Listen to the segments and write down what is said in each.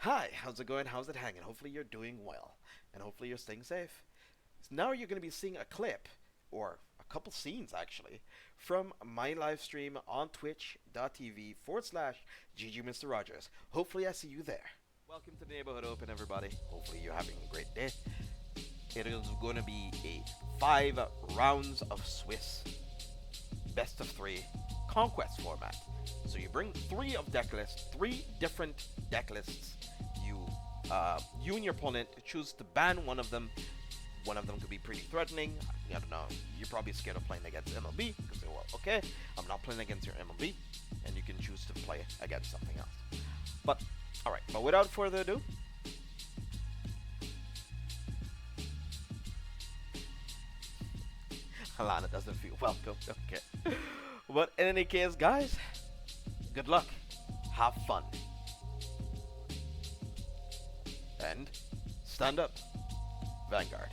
Hi, how's it going? How's it hanging? Hopefully you're doing well, and hopefully you're staying safe. So now you're going to be seeing a clip, or a couple scenes actually, from my live stream on twitch.tv /GG Mr. Rogers. Hopefully I see you there. Welcome to the Neighborhood Open, everybody. Hopefully you're having a great day. It is going to be a 5 rounds of Swiss best of 3 conquest format. So you bring deck lists, 3 different deck lists. You and your opponent choose to ban one of them. One of them could be pretty threatening. I don't know. You're probably scared of playing against MLB because, well, okay, I'm not playing against your MLB, and you can choose to play against something else. But all right. But without further ado, Alana doesn't feel welcome. Okay. But in any case, guys, good luck. Have fun. And stand up, Vanguard.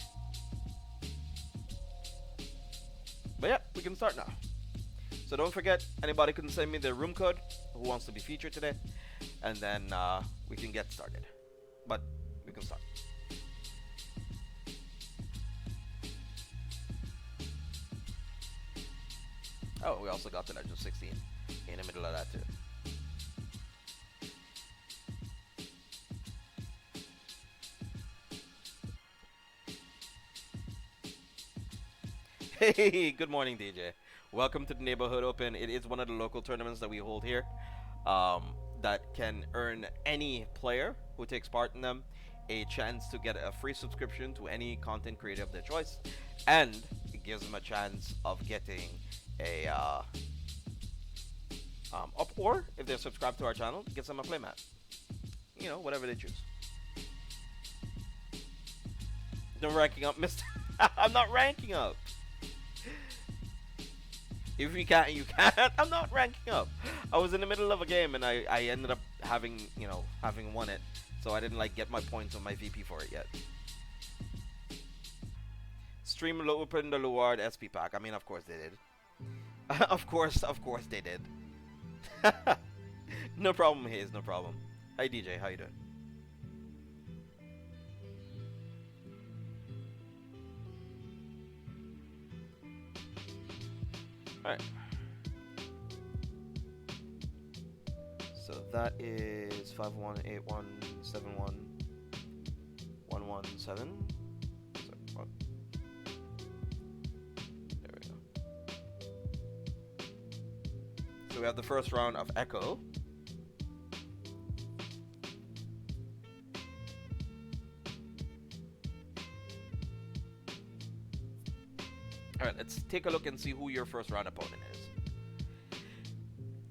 But yeah, we can start now. So don't forget, anybody can send me their room code who wants to be featured today, and then we can get started. But we can start. Oh, we also got the Legend of 16 in the middle of that too. Hey, good morning, DJ. Welcome to the Neighborhood Open. It is one of the local tournaments that we hold here that can earn any player who takes part in them a chance to get a free subscription to any content creator of their choice, and it gives them a chance of getting a or if they're subscribed to our channel, it gives them a playmat. You know, whatever they choose. No ranking up, Mister. I'm not ranking up. If you can't, you can't. I'm not ranking up. I was in the middle of a game and I ended up having won it, so I didn't get my points on my VP for it yet. Stream open the Luard SP pack. I mean, of course they did. of course they did. No problem, Hayes. No problem. Hi DJ, how you doing? Alright. So that is 5181711117. Sorry, what? There we go. So we have the first round of Echo. Alright, let's take a look and see who your first round opponent is.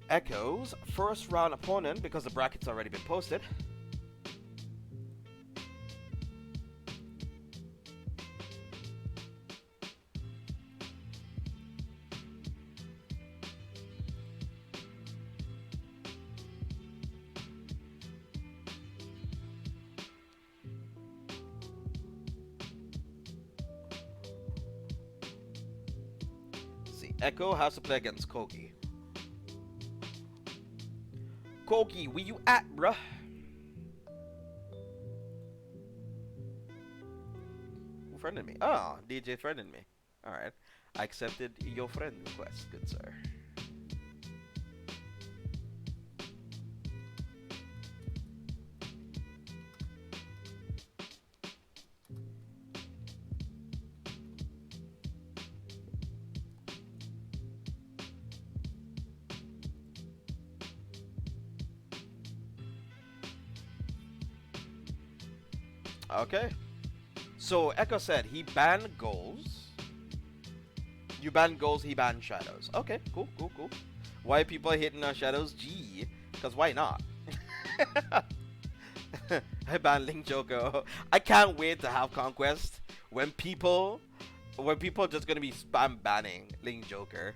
Echo's first round opponent, because the bracket's already been posted. Echo has to play against Kogi. Kogi, where you at, bruh? Who friended me? Oh, DJ friended me. Alright. I accepted your friend request, good sir. Okay. So Echo said he banned goals. You ban goals, he banned shadows. Okay, cool. Why people are hitting on shadows? Gee, because why not? I ban Link Joker. I can't wait to have Conquest when people are just gonna be spam banning Link Joker.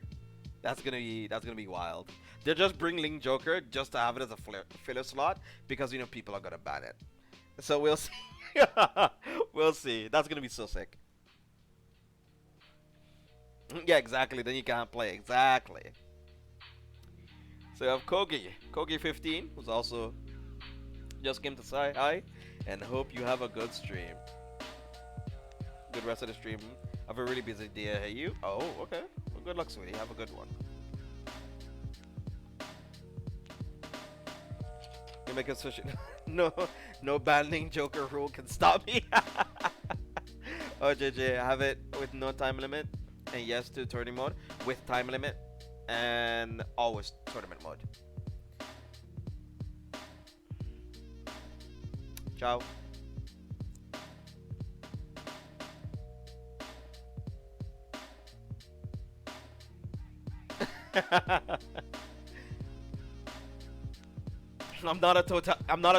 That's gonna be wild. They'll just bring Link Joker just to have it as a filler slot because people are gonna ban it. So we'll see. We'll see. That's gonna be so sick. Yeah, exactly. Then you can't play. Exactly. So you have Kogi 15, who's also Just came to say hi and hope you have a good stream. Good rest of the stream. Have a really busy day. Hey, you? Oh, okay. Well, good luck, sweetie. Have a good one. You make a switch. No, no banning Joker rule can stop me. Oh, JJ, have it with no time limit, and yes to tournament mode with time limit, and always tournament mode. Ciao. I'm not a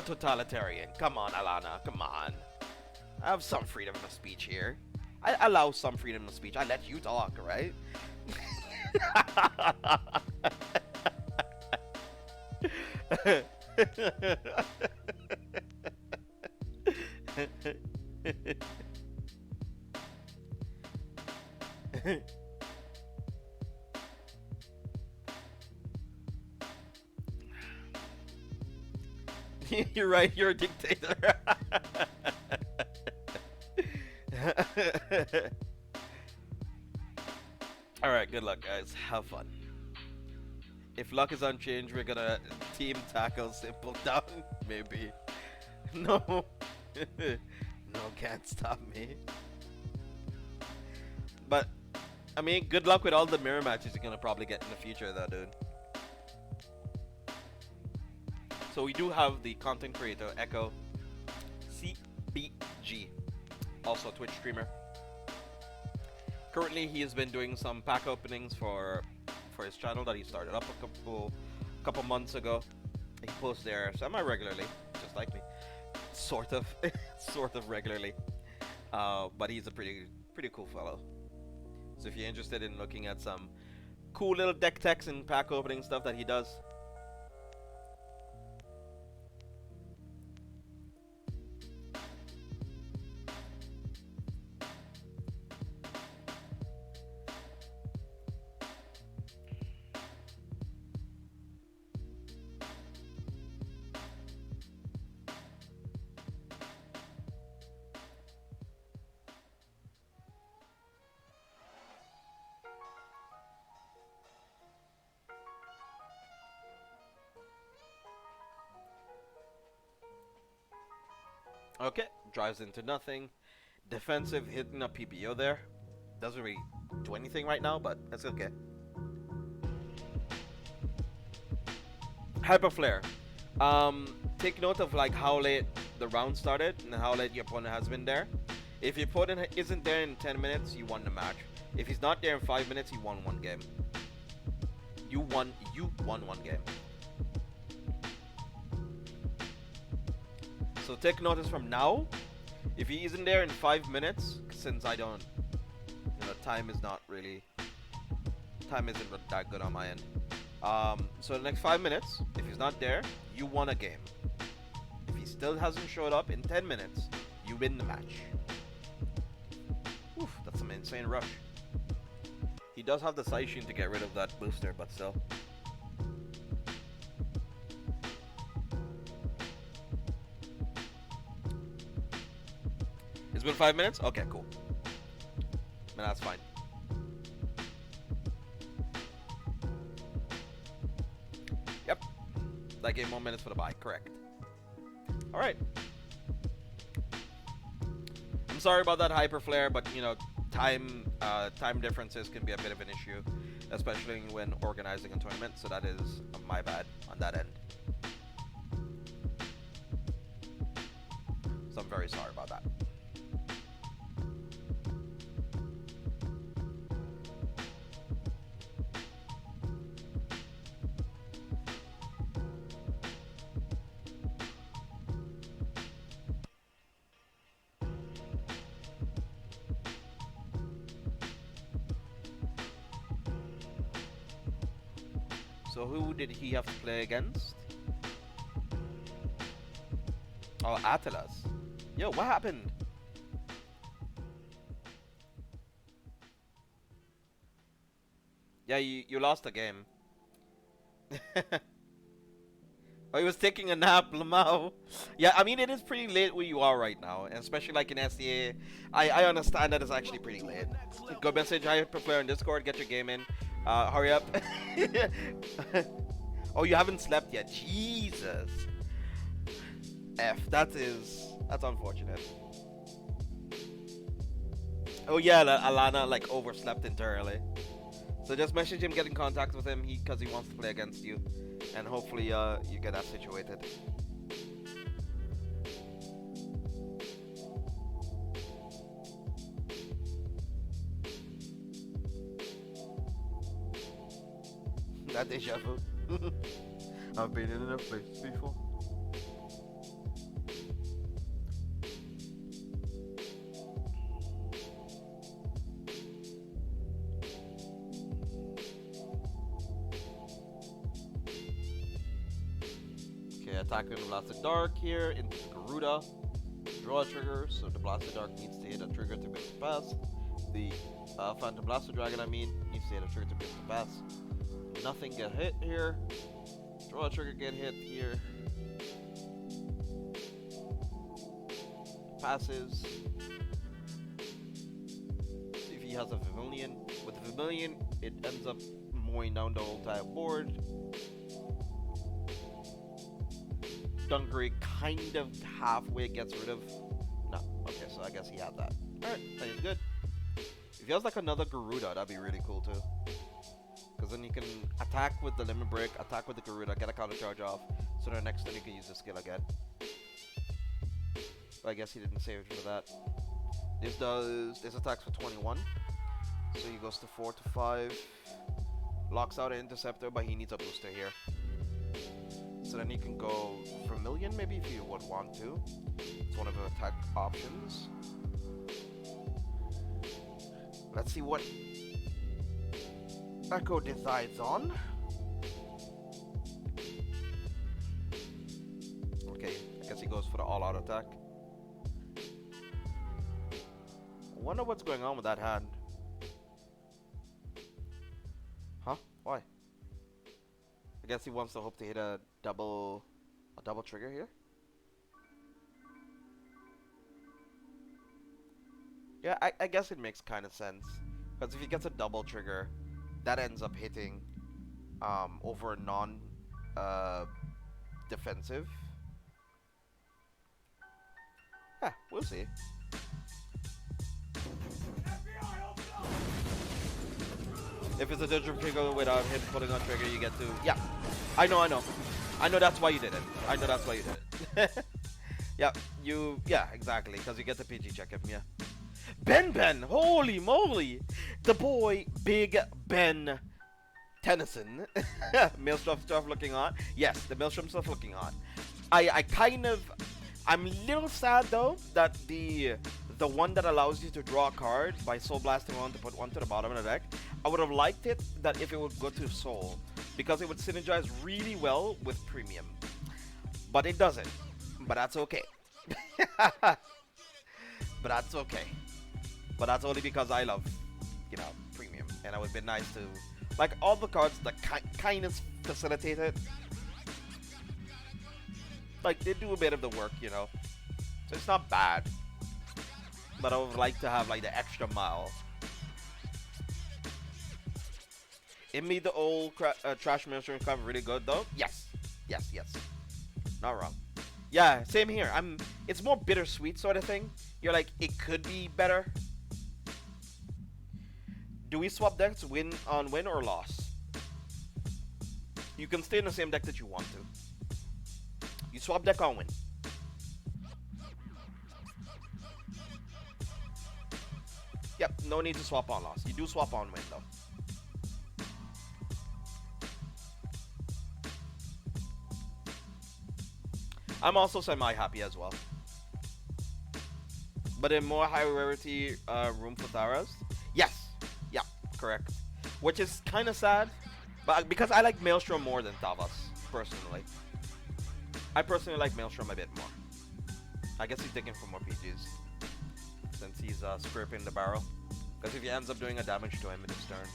totalitarian. Come on, Alana. Come on. I have some freedom of speech here. I allow some freedom of speech. I let you talk, right? You're right, you're a dictator. Alright, good luck, guys. Have fun. If luck is unchanged, we're gonna team tackle Simple down. Maybe. No. No, can't stop me. But, I mean, good luck with all the mirror matches you're gonna probably get in the future, though, dude. So we do have the content creator Echo CBG, also a Twitch streamer. Currently, he has been doing some pack openings for his channel that he started up a couple months ago. He posts there semi-regularly, just like me, sort of, sort of regularly. But he's a pretty cool fellow. So if you're interested in looking at some cool little deck techs and pack opening stuff that he does. Okay, drives into nothing. Defensive, hitting a PPO there. Doesn't really do anything right now, but that's okay. Hyper Flare. Take note of like how late the round started and how late your opponent has been there. If your opponent isn't there in 10 minutes, you won the match. If he's not there in 5 minutes, you won one game. You won one game. So take notice from now. If he isn't there in 5 minutes, since I don't, time is not really, time isn't that good on my end. So the next 5 minutes, if he's not there, you won a game. If he still hasn't showed up in 10 minutes, you win the match. Oof, that's an insane rush. He does have the Saishin to get rid of that booster, but still. It's been 5 minutes? Okay, cool. Man, that's fine. Yep. That gave more minutes for the buy, correct. Alright. I'm sorry about that hyper flare, but time differences can be a bit of an issue, especially when organizing a tournament, so that is my bad on that end. So I'm very sorry about that. So who did he have to play against? Oh, Atlas. Yo, what happened? Yeah, you lost the game. Oh, he was taking a nap, Lamau. Yeah, I mean, it is pretty late where you are right now, and especially like in SDA. I understand that it's actually pretty late. Go message hi player on Discord, get your game in. Hurry up. Oh, you haven't slept yet. Jesus. That's unfortunate. Oh yeah, Alana like overslept entirely. So just message him, get in contact with him, because he wants to play against you, and hopefully you get that situated. That deja vu. I've been in enough places before. Okay, attacking the Blasted Dark here into Garuda. Draw a trigger, so the Blasted Dark needs to hit a trigger to be able to pass. The Phantom Blaster Dragon, I mean, needs to hit a trigger to be able to pass. Nothing get hit here. Draw a trigger, get hit here. Passes. See if he has a Vermilion. With the Vermilion, it ends up mowing down the whole entire board. Dunkery kind of halfway gets rid of. No, okay, so I guess he had that. Alright, that is good. If he has like another Garuda, that'd be really cool too. Because then you can attack with the Limit Break, attack with the Garuda, get a counter charge off. So the next turn you can use the skill again. But I guess he didn't save it for that. This attacks for 21. So he goes to 4 to 5. Locks out an Interceptor, but he needs a booster here. So then you can go Vermilion maybe if you would want to. It's one of the attack options. Let's see what Echo decides on. Okay, I guess he goes for the all-out attack. I wonder what's going on with that hand. Huh? Why? I guess he wants to hope to hit a double trigger here. Yeah, I guess it makes kind of sense. Because if he gets a double trigger, that ends up hitting over a non-defensive. Yeah, we'll see. If it's a digital trigger without him pulling on trigger, you get to... Yeah, I know. I know that's why you did it. Yeah, exactly, because you get the PG check him, yeah. Ben, holy moly! The boy, Big Ben Tennyson. Maelstrom stuff looking on. Yes, the Maelstrom stuff looking on. I'm a little sad though that the one that allows you to draw a card by Soul Blasting one to put one to the bottom of the deck, I would have liked it that if it would go to Soul, because it would synergize really well with Premium. But it doesn't. But that's okay. But that's okay. But that's only because I love, Premium. And it would be nice to, like, all the cards that kind of facilitate it. Like, they do a bit of the work, So it's not bad. But I would like to have, like, the extra mile. It made the old Trash Ministry cover really good, though. Yes. Not wrong. Yeah, same here. It's more bittersweet sort of thing. You're like, it could be better. Do we swap decks win or loss? You can stay in the same deck that you want to. You swap deck on win. Yep, no need to swap on loss. You do swap on win though. I'm also semi-happy as well. But in more high rarity room for Tharas? Yes. Yeah, correct. Which is kind of sad, but because I like Maelstrom more than Tavas, personally. I personally like Maelstrom a bit more. I guess he's digging for more PGs. Since he's scraping the barrel. Because if he ends up doing a damage to him in his turn,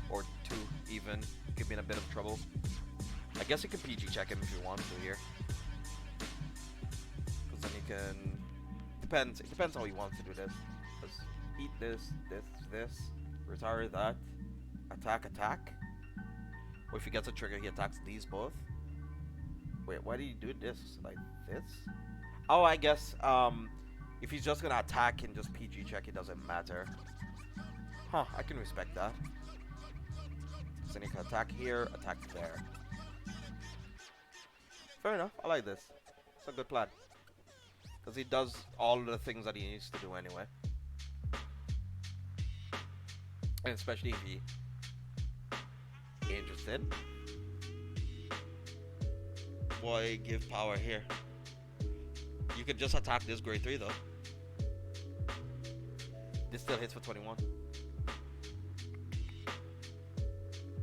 or two even, he could be in a bit of trouble. I guess you can PG check him if you want to here. Because then you can... Depends. It depends how he wants to do this. Because eat this, this. Retire that. Attack. Or if he gets a trigger, he attacks these both. Wait, why do you do this like this? Oh, I guess if he's just gonna attack and just PG check, it doesn't matter. Huh, I can respect that. So then you can attack here, attack there. Fair enough, I like this. It's a good plan. Because he does all the things that he needs to do anyway. And especially if he interested. Why give power here? You could just attack this grade 3 though. This still hits for 21.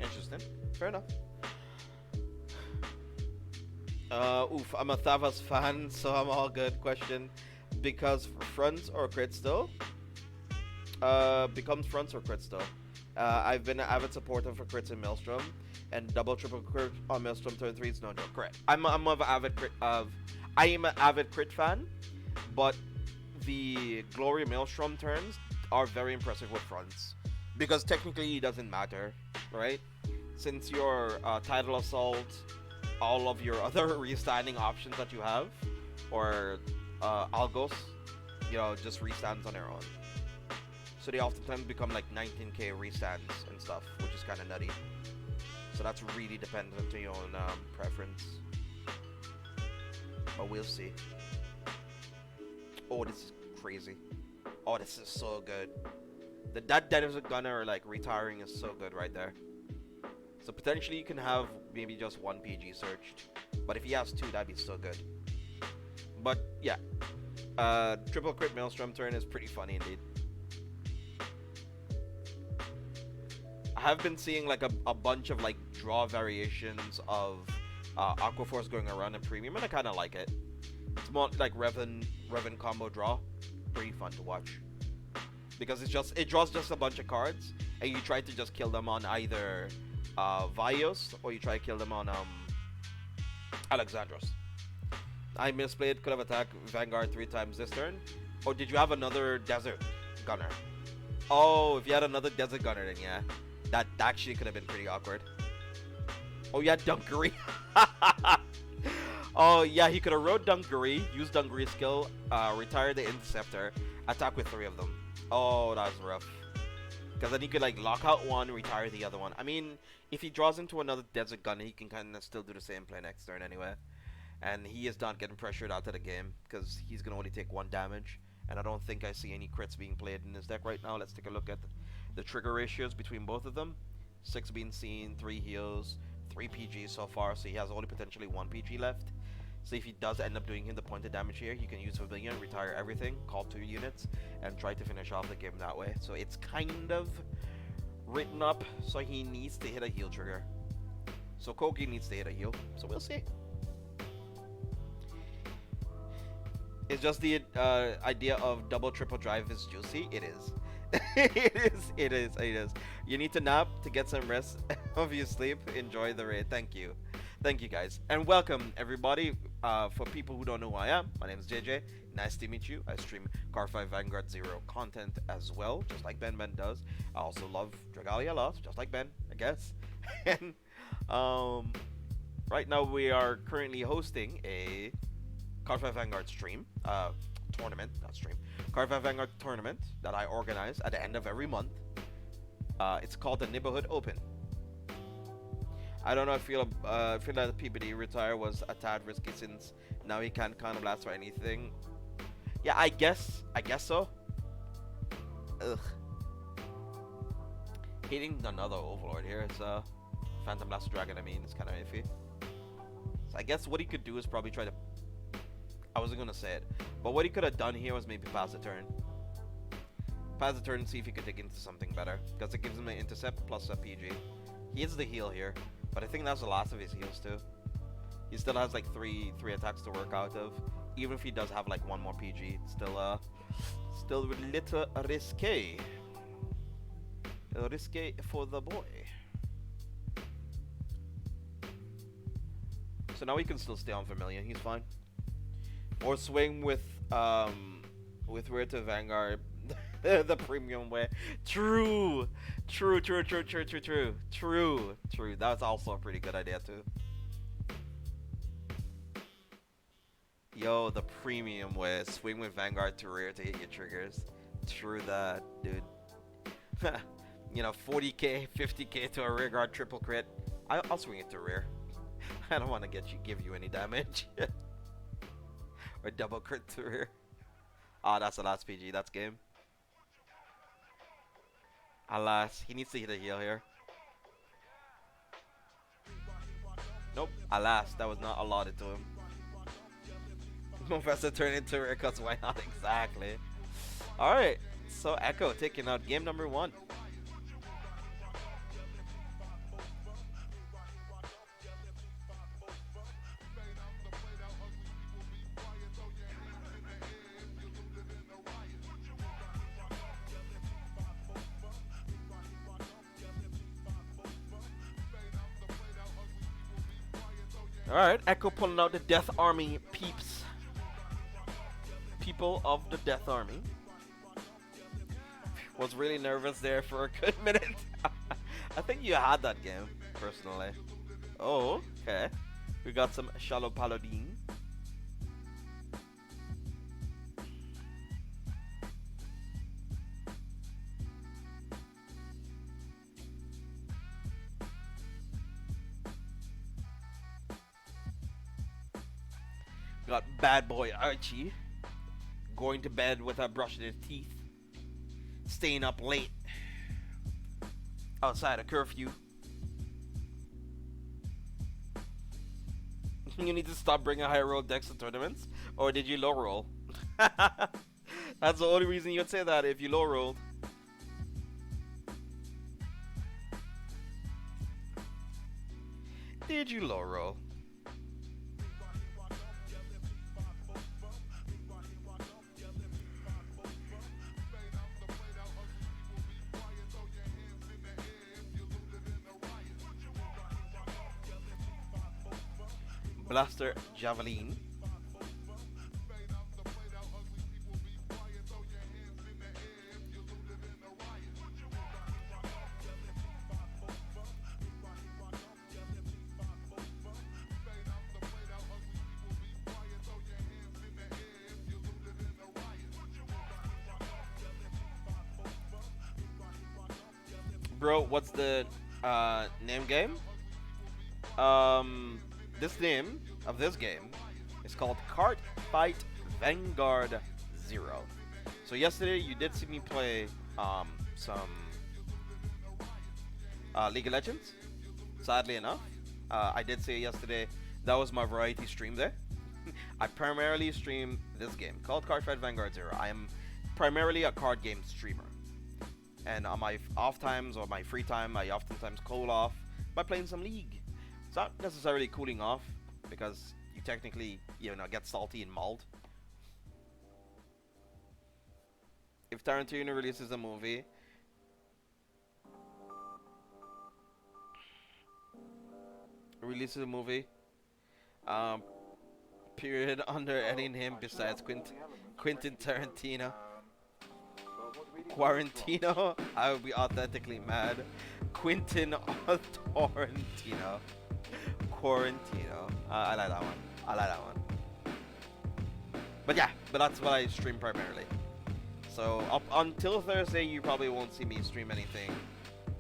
Interesting. Fair enough. Oof, I'm a Thavas fan, so I'm all good. Question. Because fronts or crits though? Becomes fronts or crits though. I've been an avid supporter for crits in Maelstrom, and double triple crit on Maelstrom turn 3 is no joke. Correct. I am an avid crit fan, but the Glory Maelstrom turns are very impressive with fronts, because technically it doesn't matter, right? Since your Tidal Assault, all of your other restanding options that you have, or Algos, just restands on their own. So they oftentimes become like 19k restands and stuff, which is kind of nutty. So that's really dependent on your own preference. But we'll see. Oh, this is crazy. Oh, this is so good. That Desert Gunner like retiring is so good right there. So potentially you can have maybe just one PG searched, but if he has 2, that'd be so good. But yeah, triple crit Maelstrom turn is pretty funny indeed. I have been seeing like a bunch of like draw variations of Aqua Force going around in Premium, and I kind of like it. It's more like Revan combo draw. Pretty fun to watch. Because it draws just a bunch of cards, and you try to just kill them on either Vios, or you try to kill them on Alexandros. I misplayed, could have attacked Vanguard 3 times this turn. Or did you have another Desert Gunner? Oh, if you had another Desert Gunner, then yeah. That actually could have been pretty awkward. Oh yeah, Dunkery. Oh yeah, he could have rode Dunkery, used Dunkery's skill, retire the Interceptor, attack with 3 of them. Oh, that was rough. Because then he could like lock out one, retire the other one. I mean, if he draws into another Desert Gunner, he can kind of still do the same play next turn anyway. And he is not getting pressured out of the game, because he's going to only take 1 damage. And I don't think I see any crits being played in his deck right now. Let's take a look at the trigger ratios between both of them. 6 being seen, 3 heals, 3 PGs so far, so he has only potentially 1 PG left. So if he does end up doing him the pointed damage here, you can use Pavilion, retire everything, call 2 units, and try to finish off the game that way. So it's kind of written up, so he needs to hit a heal trigger. So Kogi needs to hit a heal, so we'll see. It's just the idea of double triple drive is juicy. It is. it is. You need to nap to get some rest of your sleep. Enjoy the raid. Thank you guys, and welcome everybody. For people who don't know who I am, my name is JJ. Nice to meet you. I stream Car 5 Vanguard 0 content as well, just like Ben does. I also love Dragalia a lot, just like Ben, I guess. And right now we are currently hosting a Car 5 Vanguard stream, tournament, not stream. Car 5 Vanguard tournament that I organize at the end of every month. It's called the Neighborhood Open. I don't know if feel that the PBD retire was a tad risky, since now he can't counter blast or anything. Yeah, I guess so. Ugh. Hitting another Overlord here. It's Phantom Blast Dragon. I mean, it's kind of iffy. So I guess what he could do is probably try to. I wasn't gonna say it, but what he could have done here was maybe pass the turn. Pass the turn and see if he could dig into something better, because it gives him an intercept plus a PG. He is the heal here, but I think that's the last of his heals too. He still has like three attacks to work out of. Even if he does have like 1 more PG, it's still a little risque. Risque for the boy. So now he can still stay on Vermilion. He's fine. Or swing with Rare to Vanguard the premium way. True. True. That's also a pretty good idea too. Yo, the premium way. Swing with Vanguard to Rare to hit your triggers. True that, dude. You know, 40k, 50k to a rear guard triple crit. I'll swing it to Rare. I don't want to give you any damage. Or double crit to Rare. Ah, that's the last PG. That's game. Alas, he needs to hit a heal here. Nope. Alas, that was not allotted to him. Professor turned into Rare cuts. Why not? Exactly. Alright. So Echo taking out game number 1. Alright, Echo pulling out the Death Army peeps. People of the Death Army. Was really nervous there for a good minute. I think you had that game, personally. Oh, okay. We got some Shallow Paladin. Got Bad Boy Archie going to bed without brushing his teeth, staying up late outside of curfew. You need to stop bringing high roll decks to tournaments, or did you low roll? That's the only reason you would say that, if you low rolled. Did you low roll? Blaster Javelin. Bro, what's the name game? This name of this game is called Card Fight Vanguard 0. So yesterday you did see me play some League of Legends. Sadly enough, I did say yesterday that was my variety stream there. I primarily stream this game called Card Fight Vanguard 0. I am primarily a card game streamer. And on my off times or my free time, I oftentimes cool off by playing some League. It's not necessarily cooling off, because you technically, get salty and mauled. If Tarantino releases a movie, period, under any name besides Quentin Tarantino, Quarantino, I would be authentically mad. Quentin Tarantino. Quarantino. I like that one. But yeah, that's what I stream primarily. So up until Thursday, you probably won't see me stream anything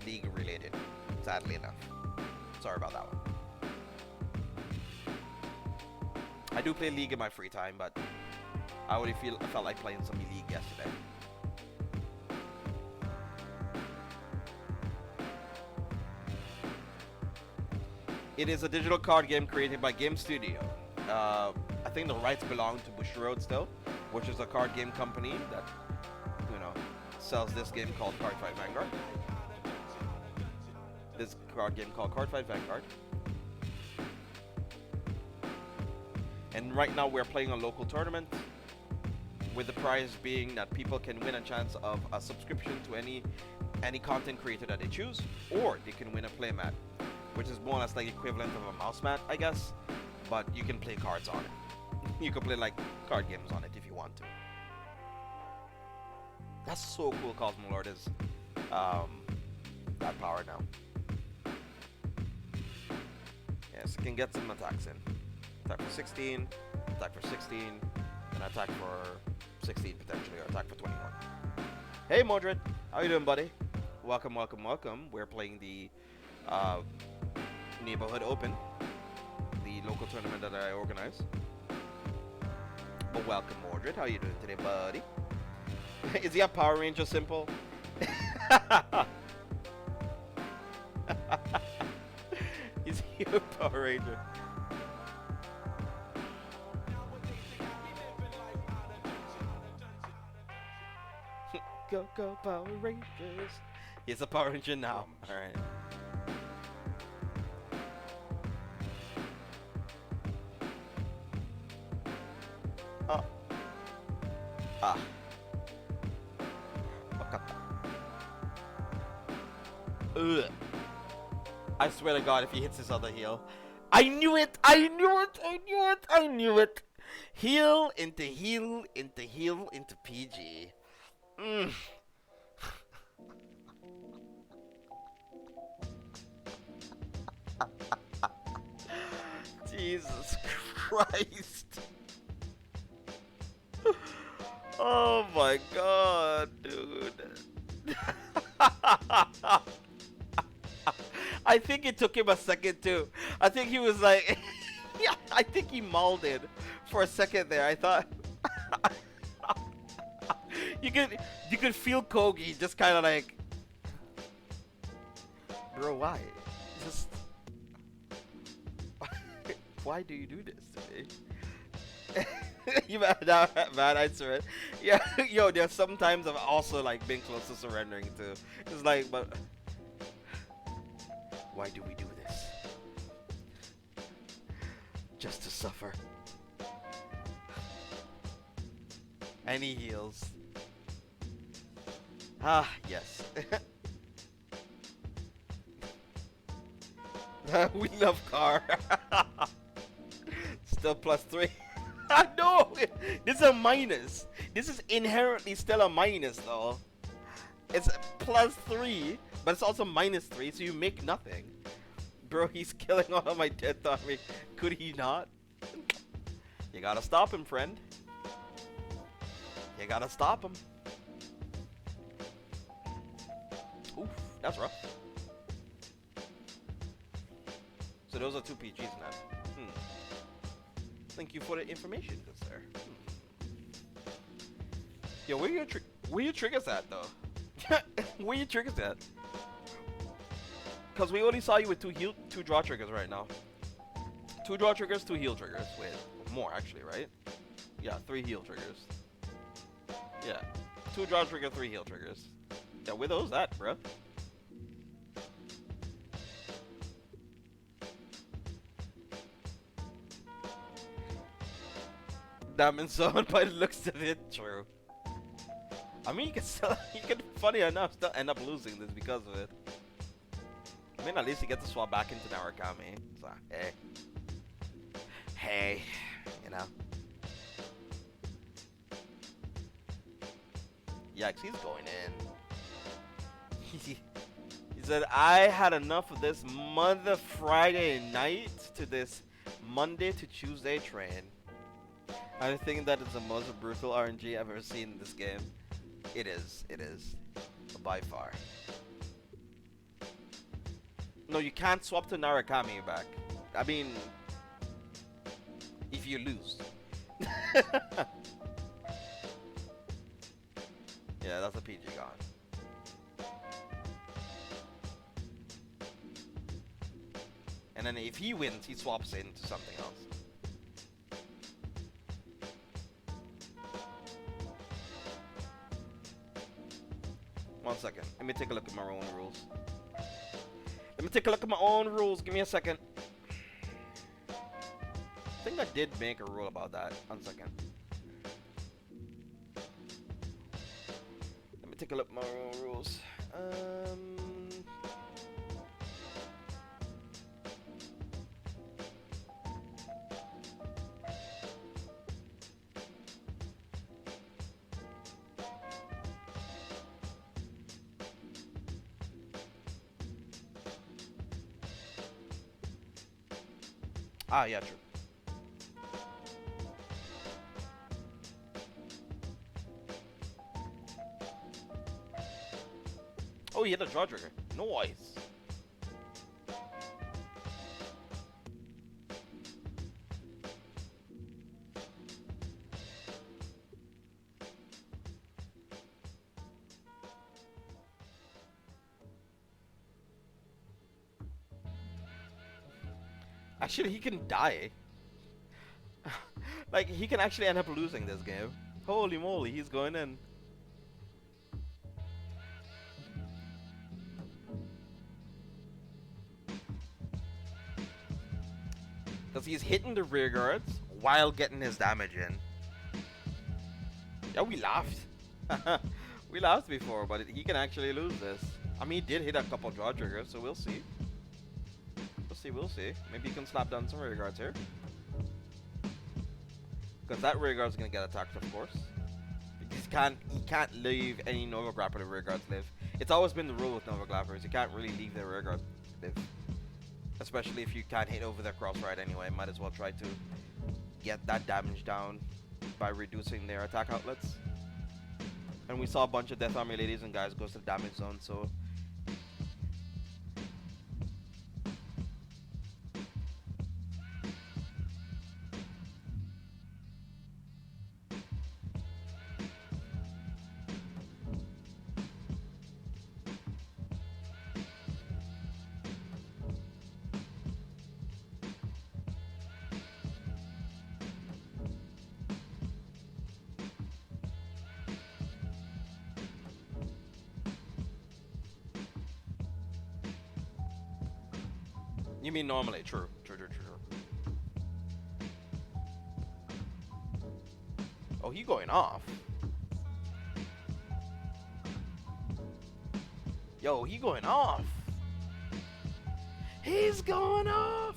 League related, sadly enough. Sorry about that one. I do play League in my free time, but I already felt like playing some League yesterday. It is a digital card game created by Game Studio. I think the rights belong to Bushiroad still, which is a card game company that, sells this game called Card Fight Vanguard. This card game called Card Fight Vanguard. And right now we're playing a local tournament, with the prize being that people can win a chance of a subscription to any content creator that they choose, or they can win a playmat, which is more or less like equivalent of a mouse mat, I guess. but you can play cards on it. You can play like card games on it if you want to. That's so cool. Cosmolord is that power now. Yes, it can get some attacks in. Attack for 16, attack for 16, and attack for 16 potentially, or attack for 21. Hey Mordred, how you doing, buddy? Welcome, welcome, welcome. We're playing the Neighborhood Open, the local tournament that I organize. But welcome, Mordred. How you doing today, buddy? Is he a Power Ranger simple? Is he a Power Ranger? Go, go, Power Rangers. He's a Power Ranger now. Alright. Oh. Ah. Ugh. I swear to God, if he hits his other heal. I knew it! I knew it! I knew it! I knew it! Heal into heal into heal into PG. Mm. Jesus Christ. Oh my God, dude. I think it took him a second too. I think he was like, yeah, I think he molded for a second there. I thought you could feel Kogi just kind of like, bro, why? Just why do you do this to me? You man, I swear it. Yeah, yo, there's sometimes I've also like been close to surrendering too. It's like, but why do we do this? Just to suffer. And he heals. Ah, yes. We love car. Still +3. No! This is a minus. This is inherently still a minus though. It's +3, but it's also -3, so you make nothing. Bro, he's killing all of my death army. Could he not? You gotta stop him, friend. You gotta stop him. Oof, that's rough. So those are 2 PGs now. Thank you for the information, good sir. Yo, where your triggers at though? Where your triggers at? Cause we only saw you with 2 draw triggers right now. 2 draw triggers, 2 heal triggers. Wait, more actually, right? Yeah, 3 heal triggers. Yeah, 2 draw trigger, 3 heal triggers. Yeah, where those at, bruh? Damn zone, by the looks of it, true. I mean, you can, funny enough, still end up losing this because of it. I mean, at least you get to swap back into Narukami. So, hey. Hey, you know. Yikes, he's going in. He said, I had enough of this mother Friday night to this Monday to Tuesday train. I think that is the most brutal RNG I've ever seen in this game. It is. By far. No, you can't swap to Narukami back. I mean, if you lose. Yeah, that's a PG gone. And then if he wins, he swaps into something else. One second. Let me take a look at my own rules. Give me a second. I think I did make a rule about that. 1 second. Let me take a look at my own rules. Ah, yeah, true. Oh, he hit a draw trigger. Nice. Actually, he can die. Like, he can actually end up losing this game. Holy moly, he's going in. Because he's hitting the rear guards while getting his damage in. Yeah, we laughed. We laughed before, but he can actually lose this. I mean, he did hit a couple draw triggers, so we'll see. We'll see. Maybe he can slap down some rear guards here. Because that rear guard's gonna get attacked, of course. He can't leave any Nova Grappler rear guards live. It's always been the rule with Nova Grapplers. You can't really leave their rear guard live. Especially if you can't hit over their cross ride anyway. Might as well try to get that damage down by reducing their attack outlets. And we saw a bunch of Death Army ladies and guys goes to the damage zone, so... You mean normally? True. Oh, he going off. Yo, he going off. He's going off.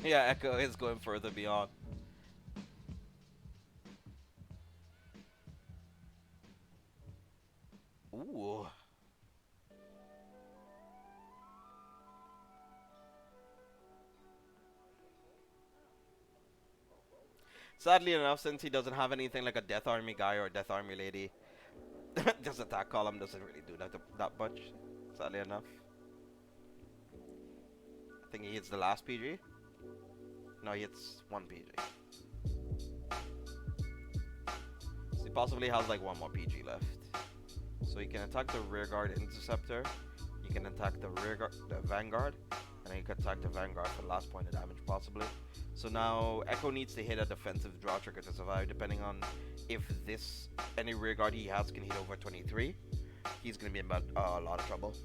Yeah, Echo is going further beyond. Ooh. Sadly enough, since he doesn't have anything like a Death Army guy or a Death Army lady, this attack column doesn't really do that much, sadly enough. I think he hits the last PG. No, he hits one PG. So he possibly has like one more PG left. So he can attack the rear guard interceptor. He can attack the rear guard, the Vanguard, and then he can attack the Vanguard for the last point of damage possibly. So now Echo needs to hit a defensive draw trigger to survive, depending on if this any rear guard he has can hit over 23. He's gonna be in about a lot of trouble.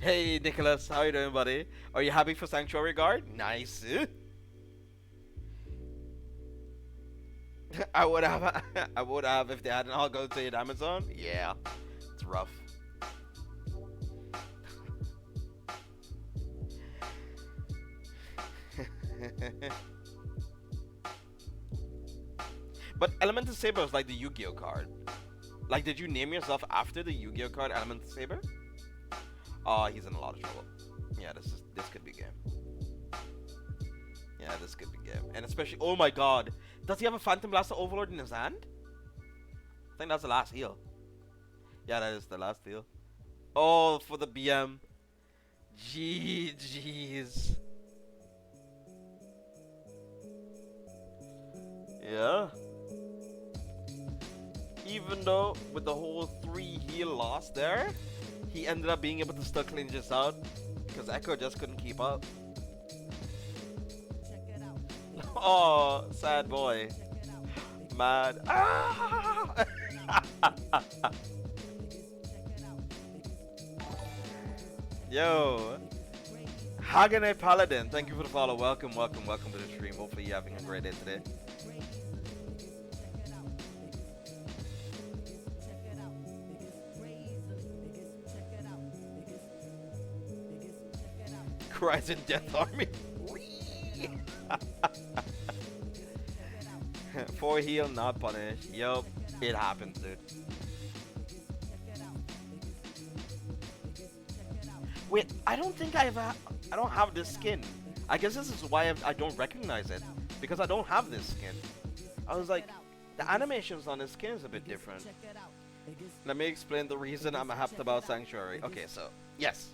Hey Nicholas, how you doing, buddy? Are you happy for Sanctuary Guard? Nice. I would have if they hadn't all go to Amazon. Yeah, it's rough. But Elemental Saber is like the Yu-Gi-Oh card. Like, did you name yourself after the Yu-Gi-Oh card Elemental Saber? Oh, he's in a lot of trouble. Yeah, this could be game. Yeah, this could be game. And especially, oh my god. Does he have a Phantom Blaster Overlord in his hand? I think that's the last heal. Yeah, that is the last heal. Oh, for the BM. GG's. Yeah. Even though with the whole 3 heal loss there, he ended up being able to still clean this out because Echo just couldn't keep up. Oh, sad boy. Mad. Ah! Yo. Hagane Paladin, thank you for the follow. Welcome to the stream. Hopefully you're having a great day today. Cries in Death Army. Whee! 4 heal, not punish. Yup, it happens, dude. Wait, I don't think I don't have this skin. I guess this is why I don't recognize it, because I don't have this skin. I was like, the animations on this skin is a bit different. Let me explain the reason I'm hyped about Sanctuary. Okay, so yes,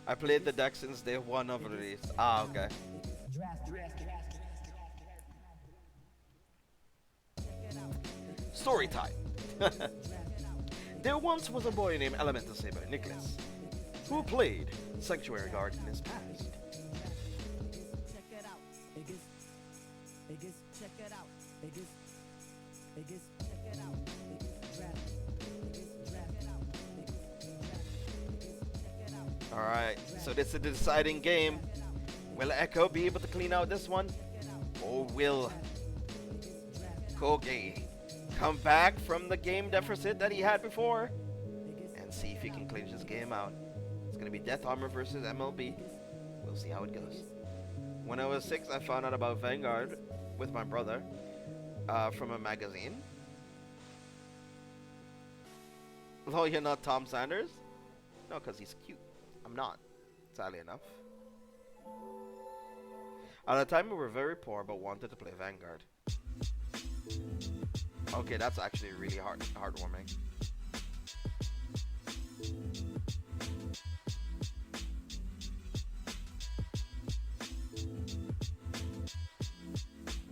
I played the deck since day 1 of release. Ah, okay. Story time. There once was a boy named Elemental Saber, Nicholas, who played Sanctuary Guard in his past. Alright, so this is the deciding game. Will Echo be able to clean out this one? Or will Kogi come back from the game deficit that he had before and see if he can clinch this game out? It's going to be Death Armor versus MLB. We'll see how it goes. When I was 6, I found out about Vanguard with my brother from a magazine. Oh, you're not Tom Sanders? No, because he's cute. I'm not, sadly enough. At the time, we were very poor, but wanted to play Vanguard. Okay, that's actually really heartwarming.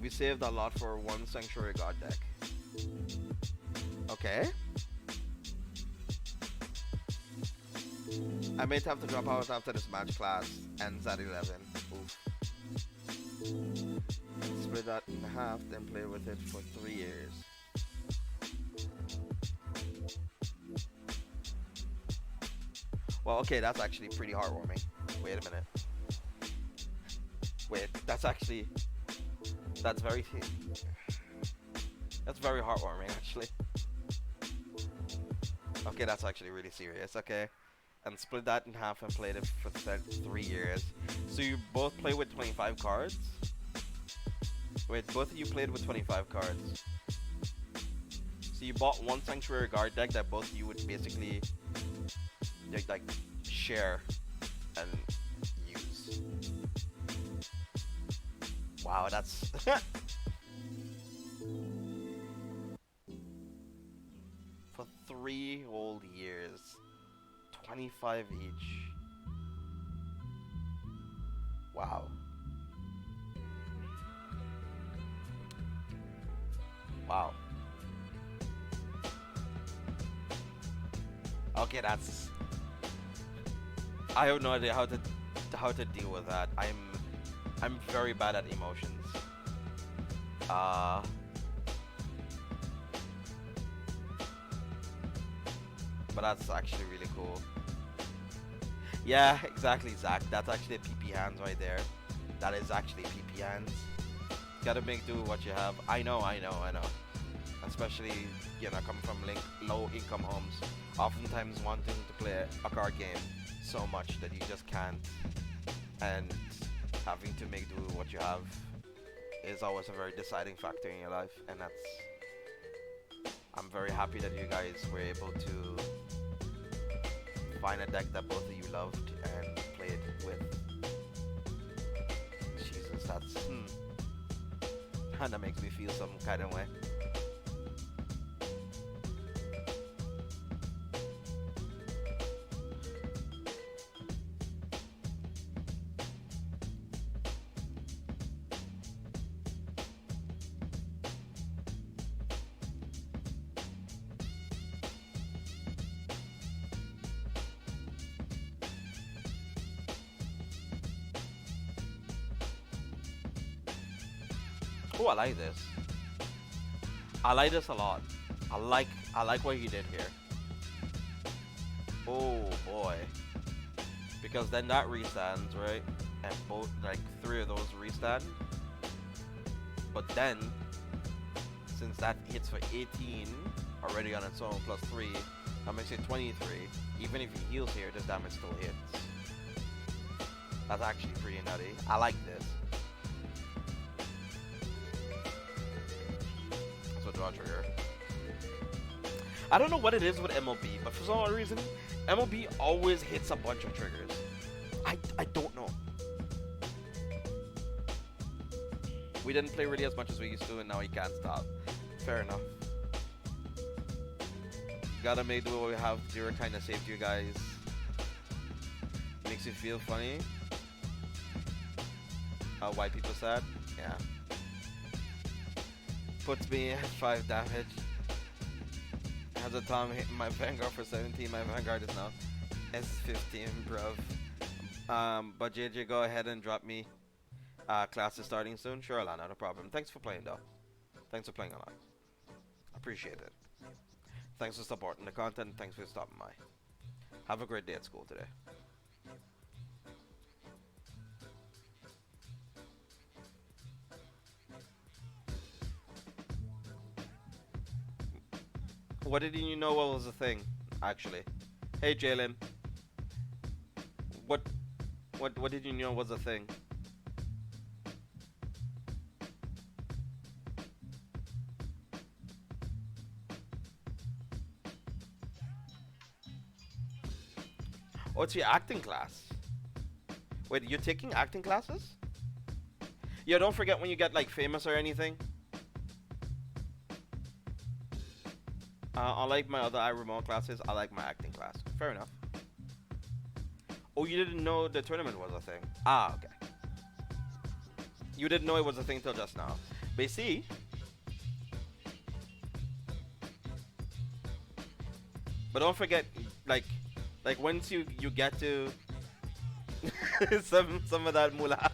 We saved a lot for one Sanctuary God deck. Okay. I may have to drop out after this match. Class ends at 11. Oof. Split that in half, then play with it for 3 years. Well, okay, that's actually pretty heartwarming. Wait a minute. Wait, that's very heartwarming, actually. Okay, that's actually really serious. Okay. And split that in half and played it for 3 years. So you both play with 25 cards? Wait, both of you played with 25 cards. So you bought one Sanctuary Guard deck that both of you would basically like share and use. Wow, that's for 3 whole years. 25 each. Wow. Wow. Okay, that's. I have no idea how to deal with that. I'm very bad at emotions. But that's actually really cool. Yeah, exactly, Zach. That's actually PP hands right there. That is actually PP hands. Gotta make do with what you have. I know. Especially, you know, coming from low income homes, oftentimes wanting to play a card game so much that you just can't, and having to make do with what you have is always a very deciding factor in your life, and I'm very happy that you guys were able to find a deck that both of you loved and played with. Jesus, that's that makes me feel some kind of way. Oh, I like this. I like this a lot. I like what he did here. Oh boy. Because then that restands, right? And both, like 3 of those restand. But then, since that hits for 18 already on its own, plus 3, that makes it 23. Even if he heals here, this damage still hits. That's actually pretty nutty. I like this. So draw trigger. I don't know what it is with MLB, but for some odd reason, MLB always hits a bunch of triggers. I don't know. We didn't play really as much as we used to, and now he can't stop. Fair enough. Gotta make do what we have. Zero kind of saved you guys. Makes you feel funny. Why people sad? Yeah. Puts me at 5 damage. Has a Tom hitting my Vanguard for 17. My Vanguard is now S15, bruv. But JJ, go ahead and drop me. Class is starting soon. Sure, Alana, no problem. Thanks for playing, though. Thanks for playing a lot. Appreciate it. Thanks for supporting the content. Thanks for stopping by. Have a great day at school today. What didn't you know what was a thing, actually? Hey, Jalen. What did you know was a thing? Oh, it's your acting class. Wait, you're taking acting classes? Yeah, don't forget when you get like famous or anything. Unlike my other iRemote classes, I like my acting class. Fair enough. Oh, you didn't know the tournament was a thing? Ah, okay. You didn't know it was a thing till just now. But see, but don't forget, like once you get to some of that moolah.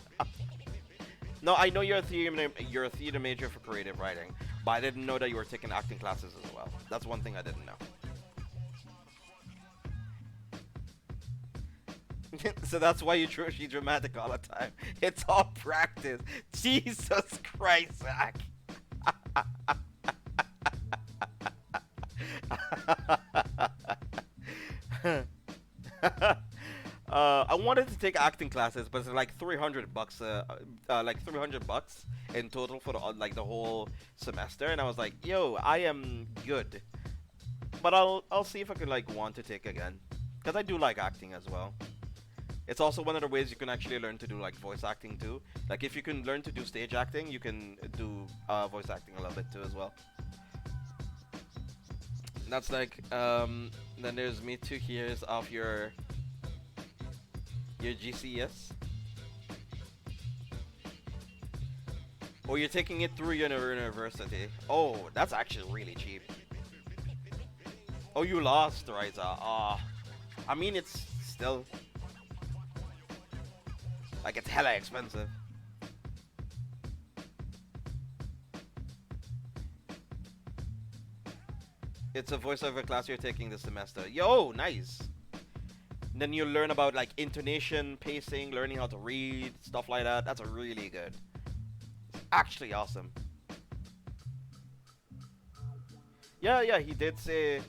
No, I know you're a theater major for creative writing, but I didn't know that you were taking acting classes as well. That's one thing I didn't know. So that's why she dramatic all the time. It's all practice. Jesus Christ, Zach. I wanted to take acting classes, but it's like $300, like $300 in total for the whole semester, and I was like, yo, I am good, but I'll see if I could want to take again, because I do like acting as well. It's also one of the ways you can actually learn to do voice acting too. Like if you can learn to do stage acting, you can do voice acting a little bit too as well. And that's then there's me 2 years of your GCS. Oh, you're taking it through your university. Oh, that's actually really cheap. Oh, you lost, right? I mean, it's still it's hella expensive. It's a voiceover class you're taking this semester. Yo, nice. And then you learn about intonation, pacing, learning how to read, stuff like that. That's really good. It's actually awesome. Yeah, he did say.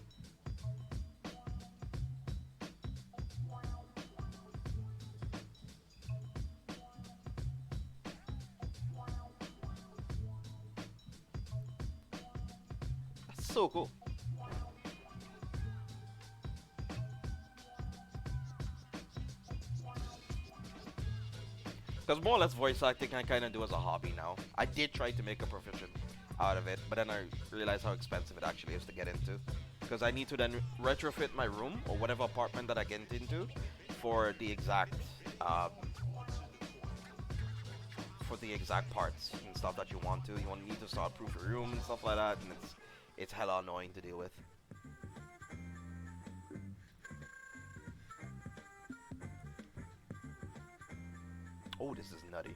That's so cool. Because more or less voice acting I kind of do as a hobby now. I did try to make a profession out of it, but then I realized how expensive it actually is to get into. Because I need to then retrofit my room or whatever apartment that I get into for the exact parts and stuff that you want to. You need to start proof your room and stuff like that, and it's hella annoying to deal with. Oh, this is nutty.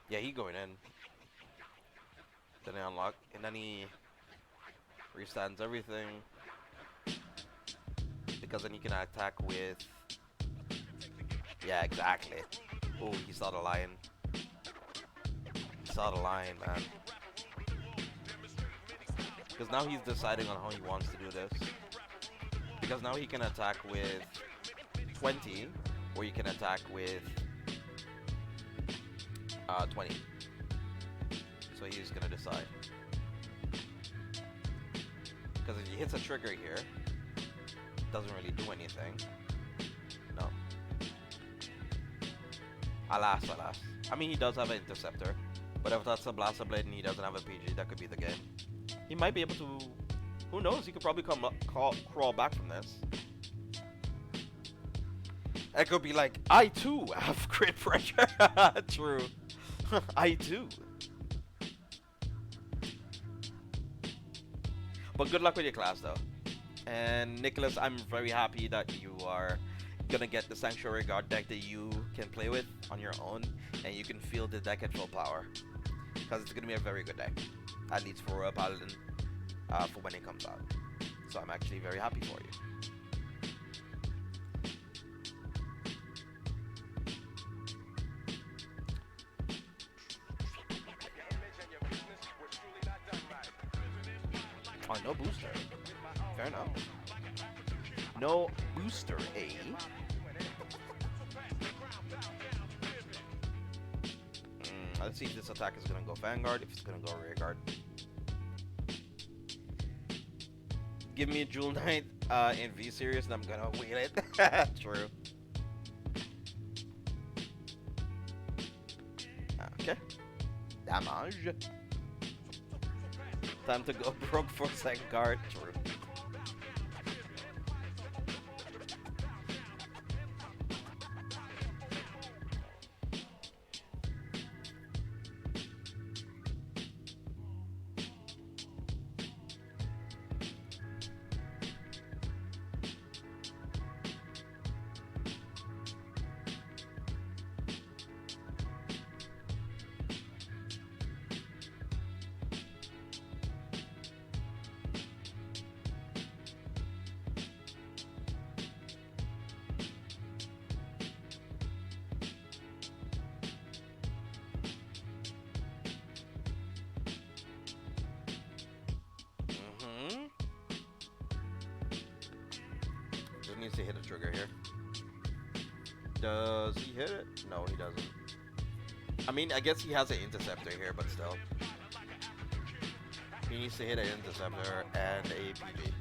Yeah, he going in. Then he unlock, and then he restands everything. Because then you can attack with... Yeah, exactly. Oh, he saw the lion. saw the line, man. Because now he's deciding on how he wants to do this. Because now he can attack with 20, or he can attack with 20. So he's gonna decide. Because if he hits a trigger here, it doesn't really do anything. No. Alas, alas. I mean, he does have an interceptor, but if that's a blaster blade and he doesn't have a PG, that could be the game. He might be able to. Who knows? He could probably crawl back from this. Echo be like, I too have crit pressure. True. I too. But good luck with your class, though. And Nicholas, I'm very happy that you are gonna get the Sanctuary Guard deck that you can play with on your own, and you can feel the deck at full power. Because it's gonna be a very good deck, at least for a Paladin, for when it comes out. So I'm actually very happy for you. Oh, no booster. Fair enough. No booster, eh? Let's see if this attack is going to go Vanguard, if it's going to go Rearguard. Give me a Jewel Knight in V-Series and I'm going to wheel it. True. Okay. Damage. Time to go broke for Vanguard. True. Needs to hit a trigger here. Does he hit it? No, he doesn't. I mean, I guess he has an interceptor here, but still. He needs to hit an interceptor and a PG.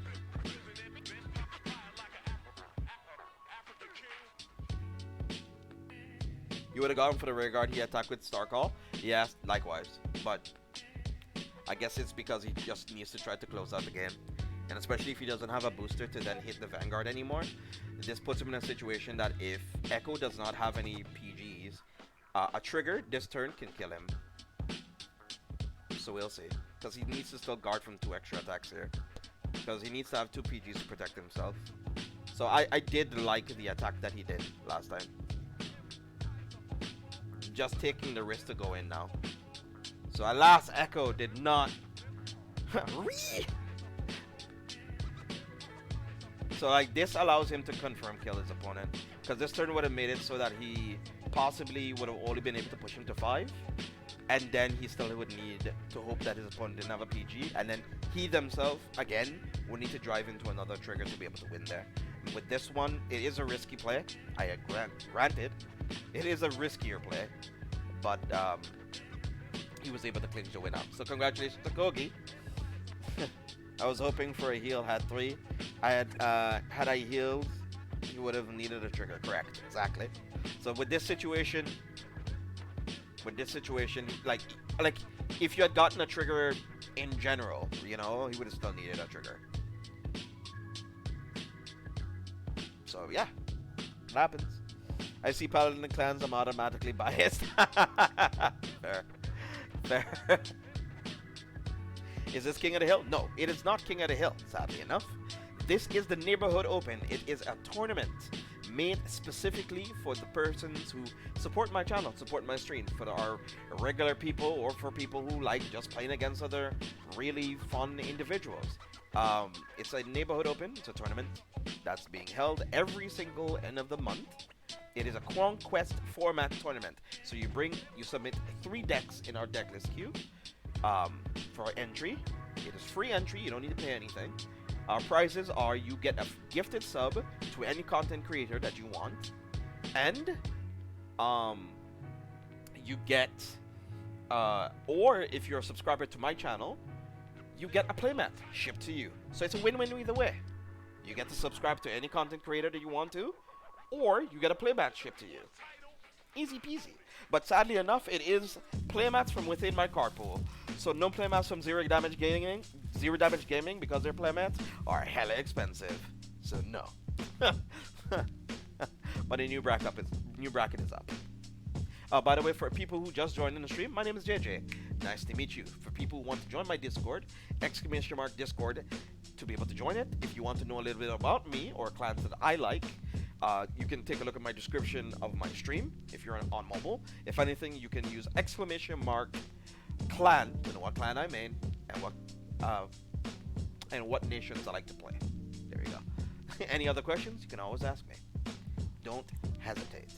You would have gone for the rear guard. He attacked with Star Call. Yes, likewise. But I guess it's because he just needs to try to close out the game. And especially if he doesn't have a booster to then hit the Vanguard anymore, this puts him in a situation that if Echo does not have any PGs, a trigger this turn can kill him. So we'll see. Because he needs to still guard from 2 extra attacks here. Because he needs to have 2 PGs to protect himself. So I did like the attack that he did last time. Just taking the risk to go in now. So alas, Echo did not... So like this allows him to confirm kill his opponent, because this turn would have made it so that he possibly would have only been able to push him to 5, and then he still would need to hope that his opponent didn't have a PG, and then he themselves again would need to drive into another trigger to be able to win there. And with this one, it is a risky play. I granted, it is a riskier play, but he was able to clinch the win out. So congratulations to Kogi. I was hoping for a heal, had 3. I had I healed, he would have needed a trigger. Correct, exactly. So with this situation, like if you had gotten a trigger in general, you know, he would have still needed a trigger. So yeah, it happens. I see Paladin clans, I'm automatically biased. Fair. Fair. Is this King of the Hill? No, it is not King of the Hill, sadly enough. This is the Neighborhood Open. It is a tournament made specifically for the persons who support my channel, support my stream, for our regular people or for people who like just playing against other really fun individuals. It's a Neighborhood Open. It's a tournament that's being held every single end of the month. It is a conquest format tournament. So you submit 3 decks in our deck list queue for entry. It is free entry. You don't need to pay anything. Our prizes are you get a gifted sub to any content creator that you want, and you get, or if you're a subscriber to my channel, you get a playmat shipped to you. So it's a win-win either way. You get to subscribe to any content creator that you want to, or you get a playmat shipped to you. Easy peasy. But sadly enough, it is playmats from within my card pool. So no playmats from Zero Damage Gaming, because their playmats are hella expensive. So no. But a new bracket is up. By the way, for people who just joined in the stream, my name is JJ. Nice to meet you. For people who want to join my Discord, !Discord to be able to join it. If you want to know a little bit about me or clans that I like, you can take a look at my description of my stream if you're on mobile. If anything, you can use !clan to know what clan I'm in and what nations I like to play. There you go. Any other questions? You can always ask me. Don't hesitate.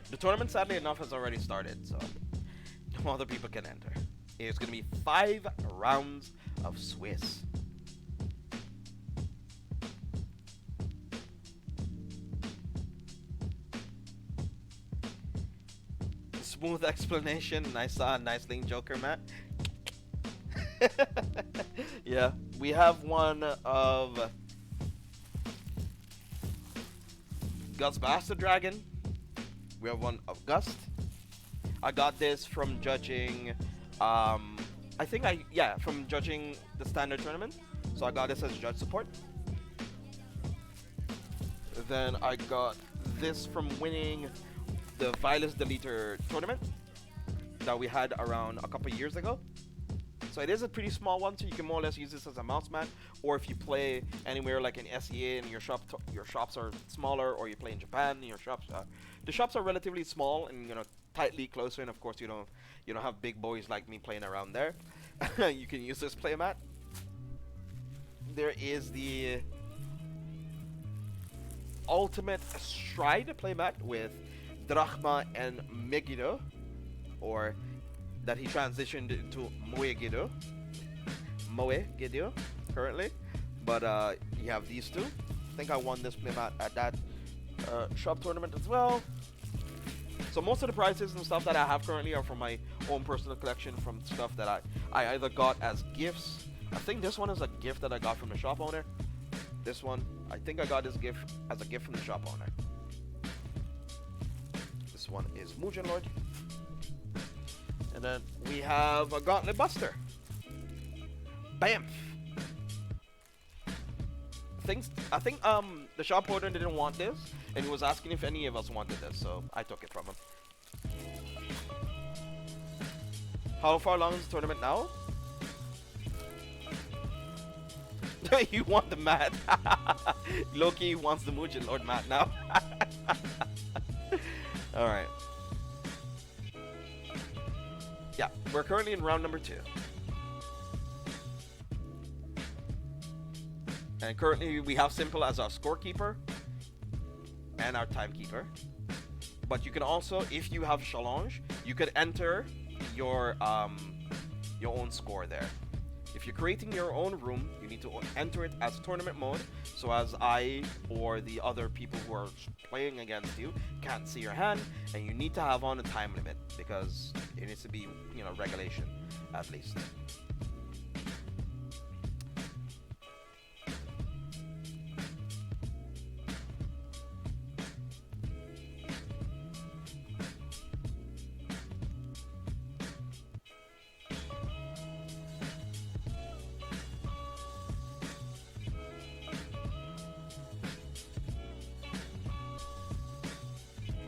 The tournament, sadly enough, has already started, so no other people can enter. It's going to be 5 rounds of Swiss. Smooth explanation. Nice link, Joker, Matt. Yeah, we have one of Gus Bastard Dragon. We have one of Gust. I got this from judging, from judging the standard tournament. So I got this as judge support. Then I got this from winning the Vilus Deleter tournament that we had around a couple years ago. So it is a pretty small one, so you can more or less use this as a mouse mat, or if you play anywhere like in SEA and your shops are smaller, or you play in Japan and the shops are relatively small and tightly closer, and of course you don't have big boys like me playing around there. You can use this playmat. There is the Ultimate Stride playmat with Drachma and Megiddo, or that he transitioned into Moegido currently, but you have these two. I think I won this playmat at that shop tournament as well. So most of the prizes and stuff that I have currently are from my own personal collection, from stuff that I either got as gifts. I think this one is a gift that I got from the shop owner. This one, I think I got this gift as a gift from the shop owner. This one is Mugen Lord. And then we have a Gauntlet Buster. Bam! I think the shop owner didn't want this, and he was asking if any of us wanted this, so I took it from him. How far along is the tournament now? You want the mat. Loki wants the Mugen Lord mat now. Alright. Yeah, we're currently in round number 2. And currently we have Simple as our scorekeeper and our timekeeper. But you can also, if you have challenge, you could enter your own score there. If you're creating your own room, you need to enter it as tournament mode, so as I or the other people who are playing against you can't see your hand, and you need to have on a time limit because it needs to be, regulation at least.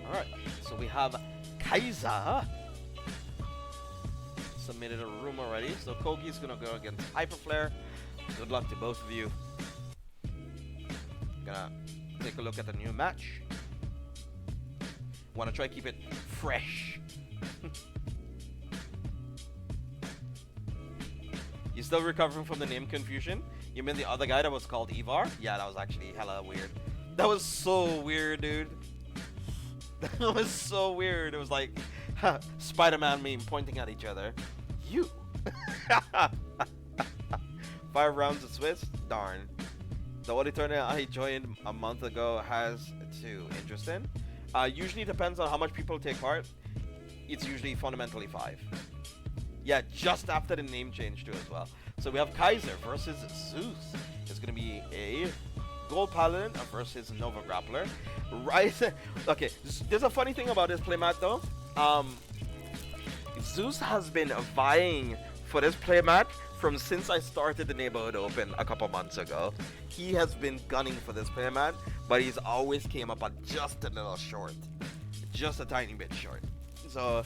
Alright, so we have Kaiser submitted a room already, so Kogi's gonna go against Hyperflare. Good luck to both of you. Gonna take a look at the new match. Wanna try keep it fresh. You still recovering from the name confusion? You mean the other guy that was called Ivar? Yeah, that was actually hella weird. That was so weird, dude. That was so weird. It was like Spider-Man meme pointing at each other. You. 5 rounds of Swiss? Darn. The only tournament I joined a month ago has 2. Interesting. Usually depends on how much people take part. It's usually fundamentally 5. Yeah, just after the name change too as well. So we have Kaiser versus Zeus. It's gonna be a Gold Paladin versus Nova Grappler. Right? Okay, there's a funny thing about this playmat though. Zeus has been vying for this playmat from since I started the Neighborhood Open a couple months ago. He has been gunning for this playmat, but he's always came up on just a little short. Just a tiny bit short. So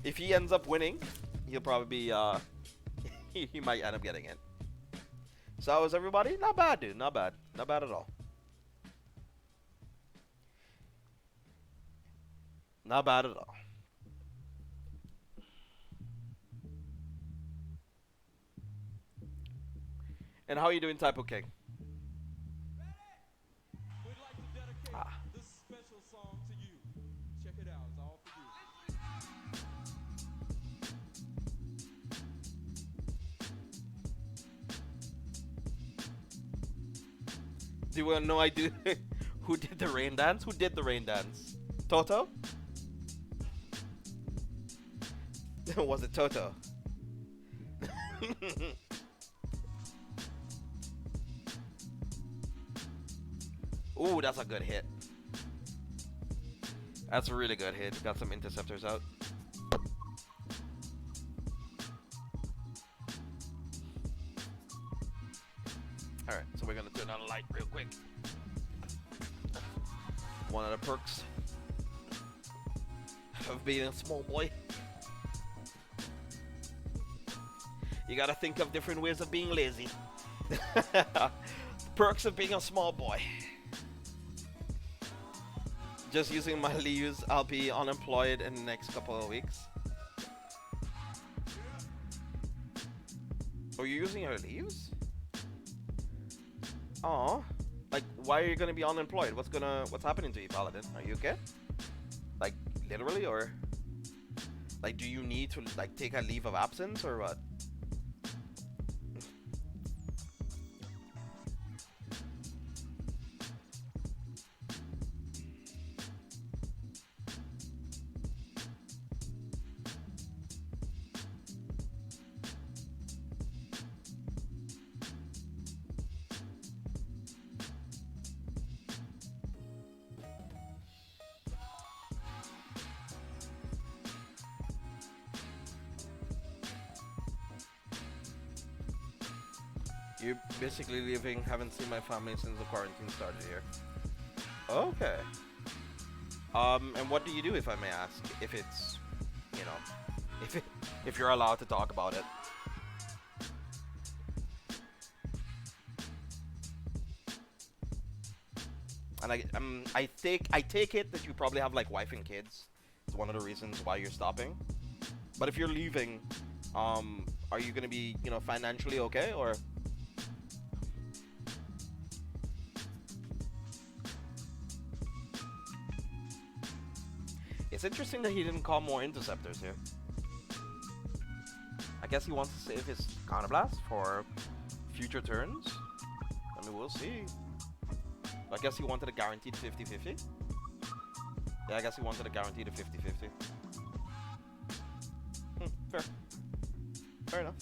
if he ends up winning, he'll probably be, he might end up getting it. So how was everybody? Not bad, dude. Not bad. Not bad at all. Not bad at all. And how are you doing, Typo King? We'd like to dedicate this special song to you. Check it out. It's all for you. Do you want to know I do? Who did the rain dance? Who did the rain dance? Toto? Was it Toto? Ooh, that's a good hit. That's a really good hit. Got some interceptors out. Alright, so we're gonna turn on the light real quick. One of the perks of being a small boy. You gotta think of different ways of being lazy. Perks of being a small boy. Just using my leaves, I'll be unemployed in the next couple of weeks. Are you using your leaves? Oh, like why are you gonna be unemployed? What's happening to you, Paladin? Are you okay? Like literally, or like do you need to like take a leave of absence or what? You're basically leaving, haven't seen my family since the quarantine started here. Okay. And what do you do, if I may ask? If it's, you know, if you're allowed to talk about it. And I take it that you probably have like wife and kids. It's one of the reasons why you're stopping. But if you're leaving, are you gonna be, you know, financially okay, or? It's interesting that he didn't call more interceptors here. I guess he wants to save his counterblast for future turns. I mean, we'll see. I guess he wanted a guaranteed 50-50. Yeah, I guess he wanted a guaranteed 50-50. Fair. Fair enough.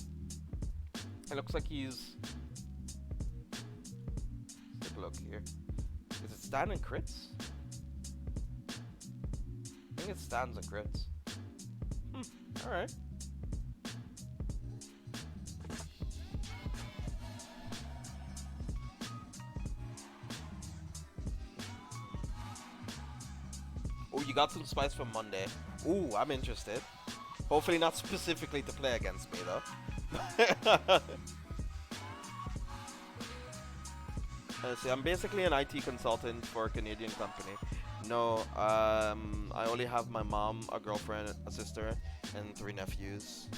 It looks like he's... Let's take a look here. Is it stand and crits? I think it stands and crits. Alright. Oh, you got some spice from Monday. Ooh, I'm interested. Hopefully not specifically to play against me, though. See, I'm basically an IT consultant for a Canadian company. No, I only have my mom, a girlfriend, a sister, and 3 nephews.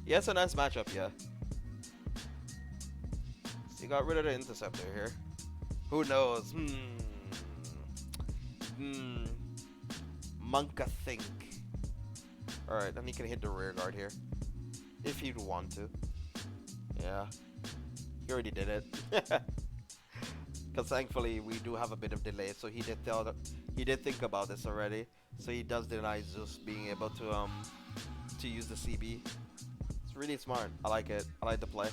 Yeah, it's a nice matchup, yeah. So you got rid of the interceptor here. Who knows? Monka think. Alright, then he can hit the rear guard here. If he'd want to. Yeah. He already did it. Because thankfully we do have a bit of delay, so he did think about this already. So he does deny Zeus being able to use the CB. It's really smart. I like it. I like the play.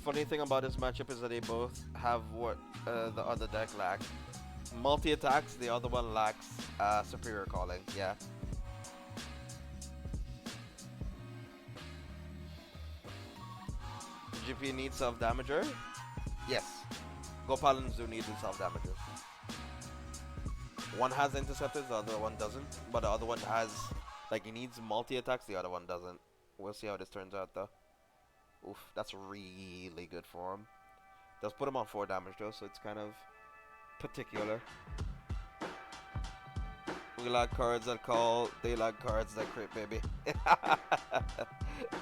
Funny thing about this matchup is that they both have what the other deck lacks. Multi-attacks, the other one lacks superior calling. Yeah. GP needs self-damager? Yes. Go Paladins do need self-damager. One has interceptors, the other one doesn't. But the other one has, like, he needs multi-attacks, the other one doesn't. We'll see how this turns out, though. Oof, that's really good for him. Does put him on 4 damage, though, so it's kind of particular. We like cards that call, they like cards that crit, baby.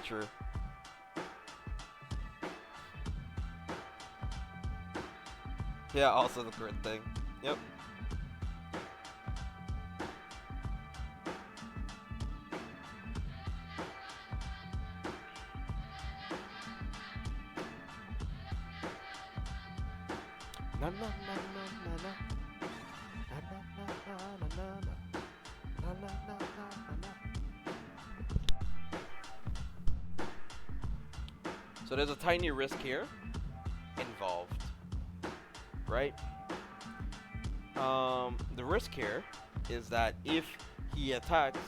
True. Yeah, also the crit thing. Yep. Na na na na na na. So there's a tiny risk here involved, right? The risk here is that if he attacks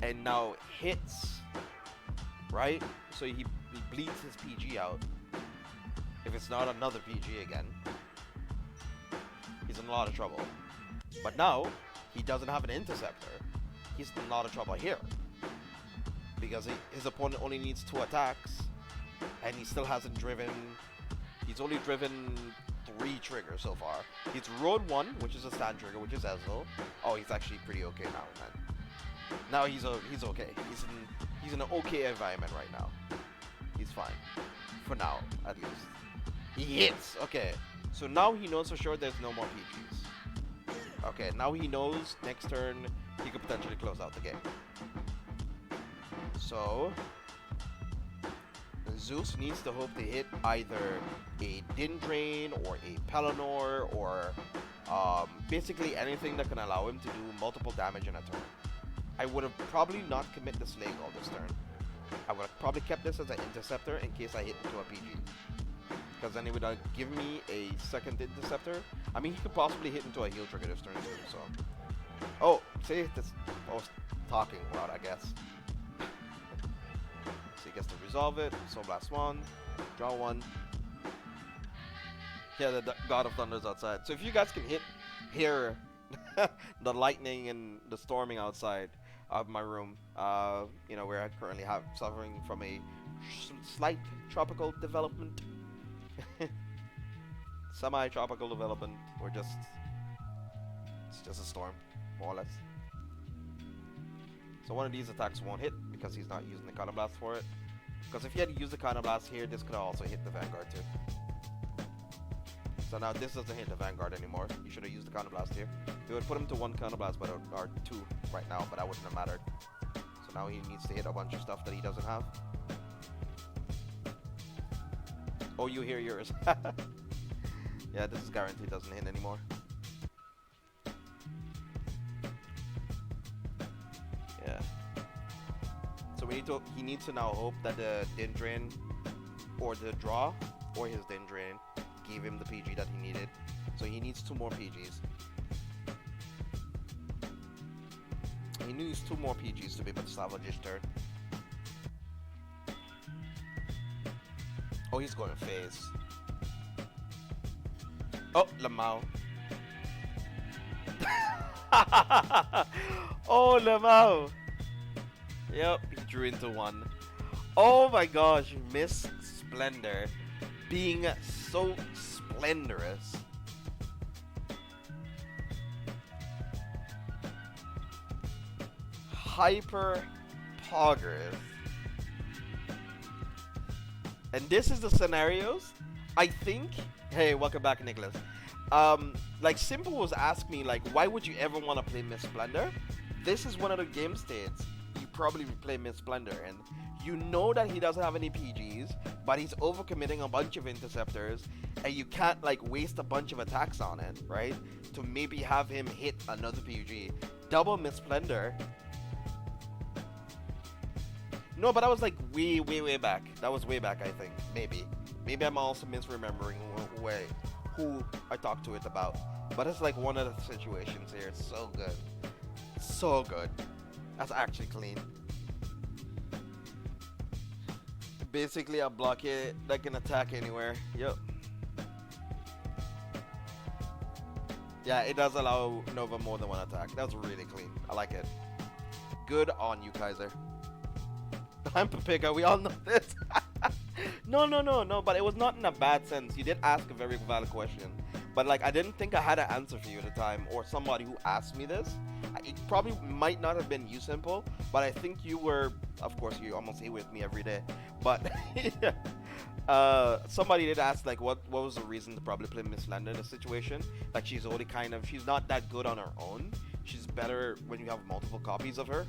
and now hits, right? So he bleeds his PG out. If it's not another PG again, he's in a lot of trouble. But now, he doesn't have an interceptor. He's in a lot of trouble here. Because his opponent only needs 2 attacks, and he still hasn't driven... He's only driven 3 triggers so far. He's rode 1, which is a stand trigger, which is Ezreal. Oh, he's actually pretty okay now, man. Now he's okay. He's in an okay environment right now. He's fine. For now, at least. He hits! Okay. So now he knows for sure there's no more PGs. Okay, now he knows next turn he could potentially close out the game. So Zeus needs to hope to hit either a Din Drain or a Pelennor or basically anything that can allow him to do multiple damage in a turn. I would have probably not commit the Slay Goal this turn. I would have probably kept this as an interceptor in case I hit into a PG. Because then it would give me a second interceptor. I mean, he could possibly hit into a heal trigger this turn too, so. Oh, see, this I was talking about, I guess. So he gets to resolve it. Soul Blast 1, draw 1. Yeah, the God of Thunder is outside. So if you guys can hear the lightning and the storming outside of my room, you know, where I currently suffering from a slight tropical development. Semi-tropical development, or it's just a storm, more or less. So one of these attacks won't hit because he's not using the Counter Blast for it. Because if he had used the Counter Blast here, this could also hit the Vanguard too. So now this doesn't hit the Vanguard anymore. You should have used the Counter Blast here. It would put him to 1 Counter Blast, but or 2 right now, but that wouldn't have mattered. So now he needs to hit a bunch of stuff that he doesn't have. Oh, you hear yours. Yeah, this is guaranteed doesn't hit anymore. Yeah. So he needs to now hope that the Din Drain or the draw or his Din Drain gave him the PG that he needed. So he needs 2 more PGs. He needs 2 more PGs to be able to salvage his turn. Oh, he's going phase. Oh, Lamau. Oh, Lemao. Yep, he drew into one. Oh my gosh, Miss Splendor being so splendorous. Hyper Poggers. And this is the scenarios. I think. Hey, welcome back, Nicholas. Like Simple was asking me, like, why would you ever want to play Miss Splendor? This is one of the game states you probably play Miss Splendor, and you know that he doesn't have any PGs, but he's overcommitting a bunch of interceptors, and you can't like waste a bunch of attacks on it, right? To maybe have him hit another PG. Double Miss Splendor. No, but that was like way back. That was way back, I think. Maybe I'm also misremembering who I talked to it about. But it's like one of the situations here. It's so good. So good. That's actually clean. Basically a blockade that can attack anywhere. Yep. Yeah, it does allow Nova more than one attack. That's really clean. I like it. Good on you, Kaiser. I'm Papiga, we all know this. No, but it was not in a bad sense. You did ask a very valid question. But like, I didn't think I had an answer for you at the time, or somebody who asked me this. It probably might not have been you, Simple, but I think you were, of course, you almost here with me every day. But somebody did ask, like, what was the reason to probably play Miss Landa in this situation? Like, she's only she's not that good on her own. She's better when you have multiple copies of her.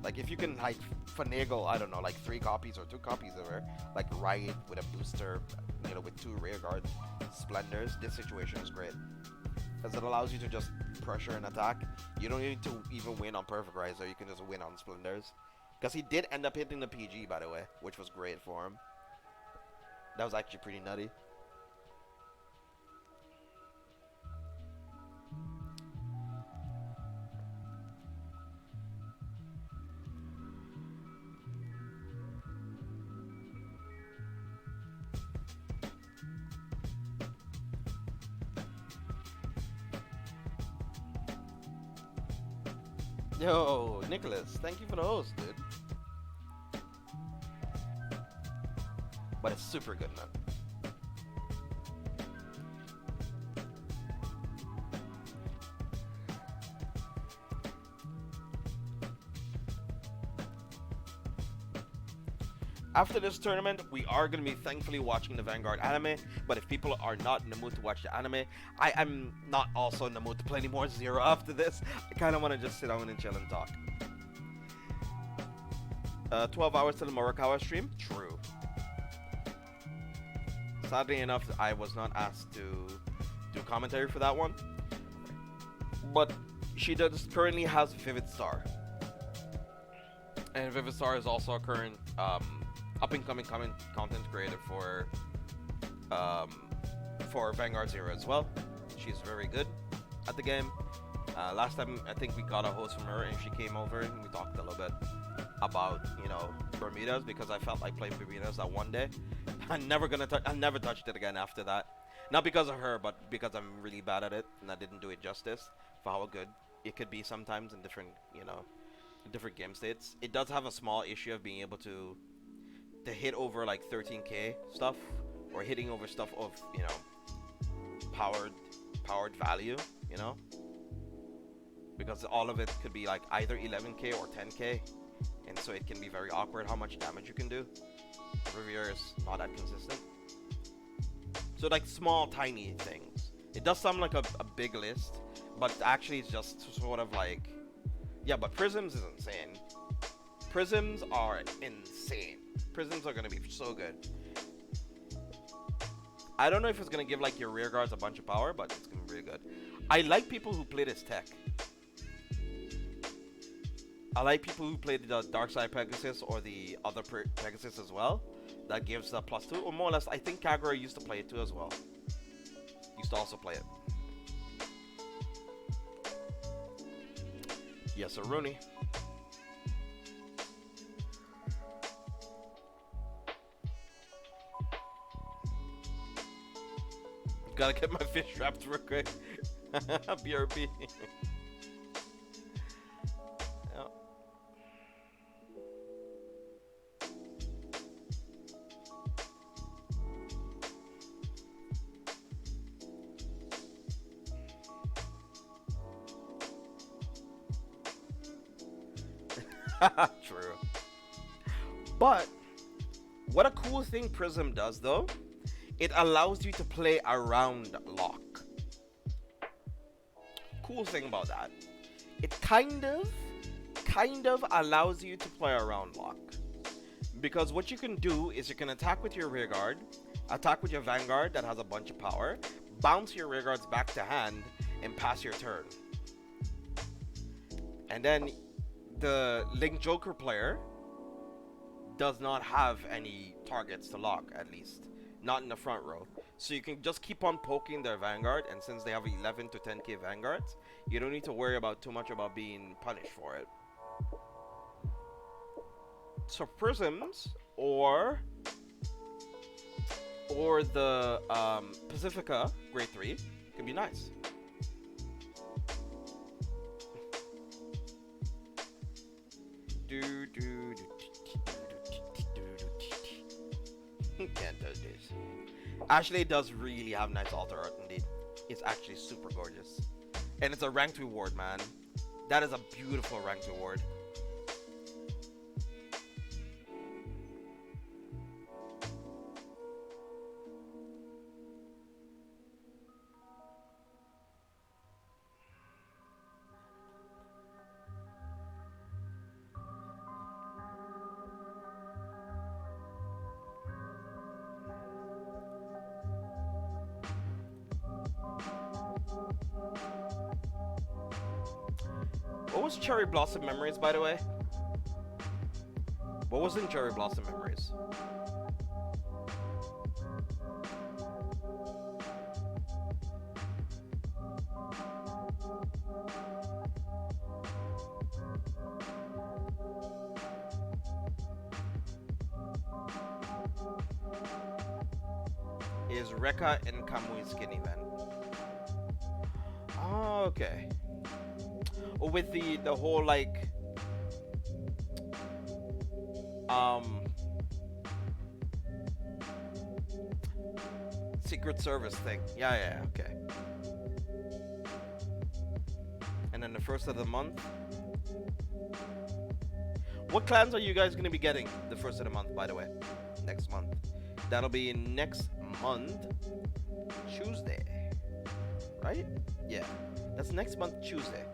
Like, if you can, like, finagle, I don't know, like 3 copies or 2 copies of her, like Riot with a booster, you know, with 2 rear guard Splendors, this situation is great. Because it allows you to just pressure and attack. You don't need to even win on Perfect Riser, you can just win on Splendors. Because he did end up hitting the PG, by the way, which was great for him. That was actually pretty nutty. Yo, Nicholas, thank you for the host, dude. But it's super good, man. After this tournament, we are going to be thankfully watching the Vanguard anime, but if people are not in the mood to watch the anime, I am not also in the mood to play any more Zero after this. I kind of want to just sit down and chill and talk. 12 hours to the Morikawa stream? True. Sadly enough, I was not asked to do commentary for that one. But she does currently has Vivid Star. And Vivid Star is also a current up-and-coming content creator for Vanguard Zero as well. She's very good at the game. Last time I think we got a host from her and she came over and we talked a little bit about, you know, Bermudas, because I felt like playing Bermudas that one day. I never touched it again after that. Not because of her, but because I'm really bad at it and I didn't do it justice for how good it could be sometimes in different, you know, different game states. It does have a small issue of being able to hit over like 13k stuff, or hitting over stuff of, you know, powered value, you know, because all of it could be like either 11k or 10k, and so it can be very awkward how much damage you can do. Riviera is not that consistent. So like small tiny things. It does sound like a big list, but actually it's just sort of like, yeah, but Prisms is insane. Prisms are insane. Prisms are going to be so good. I don't know if it's going to give like your rear guards a bunch of power, but it's going to be really good. I like people who play this tech. I like people who play the Dark Side Pegasus or the other Pegasus as well. That gives a +2, or more or less. I think Kagura used to play it too as well. Used to also play it. Yes, sir, Rooney. Gotta get my fish wrapped real quick. BRB. True. But what a cool thing Prism does though, it allows you to play around lock. Cool thing about that. It kind of allows you to play around lock. Because what you can do is you can attack with your rear guard, attack with your Vanguard that has a bunch of power, bounce your rear guards back to hand, and pass your turn. And then the Link Joker player does not have any targets to lock, at least. Not in the front row. So you can just keep on poking their Vanguard, and since they have 11 to 10k Vanguards, you don't need to worry about too much about being punished for it. So Prisms or the Pacifica Grade 3 could be nice. Can't do this. Actually, it does really have nice altar art indeed. It's actually super gorgeous. And it's a ranked reward, man. That is a beautiful ranked reward. What was Cherry Blossom Memories, by the way? What was in Cherry Blossom Memories? Is Rekka and Kamui skinny then? Oh, okay. With the whole like Secret Service thing. Yeah, okay. And then the first of the month. What clans are you guys going to be getting the first of the month, by the way? Next month. That'll be next month, Tuesday. Right? Yeah. That's next month, Tuesday.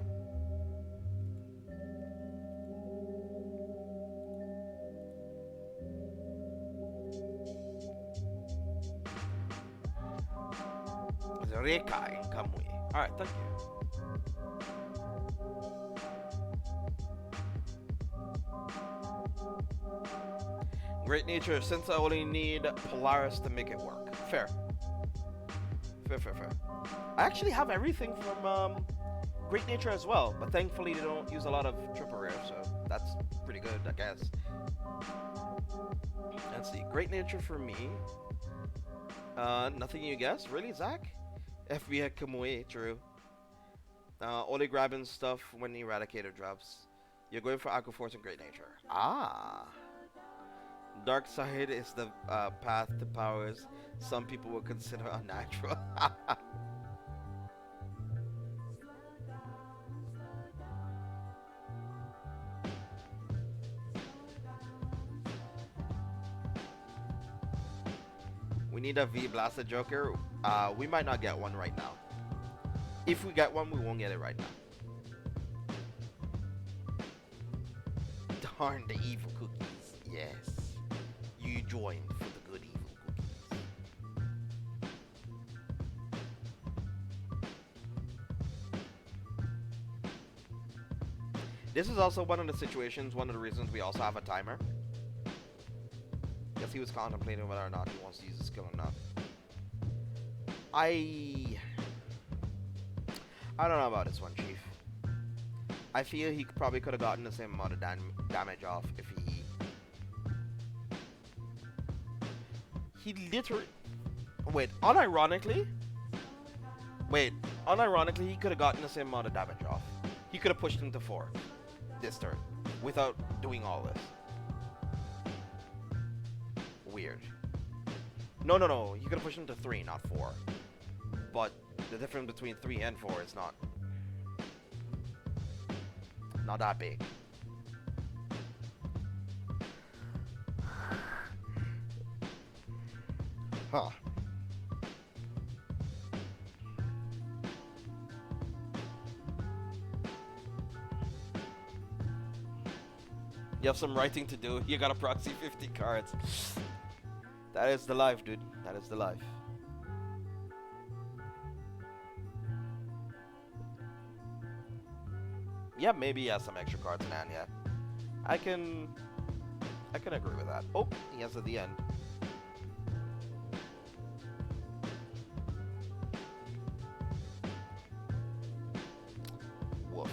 Rekai and Kamui. Alright, thank you. Great Nature, since I only need Polaris to make it work. Fair. Fair. I actually have everything from Great Nature as well, but thankfully they don't use a lot of triple rare, so that's pretty good, I guess. Let's see, Great Nature for me. Nothing you guess? Really, Zach? FB had Kamui, true. Only grabbing stuff when the Eradicator drops. You're going for Aqua Force and Great Nature. Ah. Dark Side is the path to powers some people would consider unnatural. We need a V Blaster Joker. We might not get one right now. If we get one, we won't get it right now. Darn the evil cookies. Yes. You joined for the good evil cookies. This is also one of the situations, one of the reasons we also have a timer. Guess he was contemplating whether or not he wants to use the skill or not. I don't know about this one, Chief. I feel he probably could have gotten the same amount of damage off if he literally... unironically, he could have gotten the same amount of damage off. He could have pushed him to 4 this turn without doing all this. Weird. No. He could have pushed him to 3, not 4. But the difference between 3 and 4 is not that big. Huh. You have some writing to do. You gotta proxy 50 cards. That is the life, dude. That is the life. Yeah, maybe he has some extra cards in hand, yeah. I can agree with that. Oh, he has at the end. Woof.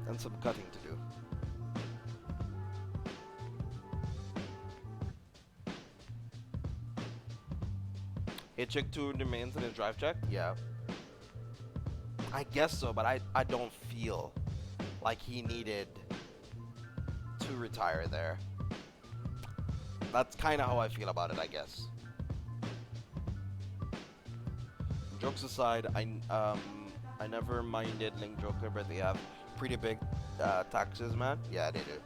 And some cutting to do. Hit check 2 remains in his drive check? Yeah. I guess so, but I don't feel like he needed to retire there. That's kind of how I feel about it, I guess. Jokes aside, I never minded Link Joker, but they have pretty big taxes, man. Yeah, they do.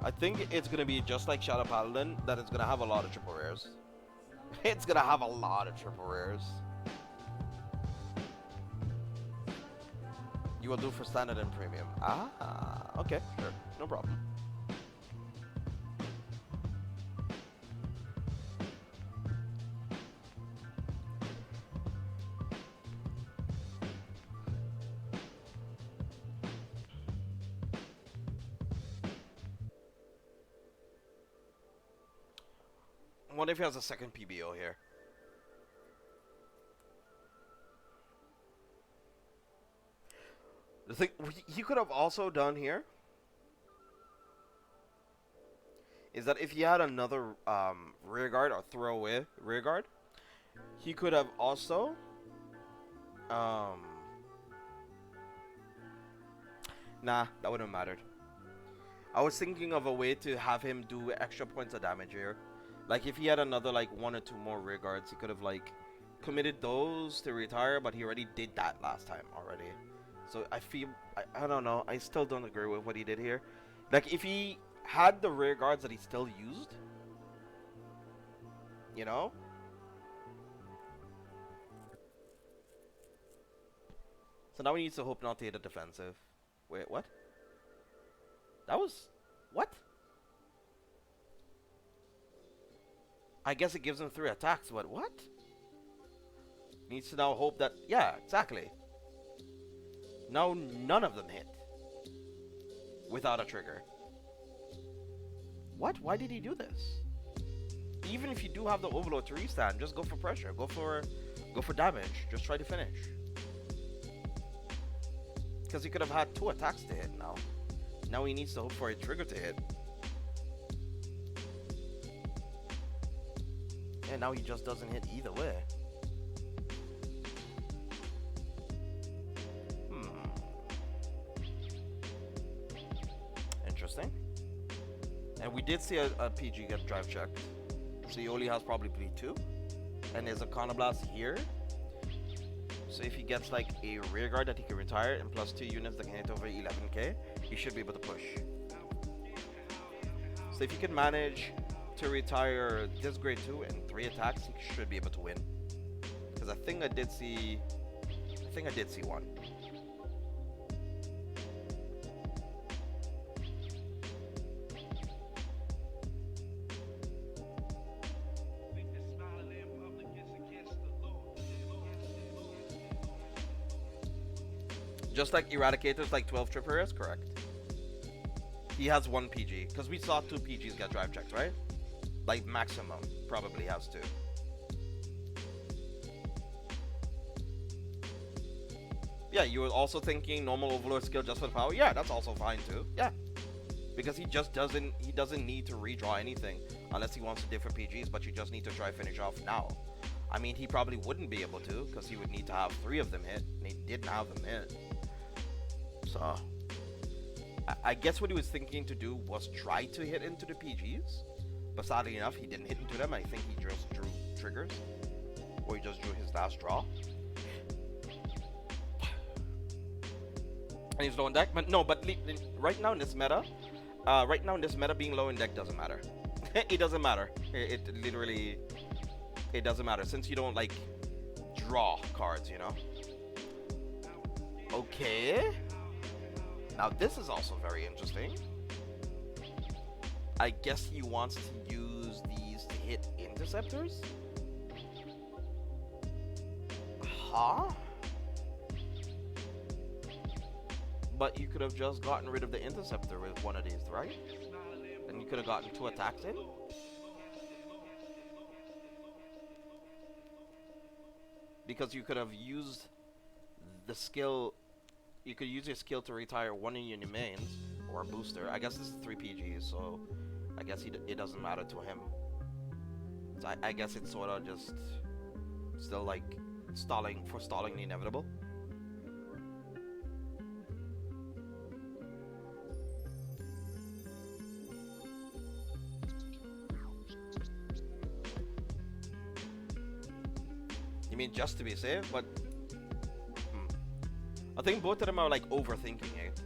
I think it's gonna be just like Shadow Paladin, that it's gonna have a lot of triple rares. It's gonna have a lot of triple rares. You will do for standard and premium. Ah, okay, sure, no problem. What if he has a second PBO here? The thing he could have also done here is that if he had another rear guard or throwaway rear guard, he could have also nah, that wouldn't have mattered. I was thinking of a way to have him do extra points of damage here. Like if he had another like 1 or 2 more rear guards, he could have like committed those to retire, but he already did that last time already. So I feel, I don't know, I still don't agree with what he did here. Like if he had the rear guards that he still used, you know? So now he needs to hope not to hit a defensive. Wait, what? That was, what? I guess it gives him 3 attacks, but what? Needs to now hope that, yeah, exactly. Now none of them hit without a trigger. What? Why did he do this? Even if you do have the overload to restand, just go for pressure. Go for damage. Just try to finish. Because he could have had 2 attacks to hit now. Now he needs to hope for a trigger to hit. And now he just doesn't hit either way. Interesting. And we did see a PG get drive checked. So he only has probably 2. And there's a Conoblast here. So if he gets like a rear guard that he can retire and plus 2 units that can hit over 11k, he should be able to push. So if you can manage to retire this grade 2 and 3 attacks, he should be able to win. Because I think I did see 1. Just like Eradicator's like 12 triple rares, correct. He has 1 PG, because we saw 2 PGs get drive checks, right? Like maximum, probably has 2. Yeah, you were also thinking normal overlord skill just for the power? Yeah, that's also fine too. Yeah. Because he doesn't need to redraw anything unless he wants to different PGs, but you just need to try finish off now. I mean, he probably wouldn't be able to, because he would need to have 3 of them hit, and he didn't have them hit. So, I guess what he was thinking to do was try to hit into the PGs, but sadly enough, he didn't hit into them. I think he just drew triggers. or he just drew his last draw. And he's low in deck, but no, but right now in this meta, being low in deck doesn't matter. It doesn't matter. It literally, it doesn't matter since you don't like draw cards, you know. Okay. Now this is also very interesting. I guess he wants to use these to hit interceptors. Huh? But you could have just gotten rid of the interceptor with one of these, right? And you could have gotten 2 attacks in. Because you could have used the skill. You could use your skill to retire one of your mains or a booster. I guess this is 3 PGs, so I guess it doesn't matter to him. So I guess it's sort of just still like stalling the inevitable. You mean just to be safe? But I think both of them are like overthinking it.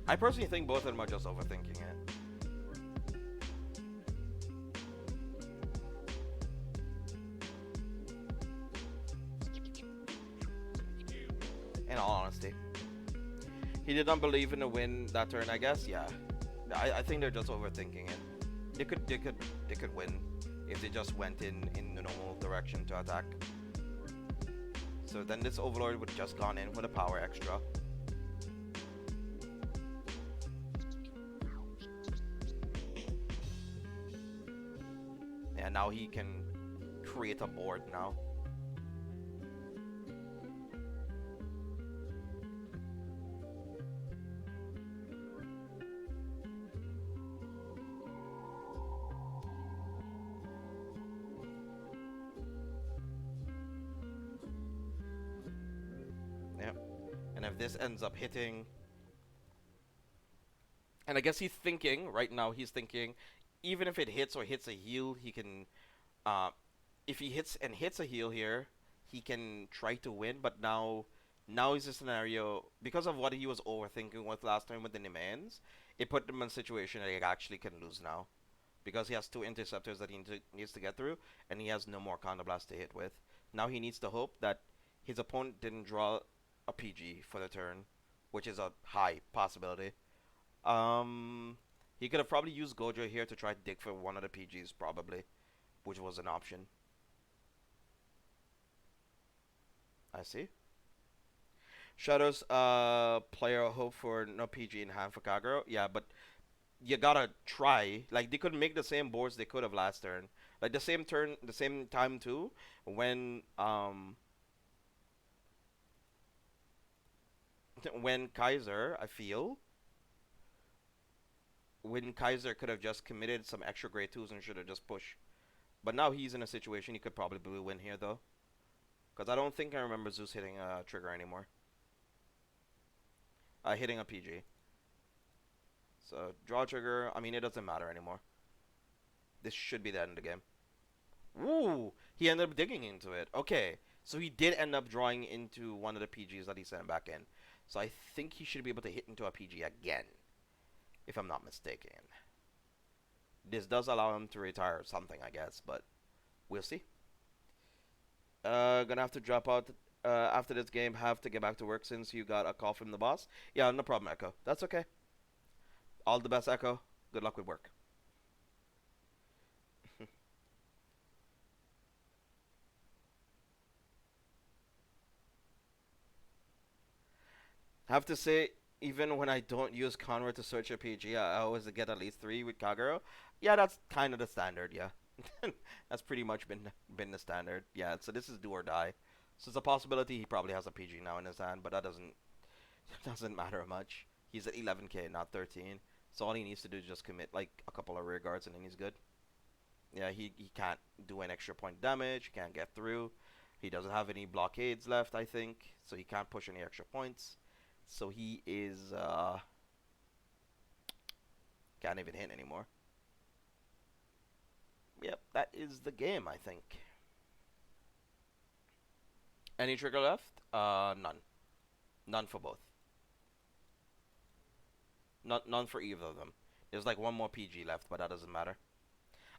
I personally think both of them are just overthinking it. In all honesty, he did not believe in the win that turn. I guess, yeah. I think they're just overthinking it. They could win if they just went in the normal direction to attack. So then this Overlord would have just gone in for the power extra. Yeah, now he can create a board now. And if this ends up hitting, and I guess he's thinking right now, even if it hits or hits a heal, he can, if he hits a heal here, he can try to win. But now is a scenario, because of what he was overthinking with last time with the demands, it put him in a situation that he actually can lose now, because he has 2 interceptors that he needs to get through, and he has no more Counter Blast to hit with. Now he needs to hope that his opponent didn't draw a PG for the turn, which is a high possibility. He could have probably used Gojo here to try to dig for one of the PGs, probably, which was an option. I see. Shadows, player hope for no PG in hand for Kagero. Yeah, but you gotta try. Like, they could make the same boards they could have last turn. Like, the same turn, the same time too, when Kaiser, I feel, when Kaiser could have just committed some extra grade 2s and should have just pushed. But now he's in a situation he could probably win here, though. Because I don't think I remember Zeus hitting a trigger anymore. Hitting a PG. So, draw trigger, I mean, it doesn't matter anymore. This should be the end of the game. Ooh! He ended up digging into it. Okay. So he did end up drawing into one of the PGs that he sent back in. So I think he should be able to hit into a PG again, if I'm not mistaken. This does allow him to retire something, I guess, but we'll see. Gonna have to drop out after this game. Have to get back to work since you got a call from the boss. Yeah, no problem, Echo. That's okay. All the best, Echo. Good luck with work. Have to say, even when I don't use Conrad to search a PG, I always get at least 3 with Kagero. Yeah, that's kind of the standard, yeah. That's pretty much been the standard. Yeah, so this is do or die. So it's a possibility he probably has a PG now in his hand, but that doesn't matter much. He's at 11k, not 13. So all he needs to do is just commit like a couple of rear guards and then he's good. Yeah, he can't do an extra point damage, he can't get through. He doesn't have any blockades left, I think, so he can't push any extra points. So he is, can't even hit anymore. Yep, that is the game, I think. Any trigger left? None. None for both. None for either of them. There's like one more PG left, but that doesn't matter.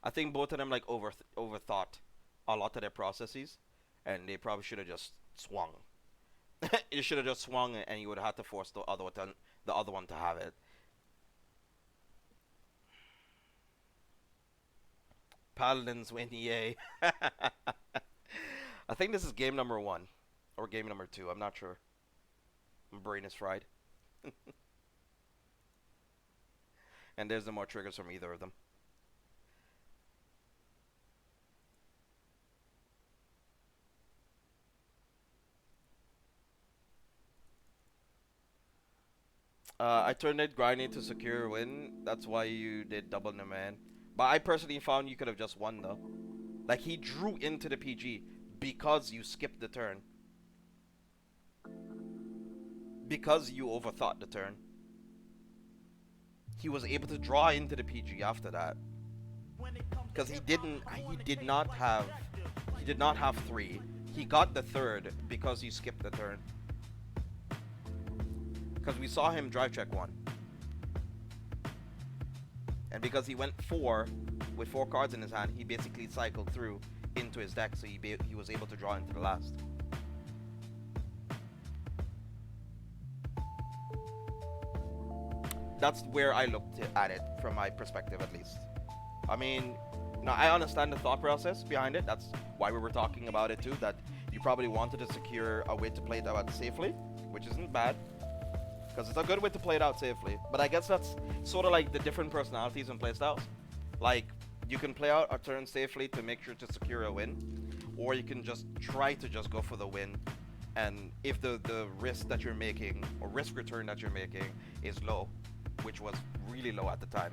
I think both of them like overthought a lot of their processes, and they probably should have just swung. You should have just swung, and you would have had to force the other one to have it. Paladins win, yay! I think this is game number 1 or game number 2. I'm not sure. My brain is fried. And there's no more triggers from either of them. I turned it grinding to secure a win. That's why you did double the man. But I personally found you could have just won though. Like he drew into the PG because you skipped the turn. Because you overthought the turn. He was able to draw into the PG after that. Because he did not have 3. He got the third because you skipped the turn. Because we saw him drive check 1. And because he went 4 with 4 cards in his hand, he basically cycled through into his deck, so he was able to draw into the last. That's where I looked at it from my perspective, at least. I mean, now I understand the thought process behind it. That's why we were talking about it too, that you probably wanted to secure a way to play it out safely, which isn't bad. Because it's a good way to play it out safely. But I guess that's sort of like the different personalities and playstyles. Like, you can play out a turn safely to make sure to secure a win. Or you can just try to just go for the win. And if the risk that you're making, or risk return that you're making, is low, which was really low at the time.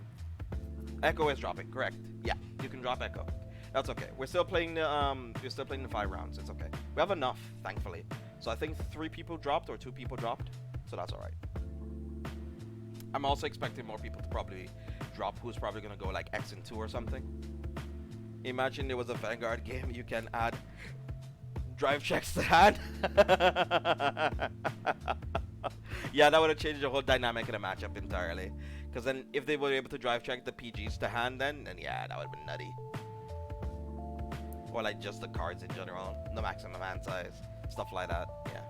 Echo is dropping, correct. Yeah, you can drop Echo. That's okay. We're still playing the 5 rounds. It's okay. We have enough, thankfully. So I think 3 people dropped or 2 people dropped. So that's alright. I'm also expecting more people to probably drop, who's probably going to go like X and 2 or something. Imagine there was a Vanguard game you can add drive checks to hand. Yeah, that would have changed the whole dynamic of the matchup entirely. Because then if they were able to drive check the PGs to hand then yeah, that would have been nutty. Or like just the cards in general, the maximum hand size, stuff like that. Yeah,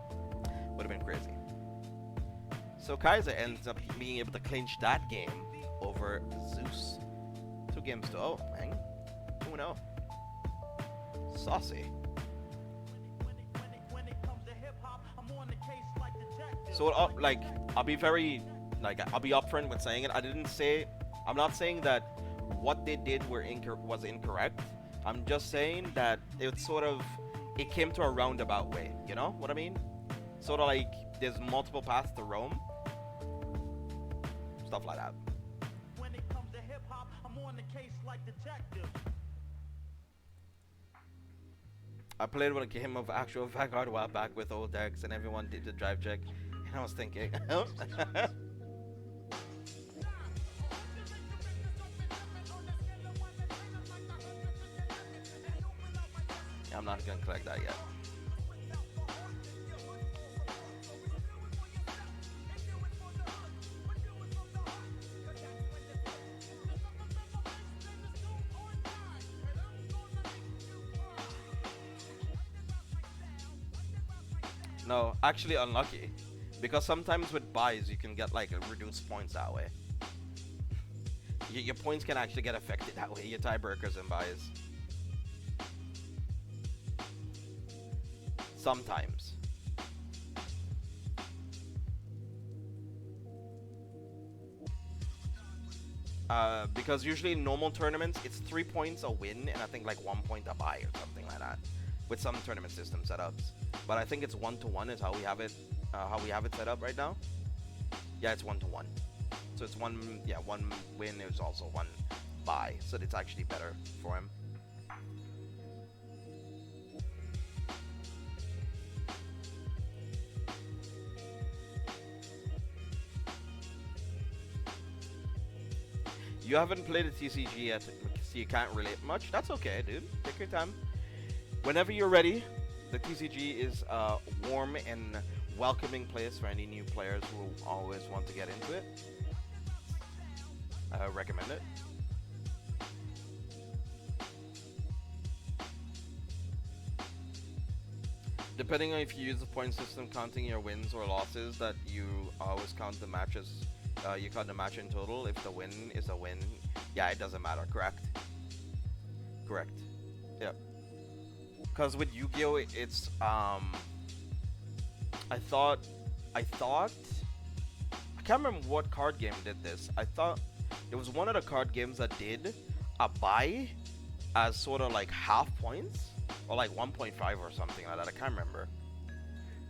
would have been crazy. So Kaiser ends up being able to clinch that game over Zeus. 2 games to 0, man. 2-0. Saucy. So I'll be very, I'll be upfront with saying it. I'm not saying that what they did was incorrect. I'm just saying that it came to a roundabout way. You know what I mean? Sort of like there's multiple paths to Rome. Stuff like that. When it comes to hip hop, I'm on the case like detective. I played with a game of actual Vanguard a while back with old decks, and everyone did the drive check, and I was thinking, I'm not gonna collect that yet. No, actually unlucky. Because sometimes with buys you can get like reduced points that way. Your points can actually get affected that way, your tiebreakers and buys. Sometimes. Because usually in normal tournaments it's 3 points a win and I think like 1 point a buy or something like that. With some tournament system setups. But I think it's 1-to-1 is how we have it set up right now. Yeah, it's 1-to-1. So it's one win is also 1 buy. So it's actually better for him. You haven't played a TCG yet, so you can't relate much. That's okay, dude. Take your time. Whenever you're ready, The TCG is a warm and welcoming place for any new players who always want to get into it. I recommend it. Depending on if you use the point system counting your wins or losses, that you always count the matches. You count the match in total. If the win is a win, yeah, it doesn't matter. Correct. Correct. Yep. Because with Yu-Gi-Oh, it's I thought I can't remember what card game did this. I thought it was one of the card games that did a buy as sort of like half points or like 1.5 or something like that. I can't remember.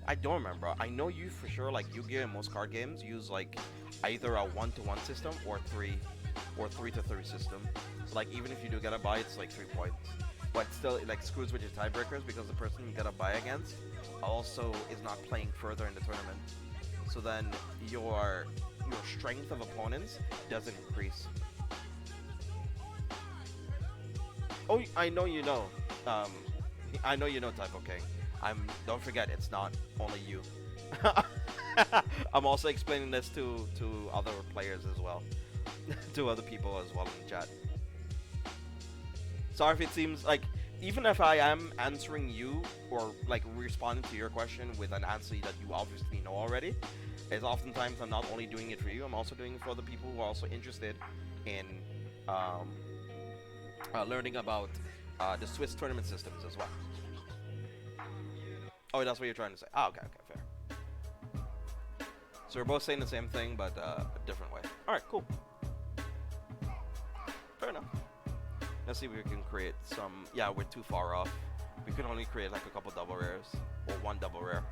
I don't remember. I know you for sure, like Yu-Gi-Oh and most card games use like either a 1-to-1 system or 3-to-3 system. So like even if you do get a buy, it's like 3 points. But still, it like screws with your tiebreakers because the person you get a buy against also is not playing further in the tournament. So then your strength of opponents doesn't increase. Oh, I know you know. I know you know Typo King. Don't forget, it's not only you. I'm also explaining this to other players as well, to other people as well in the chat. Sorry if it seems like, even if I am answering you or like responding to your question with an answer that you obviously know already, is oftentimes I'm not only doing it for you, I'm also doing it for other people who are also interested in learning about the Swiss tournament systems as well. Oh, that's what you're trying to say. Ah, okay, fair. So we're both saying the same thing, but a different way. Alright, cool. Fair enough. Let's see if we can create some... Yeah, we're too far off. We could only create like a couple double rares. Or one double rare.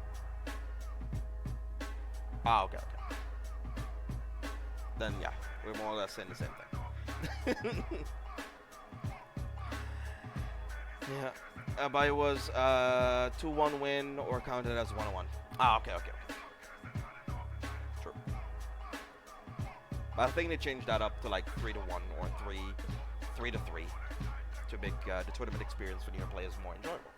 Ah, okay. Then, yeah. We're more or less saying the same thing. Yeah. But it was 2-1 win or counted as 1-1. Ah, okay. True. But I think they changed that up to like 3-1 or 3-3 to make the tournament experience for newer players more enjoyable.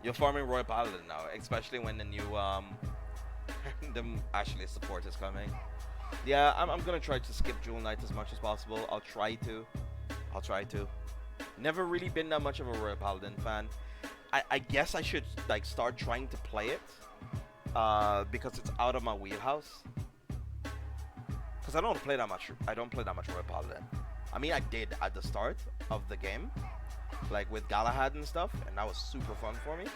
You're farming Royal Paladin now, especially when the new the actually support is coming. Yeah, I'm gonna try to skip Jewel Knight as much as possible. I'll try to. Never really been that much of a Royal Paladin fan. I guess I should like start trying to play it because it's out of my wheelhouse. Because I don't play that much Royal Paladin. I mean, I did at the start of the game, like with Galahad and stuff, and that was super fun for me.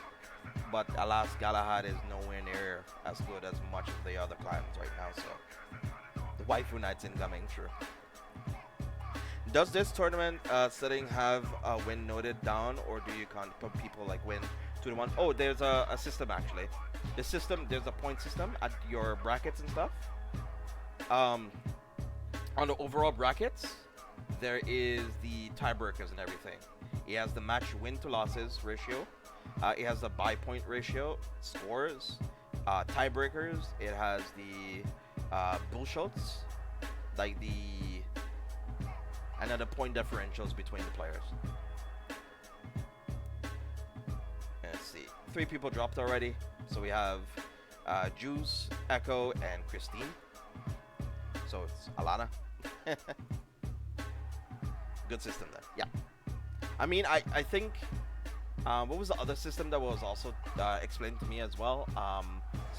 But alas, Galahad is nowhere near as good as much of the other clans right now. So the Waifu Knight's incoming, true. Does this tournament setting have a win noted down, or do you count people like win 2-1? Oh, there's a system actually. The system, there's a point system at your brackets and stuff. On the overall brackets, there is the tiebreakers and everything. It has the match win to losses ratio. It has the buy point ratio, scores, tiebreakers. It has the bullshots, like the another point differentials between the players. Let's see. 3 people dropped already. So we have Juice, Echo, and Christine. So it's Alana. Good system then. Yeah. I mean, I think... what was the other system that was also explained to me as well?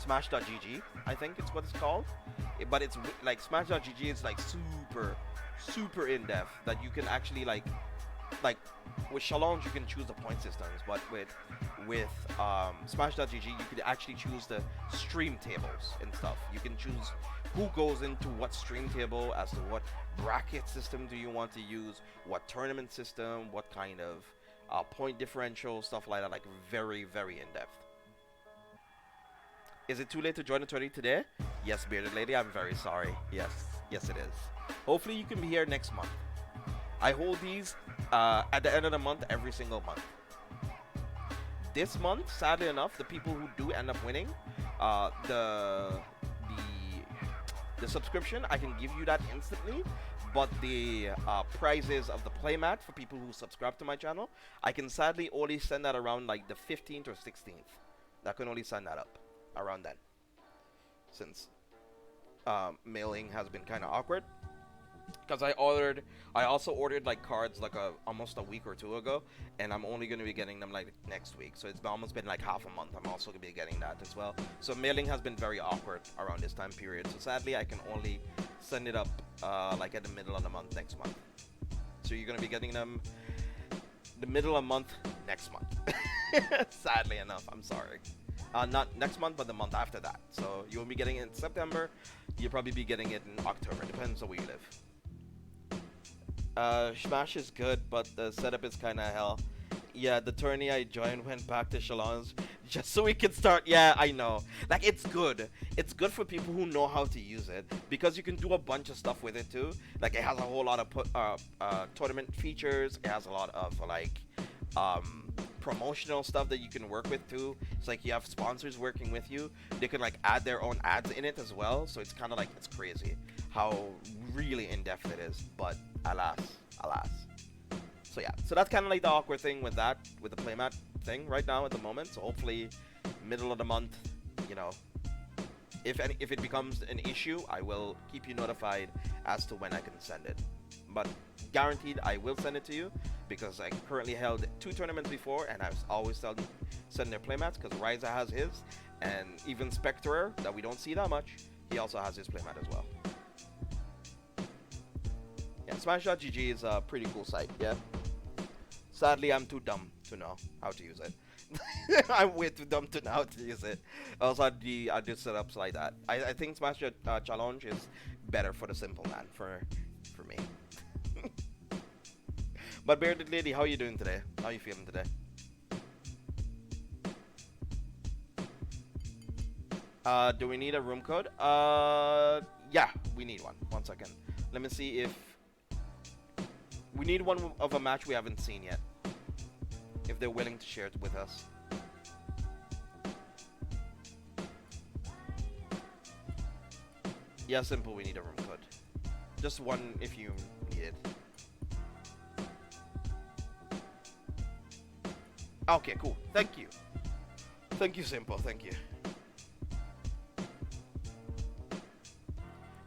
Smash.gg, I think it's what it's called. But it's like Smash.gg is like super in-depth, that you can actually like with Challenge you can choose the point systems, but with Smash.gg you could actually choose the stream tables and stuff. You can choose who goes into what stream table, as to what bracket system do you want to use, what tournament system, what kind of point differential, stuff like that, like very in-depth. Is it too late to join the tourney today? Yes, Bearded Lady, I'm very sorry. Yes it is. Hopefully you can be here next month. I hold these at the end of the month every single month. This month, sadly enough, the people who do end up winning, the The subscription, I can give you that instantly, but the prizes of the playmat for people who subscribe to my channel, I can sadly only send that around like the 15th or 16th. I can only send that up around then, since mailing has been kind of awkward. Because I also ordered like cards like almost a week or two ago, and I'm only going to be getting them like next week. So it's almost been like half a month. I'm also going to be getting that as well. So mailing has been very awkward around this time period. So sadly, I can only send it up like at the middle of the month next month. So you're going to be getting them the middle of the month next month. Sadly enough, I'm sorry. Not next month, but the month after that. So you won't be getting it in September. You'll probably be getting it in October. Depends on where you live. Smash is good, but the setup is kind of hell. Yeah, the tourney I joined went back to Shalons just so we could start. Yeah, I know. Like, it's good. It's good for people who know how to use it, because you can do a bunch of stuff with it too. Like, it has a whole lot of tournament features. It has a lot of like promotional stuff that you can work with too. It's like you have sponsors working with you. They can like add their own ads in it as well. So it's kind of like, it's crazy how really in-depth it is. But alas. So yeah, so that's kind of like the awkward thing with that, with the playmat thing right now at the moment. So hopefully middle of the month, you know, if it becomes an issue, I will keep you notified as to when I can send it. But guaranteed I will send it to you, because I currently held 2 tournaments before, and I've always send their playmats, because Ryza has his, and even Spectre, that we don't see that much, he also has his playmat as well. Yeah, Smash.gg is a pretty cool site, yeah. Sadly, I'm too dumb to know how to use it. I'm way too dumb to know how to use it. Also, I do setups like that. I think Smash Challenge is better for the simple man, for me. But Bearded Lady, how are you doing today? How are you feeling today? Do we need a room code? Yeah, we need one. 1 second. Let me see if we need one of a match we haven't seen yet. If they're willing to share it with us. Yeah, simple, we need a room code. Just one if you need it. Okay, cool. Thank you. Thank you, Simple. Thank you.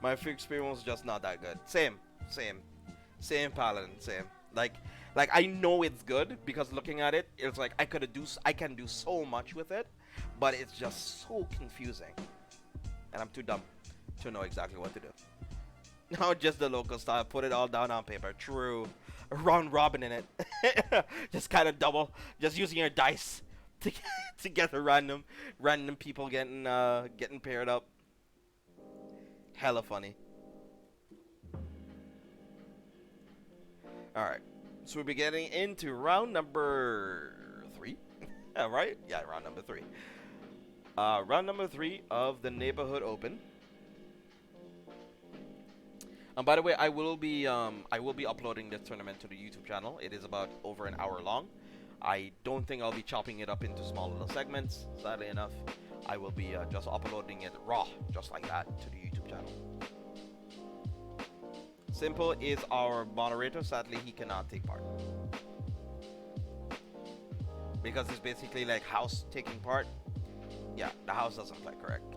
My free experience was just not that good. Same, Paladin, same. Like I know it's good, because looking at it, it's like I can do so much with it, but it's just so confusing, and I'm too dumb to know exactly what to do. No, just the local style. Put it all down on paper. True. Round robin in it. Just kind of double. Just using your dice to get a random people getting paired up. Hella funny. All right. So we'll be getting into round number 3. Right? Yeah, round number 3. Round number 3 of the Neighborhood Open. And by the way, I will be uploading this tournament to the YouTube channel. It is about over an hour long. I don't think I'll be chopping it up into small little segments, sadly enough. I will be just uploading it raw, just like that, to the YouTube channel. Simple is our moderator. Sadly, he cannot take part, because it's basically like house taking part. Yeah, the house doesn't play correct,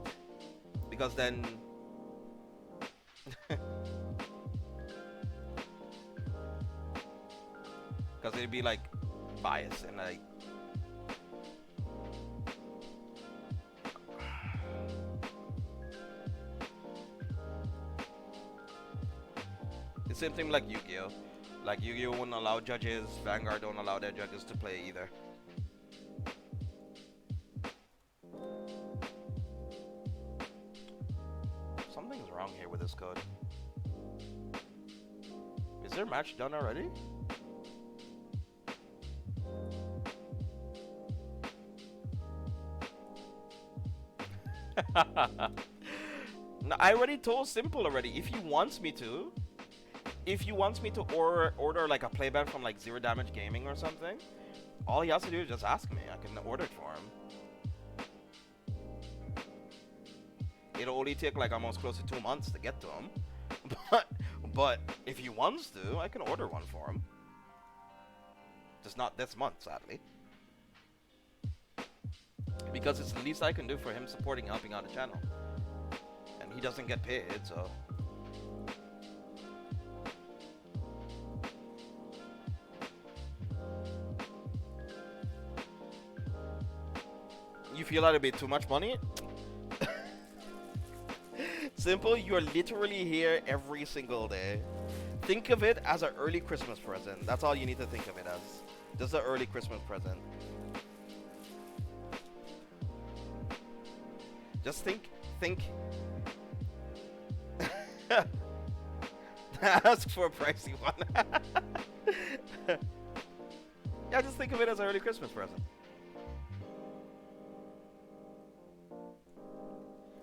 because then because it'd be like biased, and like the same thing like Yu-Gi-Oh. Like Yu-Gi-Oh won't allow judges, Vanguard don't allow their judges to play either. Something's wrong here with this code. Is their match done already? No, I already told Simple already. If he wants me to order like a playback from like Zero Damage Gaming or something, all he has to do is just ask me. I can order it for him. it'll only take like almost close to 2 months to get to him. But but if he wants to, I can order one for him. Just not this month, sadly. Because it's the least I can do for him supporting, helping out the channel. And he doesn't get paid, so. You feel that'd be too much money? Simple, you're literally here every single day. Think of it as an early Christmas present. That's all you need to think of it as. Just an early Christmas present. Just think. Ask for a pricey one. Yeah, just think of it as an early Christmas present.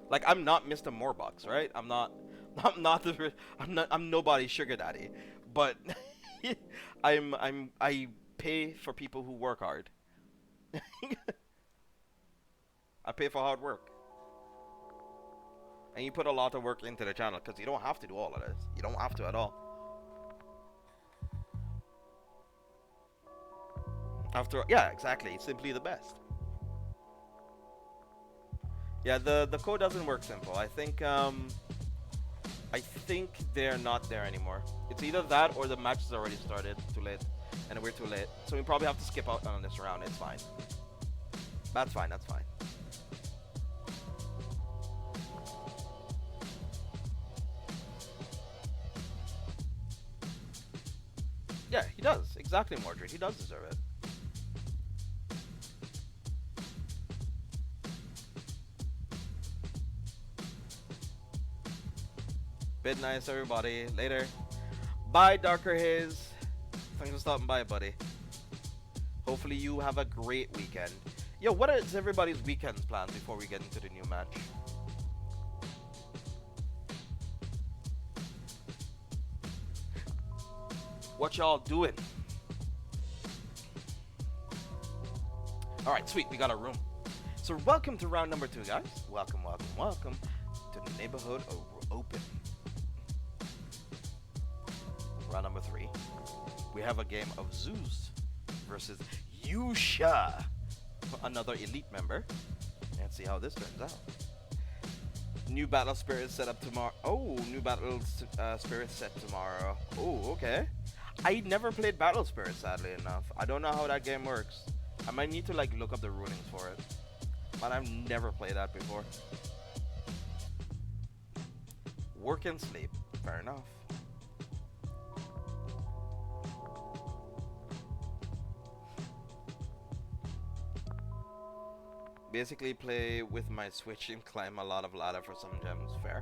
Like, I'm not Mr. Moorbucks, right? I'm nobody's sugar daddy, but I pay for people who work hard. I pay for hard work. And you put a lot of work into the channel, because you don't have to do all of this. You don't have to at all. Yeah, exactly. Simply the best. Yeah, the code doesn't work simple. I think they're not there anymore. It's either that or the match has already started. Too late. And we're too late. So we probably have to skip out on this round. It's fine. That's fine, that's fine. Yeah, he does. Exactly, Mordred. He does deserve it. Bid nice, everybody. Later. Bye, Darker Haze. Thanks for stopping by, buddy. Hopefully you have a great weekend. Yo, what is everybody's weekend's plans before we get into the new match? What y'all doing? Alright, sweet. We got a room. So welcome to round number 2, guys. Welcome to the neighborhood open. Round number 3. We have a game of Zeus versus Yusha, another elite member. Let's see how this turns out. New battle spirit set up tomorrow. Oh, new battle spirit set tomorrow. Oh, okay. I never played battle spirit, sadly enough. I don't know how that game works. I might need to like look up the rulings for it, but I've never played that before. Work and sleep. Fair enough. Basically play with my Switch and climb a lot of ladder for some gems. Fair.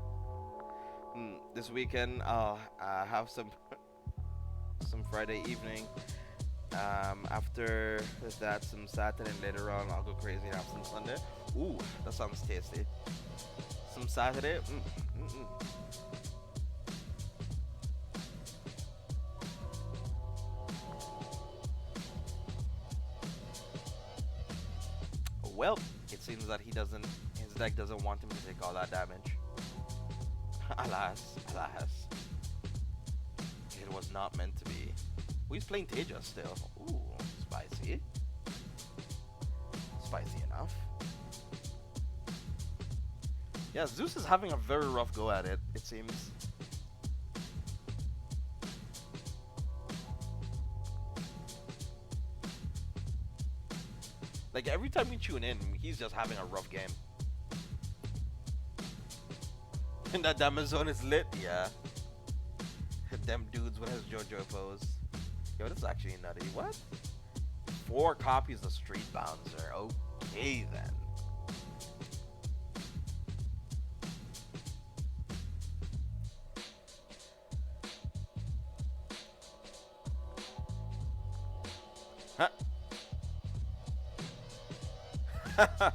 This weekend I'll have some Friday evening. After that, some Saturday, and later on I'll go crazy and have some Sunday. Ooh, that sounds tasty. Some Saturday. Well, it seems that his deck doesn't want him to take all that damage. Alas. It was not meant to be. Oh, he's playing Teja still. Ooh, spicy. Spicy enough. Yeah, Zeus is having a very rough go at it seems. Like, every time we tune in, he's just having a rough game. And that Amazon is lit, yeah. Them dudes with his JoJo pose. Yo, this is actually nutty. What? 4 copies of Street Bouncer. Okay, then. Huh?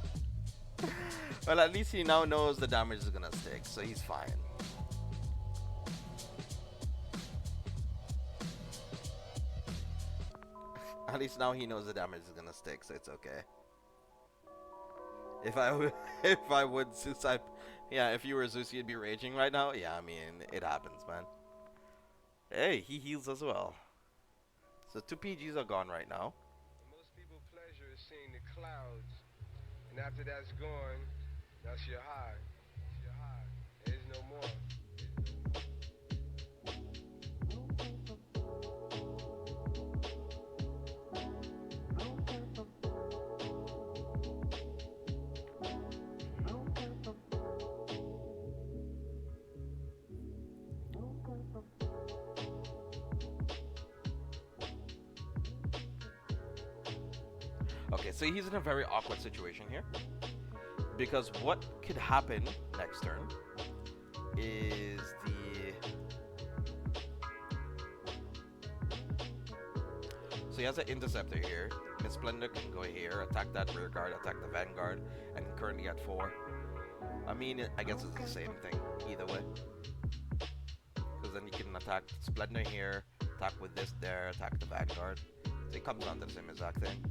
Well, at least he now knows the damage is gonna stick, so he's fine. At least now he knows the damage is gonna stick, so it's okay. If I would Yeah, if you were Zeus, you'd be raging right now. Yeah, I mean, it happens, man. Hey, he heals as well. So 2 PGs are gone right now. Most people's pleasure is seeing the clouds, and after that's gone, that's your high. That's your high. There's no more. Okay, so he's in a very awkward situation here. Because what could happen next turn is so he has an interceptor here. Miss Splendor can go here, attack that rear guard, attack the Vanguard, and currently at 4. I mean, I guess it's the same thing either way. Because then you can attack Splendor here, attack with this there, attack the Vanguard. So it comes down to the same exact thing.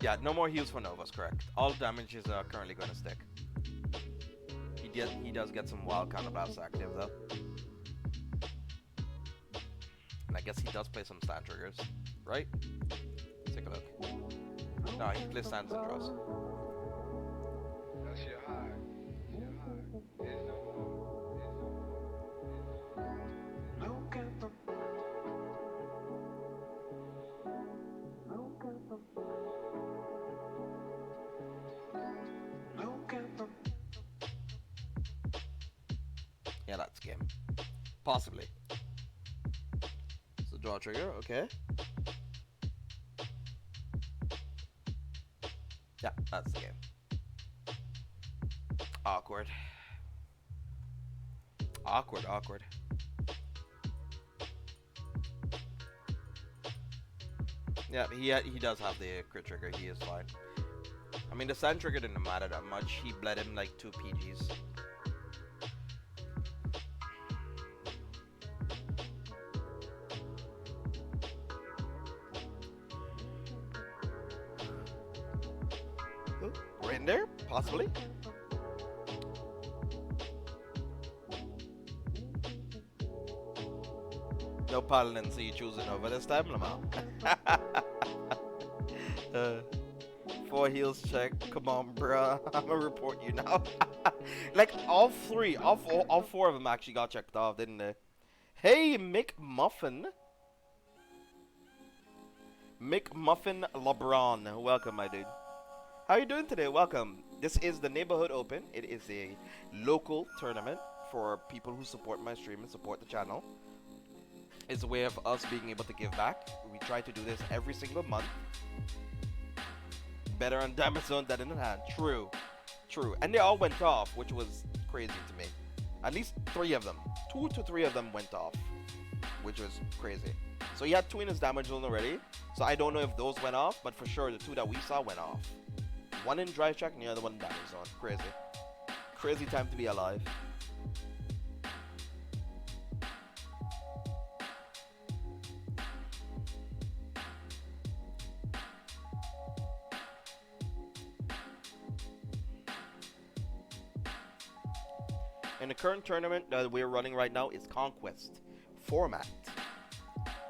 Yeah, no more heals for Novas, correct. All damage is currently going to stick. He does get some wild counterblast active though. And I guess he does play some stand triggers, right? Let's take a look. No, he plays stands and draws. That's your high. That's your high. There's no more. Yeah, that's game. Possibly. So draw trigger, okay. Yeah, that's the game. Awkward. Awkward. Yeah, he does have the crit trigger. He is fine. I mean, the sand trigger didn't matter that much. He bled him like 2 PGs. We're in there, possibly. No paladin, so you choosing over this time, Lamar. 4 heals check. Come on, bruh. I'm gonna report you now. Like all 4 of them actually got checked off, didn't they? Hey, McMuffin. McMuffin LeBron. Welcome, my dude. How are you doing today? Welcome. This is the Neighborhood Open. It is a local tournament for people who support my stream and support the channel. It's a way of us being able to give back. We try to do this every single month. Better on Damage Zone than in hand. True. And they all went off, which was crazy to me. At least 3 of them. 2 to 3 of them went off, which was crazy. So he had 2 in his Damage Zone already. So I don't know if those went off, but for sure the 2 that we saw went off. 1 in Dry Track and the other one in Damage Zone. Crazy. Crazy time to be alive. And the current tournament that we're running right now is Conquest format,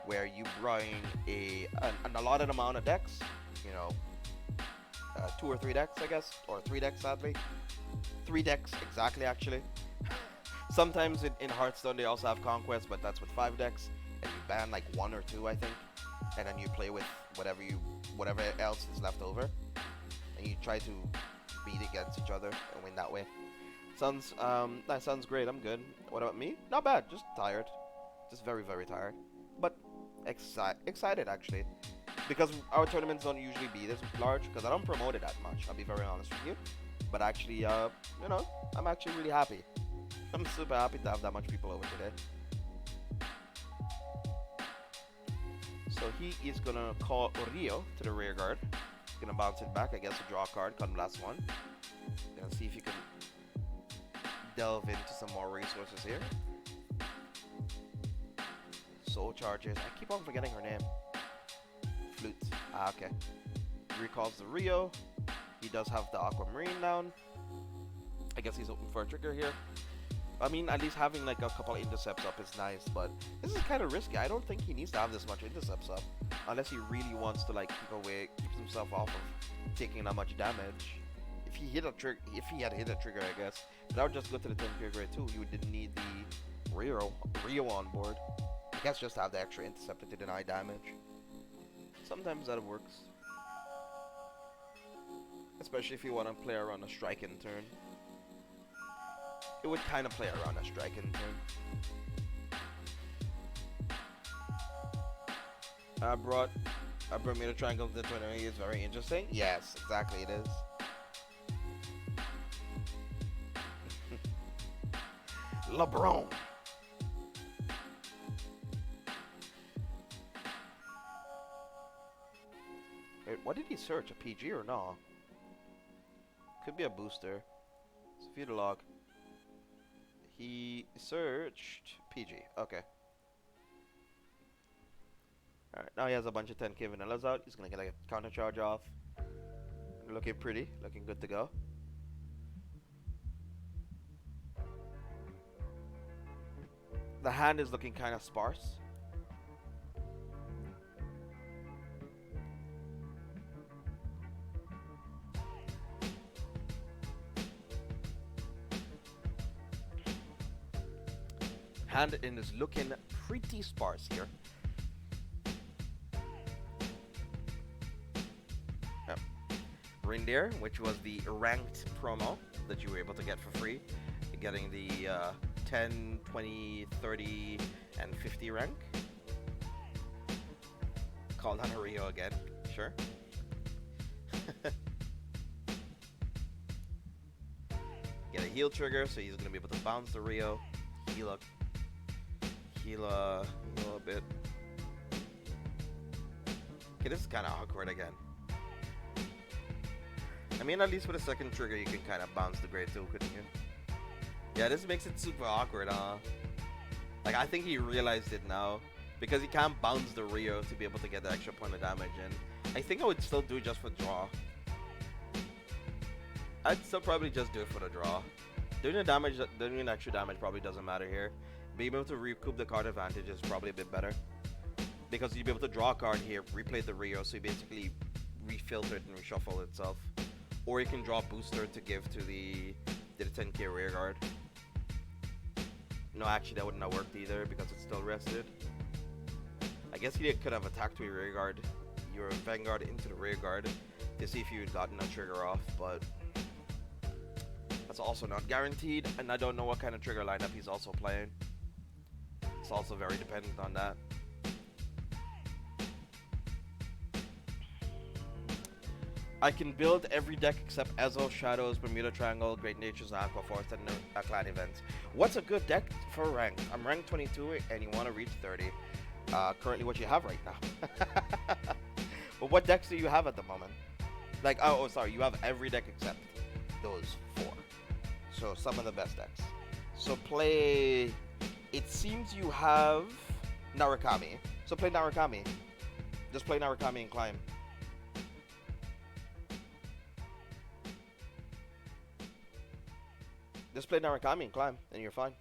where you bring an allotted amount of decks, you know, 2 or 3 decks, I guess, or 3 decks, sadly. 3 decks, exactly, actually. Sometimes in Hearthstone they also have Conquest, but that's with 5 decks, and you ban like 1 or 2, I think, and then you play with whatever else is left over, and you try to beat against each other and win that way. That sounds great. I'm good. What about me? Not bad. Just tired. Just very, very tired. But excited actually, because our tournaments don't usually be this large. Because I don't promote it that much. I'll be very honest with you. But actually, you know, I'm actually really happy. I'm super happy to have that much people over today. So he is gonna call Rio to the rear guard. Gonna bounce it back. I guess a draw card. Come last one. Gonna see if you can delve into some more resources here. Soul charges. I keep on forgetting her name. Flute. Ah, okay. Recalls the Rio. He does have the Aquamarine down. I guess he's open for a trigger here. I mean, at least having like a couple of intercepts up is nice, but this is kind of risky. I don't think he needs to have this much intercepts up, unless he really wants to like keep himself off of taking that much damage. If he had hit a trigger, I guess, but I would just go to the 10 grade too. You didn't need the Rio on board. I guess just have the extra interceptor to deny damage. Sometimes that works, especially if you want to play around a strike in turn. It would kind of play around a strike in turn. I brought Bermuda Triangle to the tournament. It's very interesting. Yes, exactly it is. LeBron. Wait, what did he search? A PG or no? Could be a booster. Let's view the log. He searched PG. Okay. Alright, now he has a bunch of 10k vanillas out. He's gonna get like a counter charge off. Looking pretty. Looking good to go. The hand is looking kind of sparse. Hand in is looking pretty sparse here. Yep. Reindeer, which was the ranked promo that you were able to get for free. You're getting the 10, 20, 30, and 50 rank. Called on a Rio again, sure. Get a heal trigger, so he's going to be able to bounce the Rio. Heal a bit. Okay, this is kind of awkward again. I mean, at least with a second trigger, you can kind of bounce the grade 2, couldn't you? Yeah, this makes it super awkward, Like, I think he realized it now. Because he can't bounce the Rio to be able to get the extra point of damage in. I think I would still do it just for draw. I'd still probably just do it for the draw. Doing the extra damage probably doesn't matter here. Being able to recoup the card advantage is probably a bit better. Because you'll be able to draw a card here, replay the Rio, so you basically refilter it and reshuffle itself. Or you can draw a booster to give to the 10k rear guard. No, actually that wouldn't have worked either because it's still rested. I guess you could have attacked to your rear guard, your Vanguard into the rear guard to see if you had gotten a trigger off, but that's also not guaranteed, and I don't know what kind of trigger lineup he's also playing. It's also very dependent on that. I can build every deck except Ezo, Shadows, Bermuda Triangle, Great Natures, and Aqua Force, and clan events. What's a good deck for rank? I'm ranked 22 and you want to reach 30. Currently what you have right now. But what decks do you have at the moment? Like, oh sorry, you have every deck except those 4. So some of the best decks. So play, it seems you have Narukami. So play Narukami. Just play Narukami and climb. Just play Narukami and climb, and you're fine.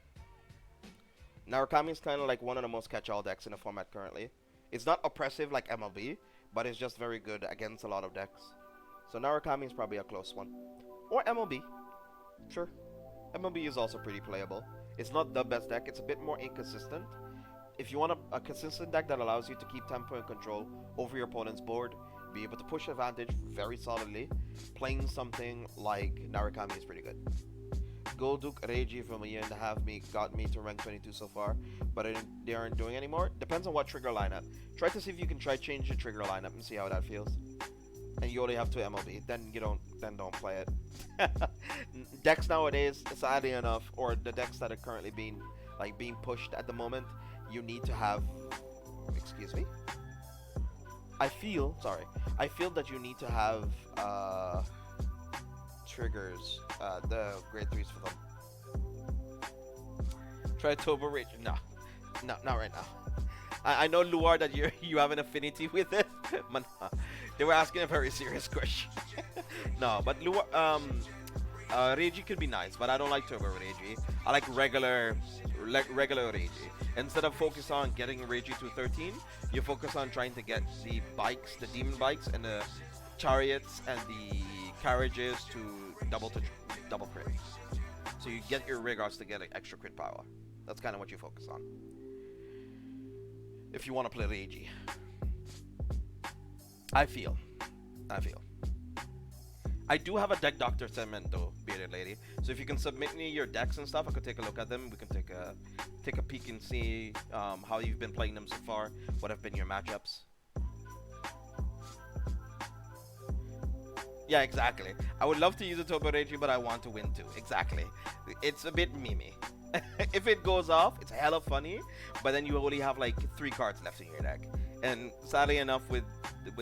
Narukami is kind of like one of the most catch-all decks in the format currently. It's not oppressive like MLB, but it's just very good against a lot of decks. So Narukami is probably a close one. Or MLB. Sure. MLB is also pretty playable. It's not the best deck. It's a bit more inconsistent. If you want a consistent deck that allows you to keep tempo and control over your opponent's board, be able to push advantage very solidly, playing something like Narukami is pretty good. Golduke Reiji from a year and a half got me to rank 22 so far, but they aren't doing anymore. Depends on what trigger lineup. Try to see if you can change the trigger lineup and see how that feels. And you only have 2 MLB, then don't play it. Decks nowadays, sadly enough, or the decks that are currently being pushed at the moment, you need to have, excuse me. I feel that you need to have triggers, the grade 3s for them. Try Turbo Rage. No, not right now. I know, Luar, that you have an affinity with it, but they were asking a very serious question. No, but Reiji could be nice, but I don't like Turbo Reiji. I like regular Reiji. Instead of focus on getting Reiji to 13, you focus on trying to get the bikes, the demon bikes, and the chariots and the carriages to double crit. So you get your Rigots to get an extra crit power. That's kind of what you focus on if you want to play Reiji. I feel. I do have a deck doctor segment though, bearded lady. So if you can submit me your decks and stuff, I could take a look at them. We can take a peek and see how you've been playing them so far. What have been your matchups? Yeah, exactly. I would love to use a Turbo Reiji, but I want to win too. Exactly. It's a bit memey. If it goes off, it's hella funny, but then you only have like 3 cards left in your deck. And sadly enough, with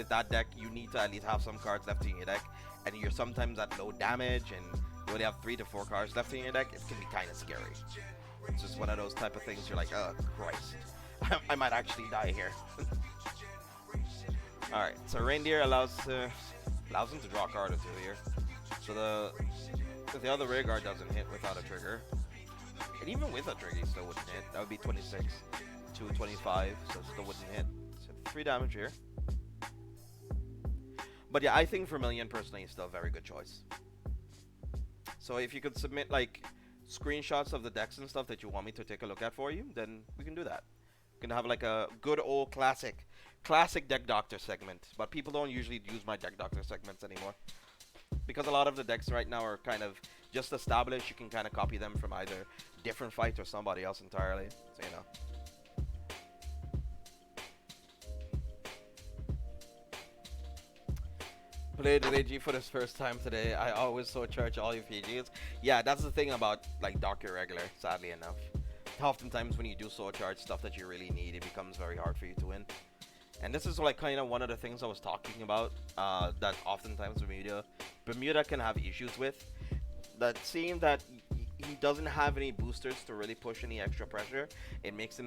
that deck, you need to at least have some cards left in your deck. And you're sometimes at low damage, and you only have 3 to 4 cards left in your deck. It can be kind of scary. It's just one of those type of things. You're like, oh Christ, I might actually die here. All right, so Reindeer allows him to draw a card or 2 here. So the other Vanguard doesn't hit without a trigger. And even with a trigger, he still wouldn't hit. That would be 26 to 25, so it still wouldn't hit. So 3 damage here. But yeah, I think Vermilion personally is still a very good choice. So if you could submit like screenshots of the decks and stuff that you want me to take a look at for you, then we can do that. We can have like a good old classic deck doctor segment. But people don't usually use my deck doctor segments anymore, because a lot of the decks right now are kind of just established. You can kind of copy them from either different fight or somebody else entirely. So, you know. Played Reiji for this first time today. I always so charge all your PGs. Yeah, that's the thing about like Doctor Regular, sadly enough. Oftentimes when you do soul charge stuff that you really need, it becomes very hard for you to win. And this is like kind of one of the things I was talking about, that oftentimes Bermuda can have issues with. That seeing that he doesn't have any boosters to really push any extra pressure, it makes it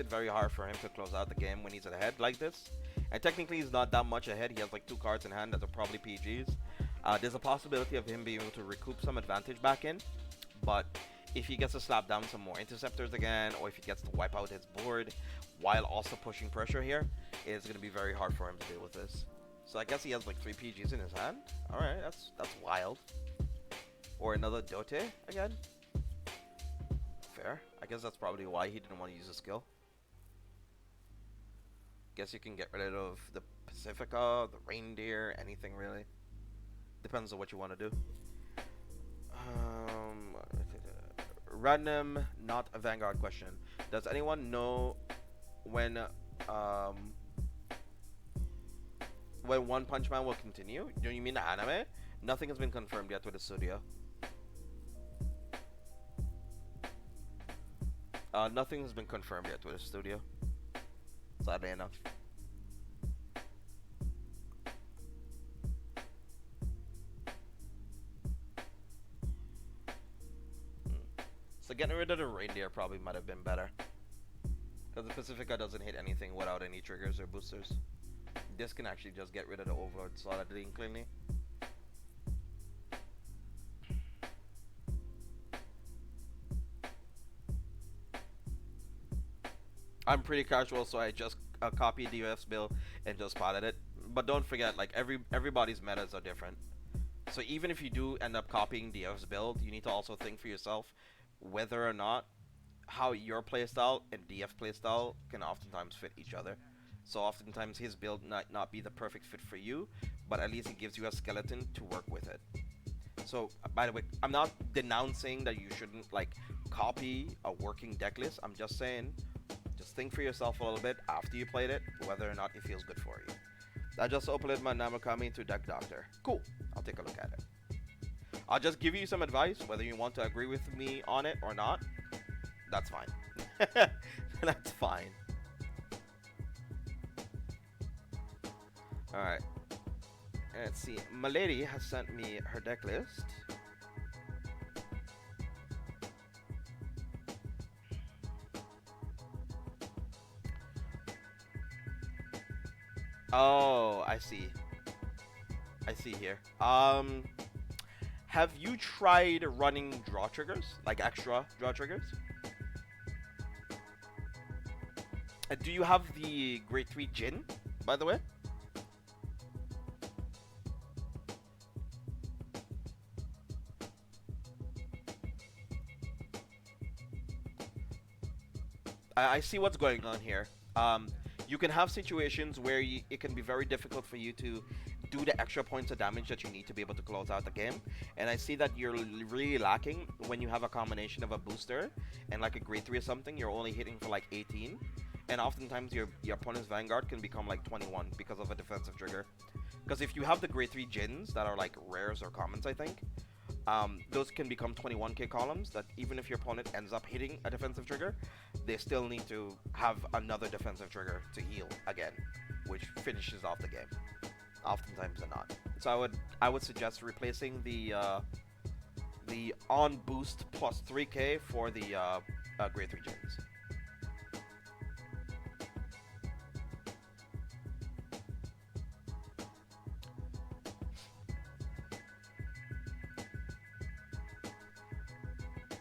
very hard for him to close out the game when he's ahead like this. And technically he's not that much ahead. He has like 2 cards in hand that are probably PGs. There's a possibility of him being able to recoup some advantage back in, but if he gets to slap down some more interceptors again, or if he gets to wipe out his board while also pushing pressure here, it's going to be very hard for him to deal with this. So I guess he has like 3 PGs in his hand. Alright, that's wild. Or another Dote again. Fair. I guess that's probably why he didn't want to use a skill. Guess you can get rid of the Pacifica, the Reindeer, anything really. Depends on what you want to do. Random, not a Vanguard question. Does anyone know when One Punch Man will continue? Do you mean the anime? Nothing has been confirmed yet with the studio. Nothing has been confirmed yet with the studio, sadly enough. So getting rid of the Reindeer probably might have been better, because the Pacifica doesn't hit anything without any triggers or boosters. This can actually just get rid of the Overlord solidly and cleanly. I'm pretty casual, so I just copied DOF's build and just pilot it. But don't forget, like everybody's metas are different. So even if you do end up copying DOF's build, you need to also think for yourself whether or not how your playstyle and DF playstyle can oftentimes fit each other. So oftentimes his build might not be the perfect fit for you, but at least it gives you a skeleton to work with it. So by the way, I'm not denouncing that you shouldn't like copy a working deck list. I'm just saying, just think for yourself a little bit after you played it, whether or not it feels good for you. I just uploaded my Namukami to Deck Doctor. Cool, I'll take a look at it. I'll just give you some advice, whether you want to agree with me on it or not. That's fine. That's fine. Alright. Let's see. Milady has sent me her deck list. Oh, I see. I see here. Have you tried running draw triggers, like extra draw triggers? Do you have the grade 3 Jin, by the way? I see what's going on here. You can have situations where it can be very difficult for you to do the extra points of damage that you need to be able to close out the game. And I see that you're really lacking when you have a combination of a booster and like a grade 3 or something. You're only hitting for like 18. And oftentimes your opponent's Vanguard can become like 21 because of a defensive trigger. Because if you have the grade 3 Jins that are like rares or commons, I think, those can become 21k columns that even if your opponent ends up hitting a defensive trigger, they still need to have another defensive trigger to heal again, which finishes off the game. Oftentimes they're not. So I would suggest replacing the on boost plus 3k for the grade 3 Jins.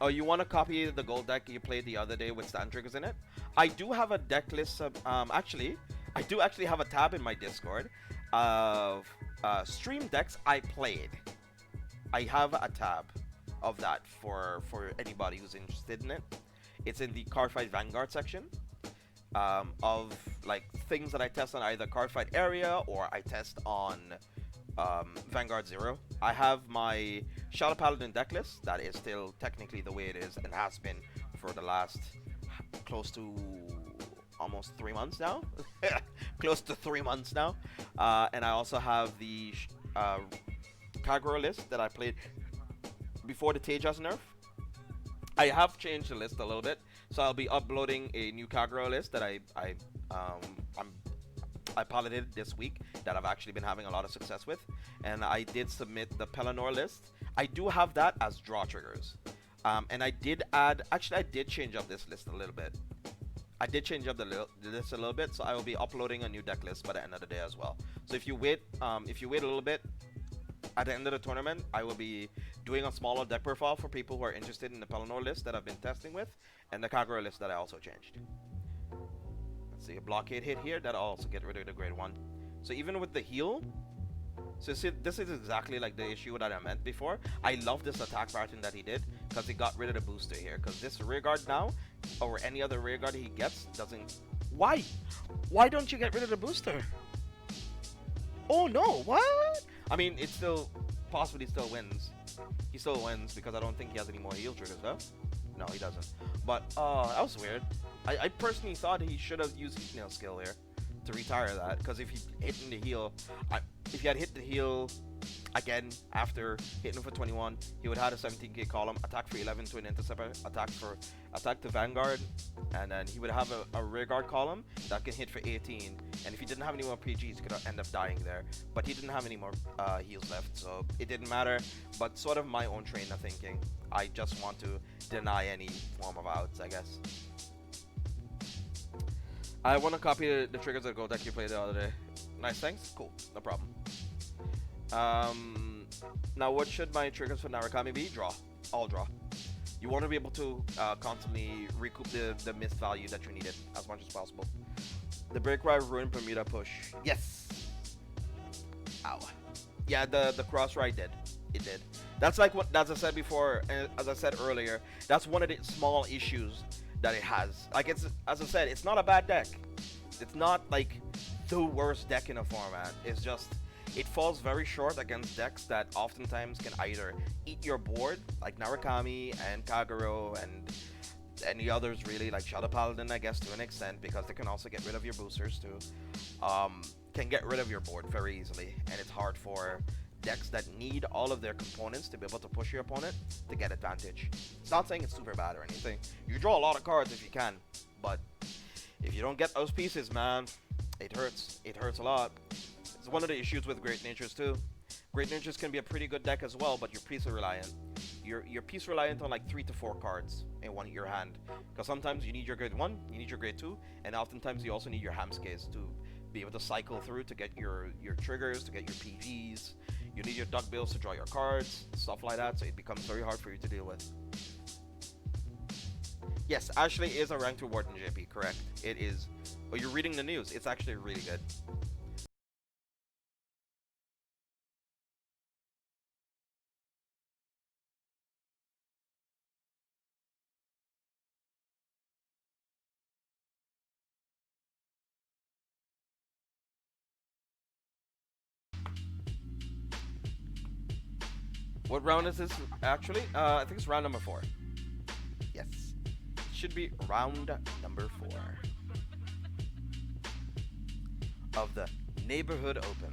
Oh, you want to copy the gold deck you played the other day with stand triggers in it? I do have a deck list. Actually, I do actually have a tab in my Discord of stream decks I played. I have a tab of that for anybody who's interested in it. It's in the Cardfight Vanguard section of like things that I test on either Cardfight area or I test on Vanguard 0. I have my Shadow Paladin deck list that is still technically the way it is and has been for the last close to almost 3 months now. Close to 3 months now. And I also have the Kagura list that I played before the Tejas nerf. I have changed the list a little bit, so I'll be uploading a new Kagura list that I piloted this week that I've actually been having a lot of success with, and I did submit the Pelennor list. I do have that as draw triggers, and I did add. Actually, I did change up this list a little bit. I did change up the list a little bit, so I will be uploading a new deck list by the end of the day as well. So if you wait a little bit, at the end of the tournament, I will be doing a smaller deck profile for people who are interested in the Pelennor list that I've been testing with, and the Kagura list that I also changed. Let's see, a blockade hit here, that'll also get rid of the grade 1. So even with the heal, so see, this is exactly like the issue that I meant before. I love this attack pattern that he did, because he got rid of the booster here, because this rear guard now, or any other rear guard he gets, doesn't... Why? Why don't you get rid of the booster? Oh no, what? I mean, it still, possibly still wins. He still wins, because I don't think he has any more heal triggers, though. No, he doesn't. But, that was weird. I personally thought he should have used Heat Nail skill here to retire that, because if he hit in the heal, if he had hit the heal again after hitting for 21, he would have had a 17k column, attack for 11 to an interceptor, attack to Vanguard, and then he would have a rear guard column that can hit for 18. And if he didn't have any more PGs, he could end up dying there. But he didn't have any more heals left, so it didn't matter. But sort of my own train of thinking, I just want to deny any form of outs, I guess. I want to copy the triggers that go deck you played the other day. Nice, thanks. Cool, no problem. Now what should my triggers for Narukami be? Draw. All draw. You want to be able to constantly recoup the missed value that you needed as much as possible. The Break Ride Ruin Bermuda push. Yes! Ow. Yeah, the cross ride did. It did. That's like what, as I said before, and as I said earlier, that's one of the small issues that it has. Like, it's, as I said, it's not a bad deck. It's not like the worst deck in a format. It's just, it falls very short against decks that oftentimes can either eat your board, like Narukami and Kagero and any others really, like Shadow Paladin, I guess, to an extent, because they can also get rid of your boosters too. Can get rid of your board very easily, and it's hard for decks that need all of their components to be able to push your opponent to get advantage. It's not saying it's super bad or anything. You draw a lot of cards if you can, but if you don't get those pieces, man, it hurts. It hurts a lot. It's one of the issues with Great Natures too. Great Natures can be a pretty good deck as well, but you're piece reliant. You're piece reliant on like 3 to 4 cards in your hand, because sometimes you need your grade 1, you need your grade 2, and oftentimes you also need your Hamskes to be able to cycle through to get your triggers, to get your PGs. You need your duck bills to draw your cards, stuff like that, so it becomes very hard for you to deal with. Yes, Ashley is a ranked reward in JP, correct. It is. Oh, you're reading the news. It's actually really good. What round is this actually? I think it's round number 4. Yes. It should be round number 4 of the Neighborhood Open.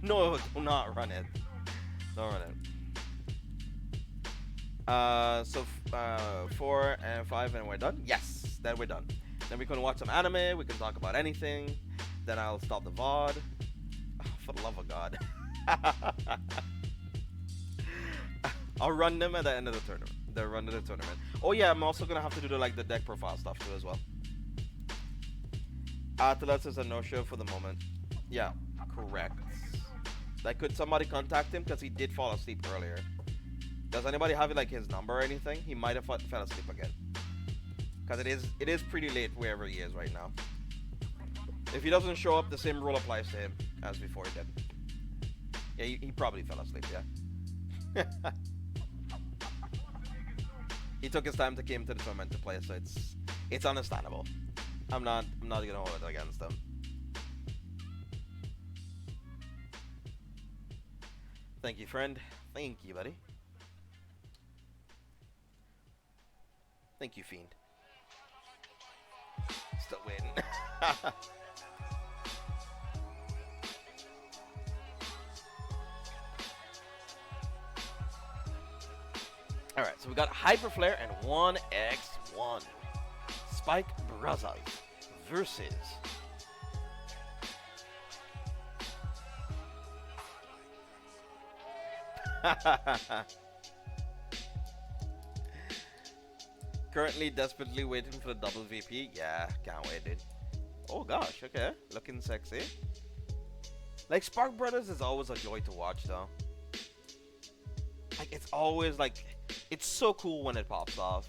No, do not run it. Don't run it. So 4 and 5 and we're done? Yes, then we're done. Then we can watch some anime, we can talk about anything. Then I'll stop the VOD. Oh, for the love of God. I'll run them at the end of the tournament. The run of the tournament. Oh yeah, I'm also gonna have to do the deck profile stuff too as well. Atlas is a no-show for the moment. Yeah, correct. Like, could somebody contact him because he did fall asleep earlier? Does anybody have his number or anything? He might have fell asleep again. Because it is pretty late wherever he is right now. If he doesn't show up, the same rule applies to him as before he did. Yeah, he probably fell asleep, yeah. He took his time to come to the tournament to play, so it's understandable. I'm not gonna hold it against him. Thank you, friend. Thank you, buddy. Thank you, Fiend. Still waiting. Alright, so we got Hyper Flare and 1x1. Spike Brothers versus currently desperately waiting for the double VP. Yeah, can't wait, dude. Oh gosh, okay. Looking sexy. Like, Spark Brothers is always a joy to watch, though. Like, it's always, it's so cool when it pops off.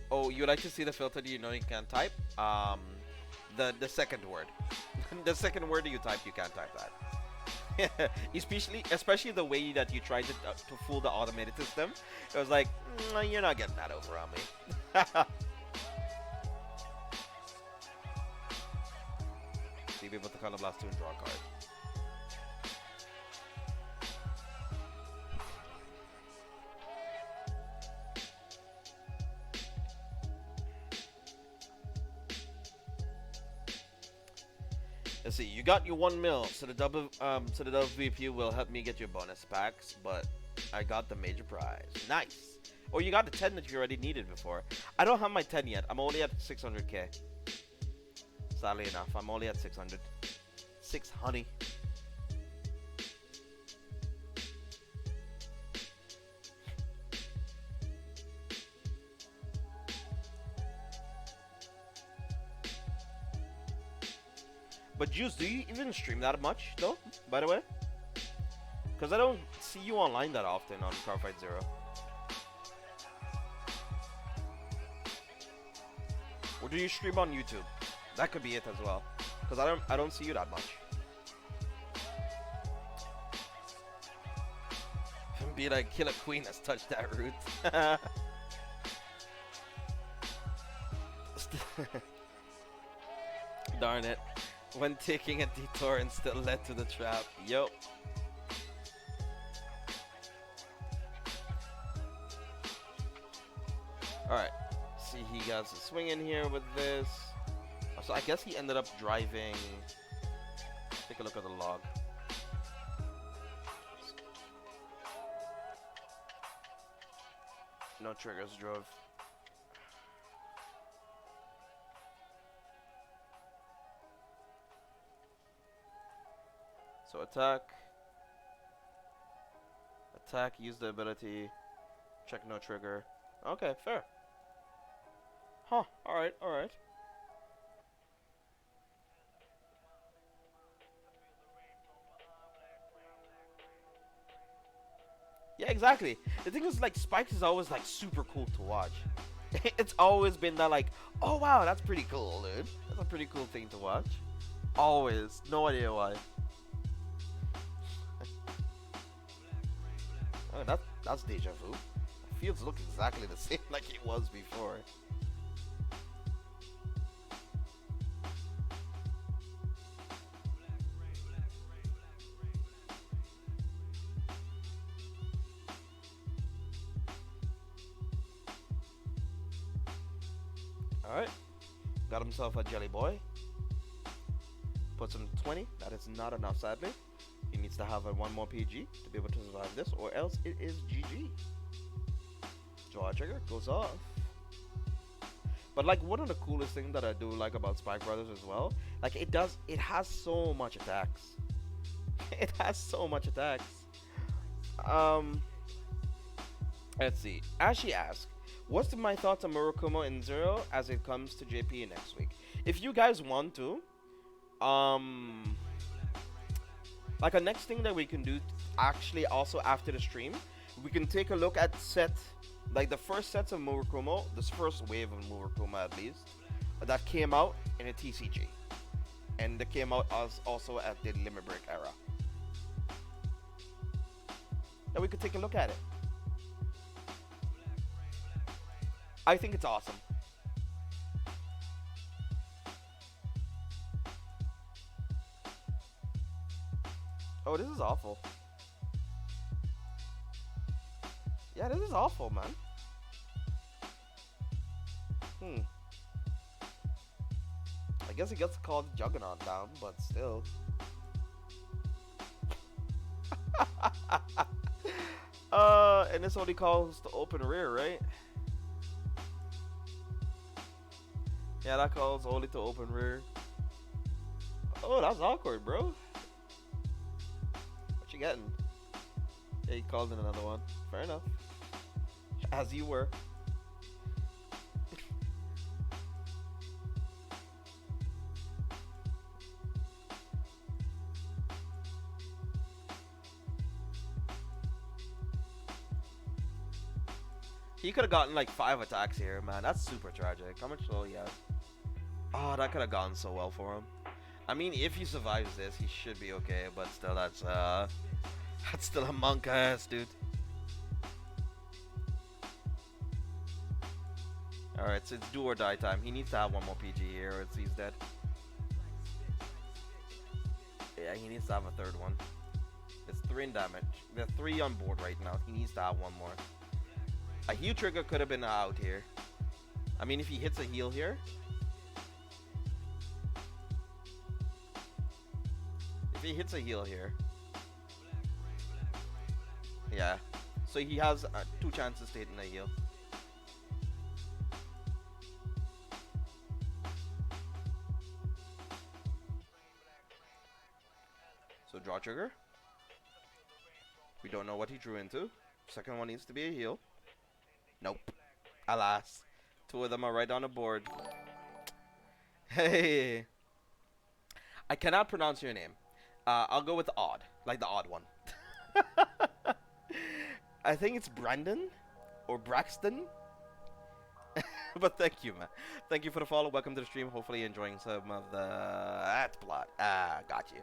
Oh, you like to see the filter that you know you can't type? The second word. The second word that you type, you can't type that. especially the way that you tried to fool the automated system. It was like, you're not getting that over on me. See, be able to Counterblast 2 and draw a card. Let's see, you got your 1 mil, so the double VP will help me get your bonus packs, but I got the major prize. Nice. Or you got the 10 that you already needed before. I don't have my 10 yet. I'm only at 600k. Sadly enough, I'm only at 600. 600. But Juice, do you even stream that much, though, by the way? Because I don't see you online that often on Carfight Zero. Or do you stream on YouTube? That could be it as well. Because I don't see you that much. Be like, Killer Queen has touched that root. Darn it. When taking a detour and still led to the trap. Yo. Alright. See, he got a swing in here with this. So I guess he ended up driving. Take a look at the log. No triggers drove. So attack. Attack, use the ability. Check no trigger. Okay, fair. Huh, alright, alright. Yeah, exactly. The thing is, like, Spikes is always, like, super cool to watch. It's always been that, like, oh wow, that's pretty cool, dude. That's a pretty cool thing to watch. Always. No idea why. Oh, that's deja vu. Fields look exactly the same like it was before. Alright. Got himself a Jelly Boy. Puts him 20. That is not enough, sadly. He needs to have a one more PG to be able to survive this, or else it is GG. Draw trigger, goes off. But like one of the coolest things that I do like about Spike Brothers as well, like it has so much attacks. It has so much attacks. Let's see. Ashley asks, what's my thoughts on Murakumo in Zero as it comes to JP next week? If you guys want to, like a next thing that we can do actually also after the stream, we can take a look at like the first sets of Murakumo, this first wave of Murakumo at least, that came out in a TCG. And that came out as also at the Limit Break era. And we could take a look at it. I think it's awesome. Oh, this is awful. Yeah, this is awful, man. I guess it gets called Juggernaut down, but still. And this only calls the open rear, right? Yeah, that calls only to open rear. Oh, that's awkward, bro. What you getting? Yeah, he called in another one. Fair enough. As you were. He could have gotten like 5 attacks here, man. That's super tragic. How much slow he has? Oh, that could have gone so well for him. I mean, if he survives this, he should be okay. But still, that's still a monk ass, dude. Alright, so it's do or die time. He needs to have one more PG here or he's dead. Yeah, he needs to have a third one. It's 3 in damage. There are 3 on board right now. He needs to have one more. A heal trigger could have been out here. I mean, if he hits a heal here. If he hits a heal here. Yeah. So he has 2 chances to hit in a heal. So draw trigger. We don't know what he drew into. Second one needs to be a heal. Nope. Alas. 2 of them are right on the board. Hey. I cannot pronounce your name. I'll go with odd. Like the odd one. I think it's Brandon. Or Braxton. But thank you, man. Thank you for the follow. Welcome to the stream. Hopefully you're enjoying some of the ad plot. Got you.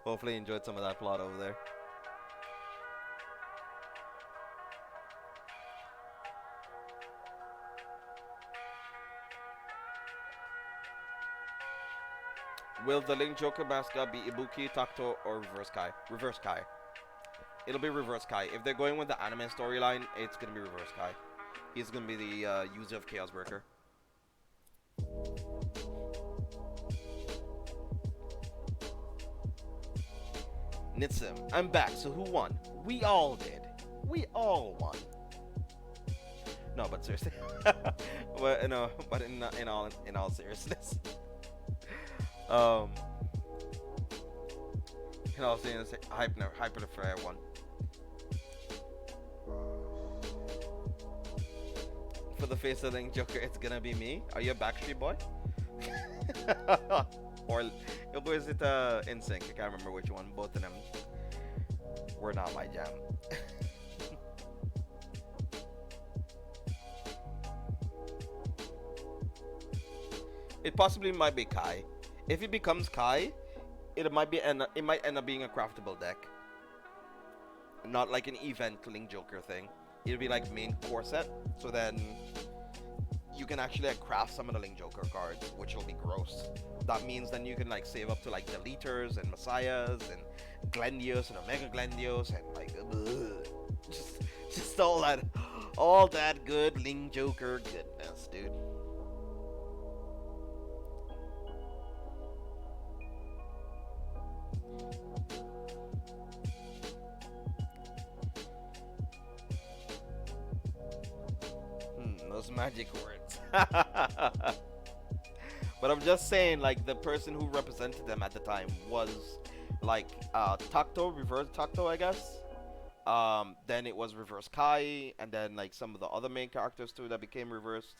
Hopefully you enjoyed some of that plot over there. Will the Link Joker mascot be Ibuki, Takuto, or Reverse Kai? Reverse Kai. It'll be Reverse Kai. If they're going with the anime storyline, it's gonna be Reverse Kai. He's gonna be the user of Chaos Breaker. Nitsim, I'm back. So who won? We all did. We all won. No, but seriously. But in all seriousness. Um, in all seriousness, hyper fair one. For the face of the Joker, it's gonna be me. Are you a Backstreet Boy? or is it NSYNC? I can't remember which one. Both of them were not my jam. It possibly might be Kai. If it becomes Kai, it might end up being a craftable deck, not like an event Link Joker thing. It'll be like main core set. So then you can actually like craft some of the Link Joker cards, which will be gross. That means then you can like save up to like Deleters and Messiahs and Glendios and Omega Glendios and like just all that good Link Joker goodness, dude. Those magic words. But I'm just saying, like, the person who represented them at the time was like reverse Takto, I guess. Then it was reverse Kai, and then like some of the other main characters too that became reversed,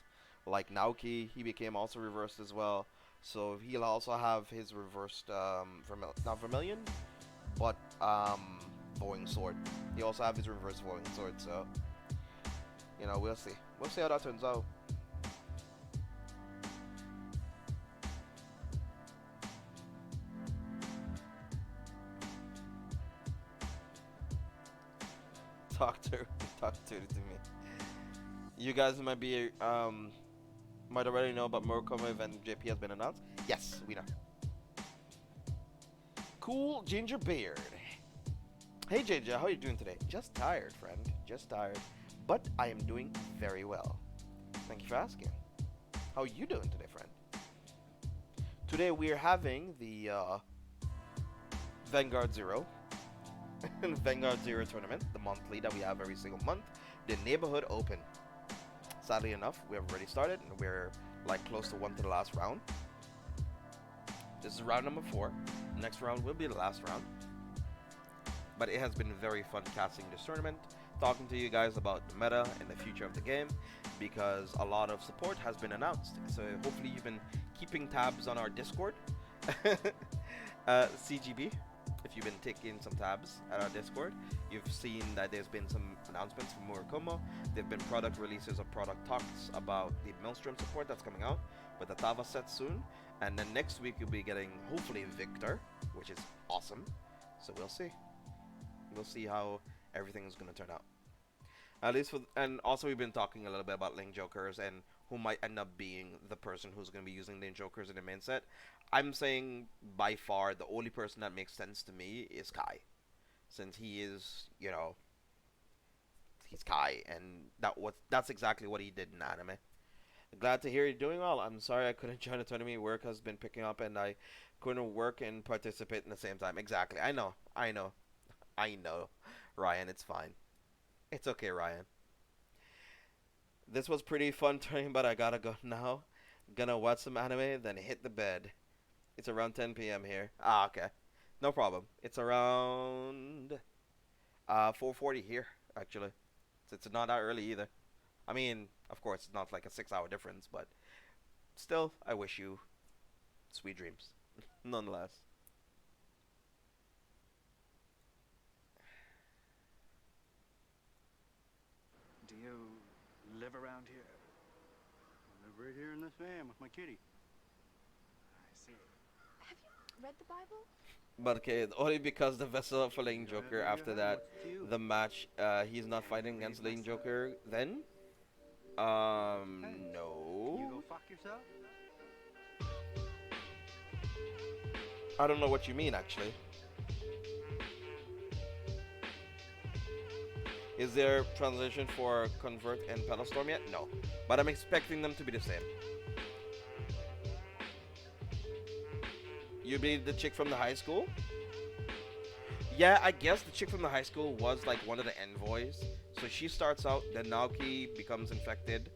like Naoki, he became also reversed as well. So he'll also have his reversed not Vermilion, but Void Sword. He also have his reversed Void Sword. So we'll see. We'll see how that turns out. Talk to me. You guys might already know, but Murokoma event JP has been announced. Yes, we know. Cool Ginger Beard. Hey JJ, how are you doing today? Just tired, friend. Just tired. But I am doing very well. Thank you for asking. How are you doing today, friend? Today we are having the Vanguard Zero. Vanguard Zero tournament, the monthly that we have every single month. The Neighborhood Open. Sadly enough, we have already started and we're like close to one to the last round. This is round number 4. The next round will be the last round. But it has been very fun casting this tournament, talking to you guys about the meta and the future of the game, because a lot of support has been announced. So hopefully you've been keeping tabs on our Discord. CGB, if you've been taking some tabs at our Discord, you've seen that there's been some announcements from Murakumo. There have been product releases or product talks about the Maelstrom support that's coming out with the Tava set soon. And then next week you'll be getting, hopefully, Victor, which is awesome. So we'll see. We'll see how everything is going to turn out. At least and also we've been talking a little bit about Link Jokers and who might end up being the person who's going to be using Link Jokers in the main set. I'm saying by far the only person that makes sense to me is Kai, since he is, he's Kai, and that's exactly what he did in anime. Glad to hear you're doing well. I'm sorry I couldn't join the tournament. Work has been picking up and I couldn't work and participate in the same time. Exactly. I know. Ryan, it's fine. It's okay, Ryan. This was pretty fun tournament, but I gotta go now. Gonna watch some anime, then hit the bed. It's around 10 p.m. here. Okay. No problem. It's around 4:40 here, actually. So it's not that early either. I mean, of course, it's not like a 6-hour difference, but still, I wish you sweet dreams, nonetheless. Do you live around here? I live right here in this van with my kitty. I see. Have you read the Bible? But okay, only because the vessel for Lane Joker after that, the match, he's not fighting against Lane Joker then? You No. go fuck yourself? I don't know what you mean, actually. Is there translation for Convert and Pedalstorm yet? No. But I'm expecting them to be the same. You be the chick from the high school? Yeah, I guess the chick from the high school was like one of the envoys So she starts out, then Naoki becomes infected,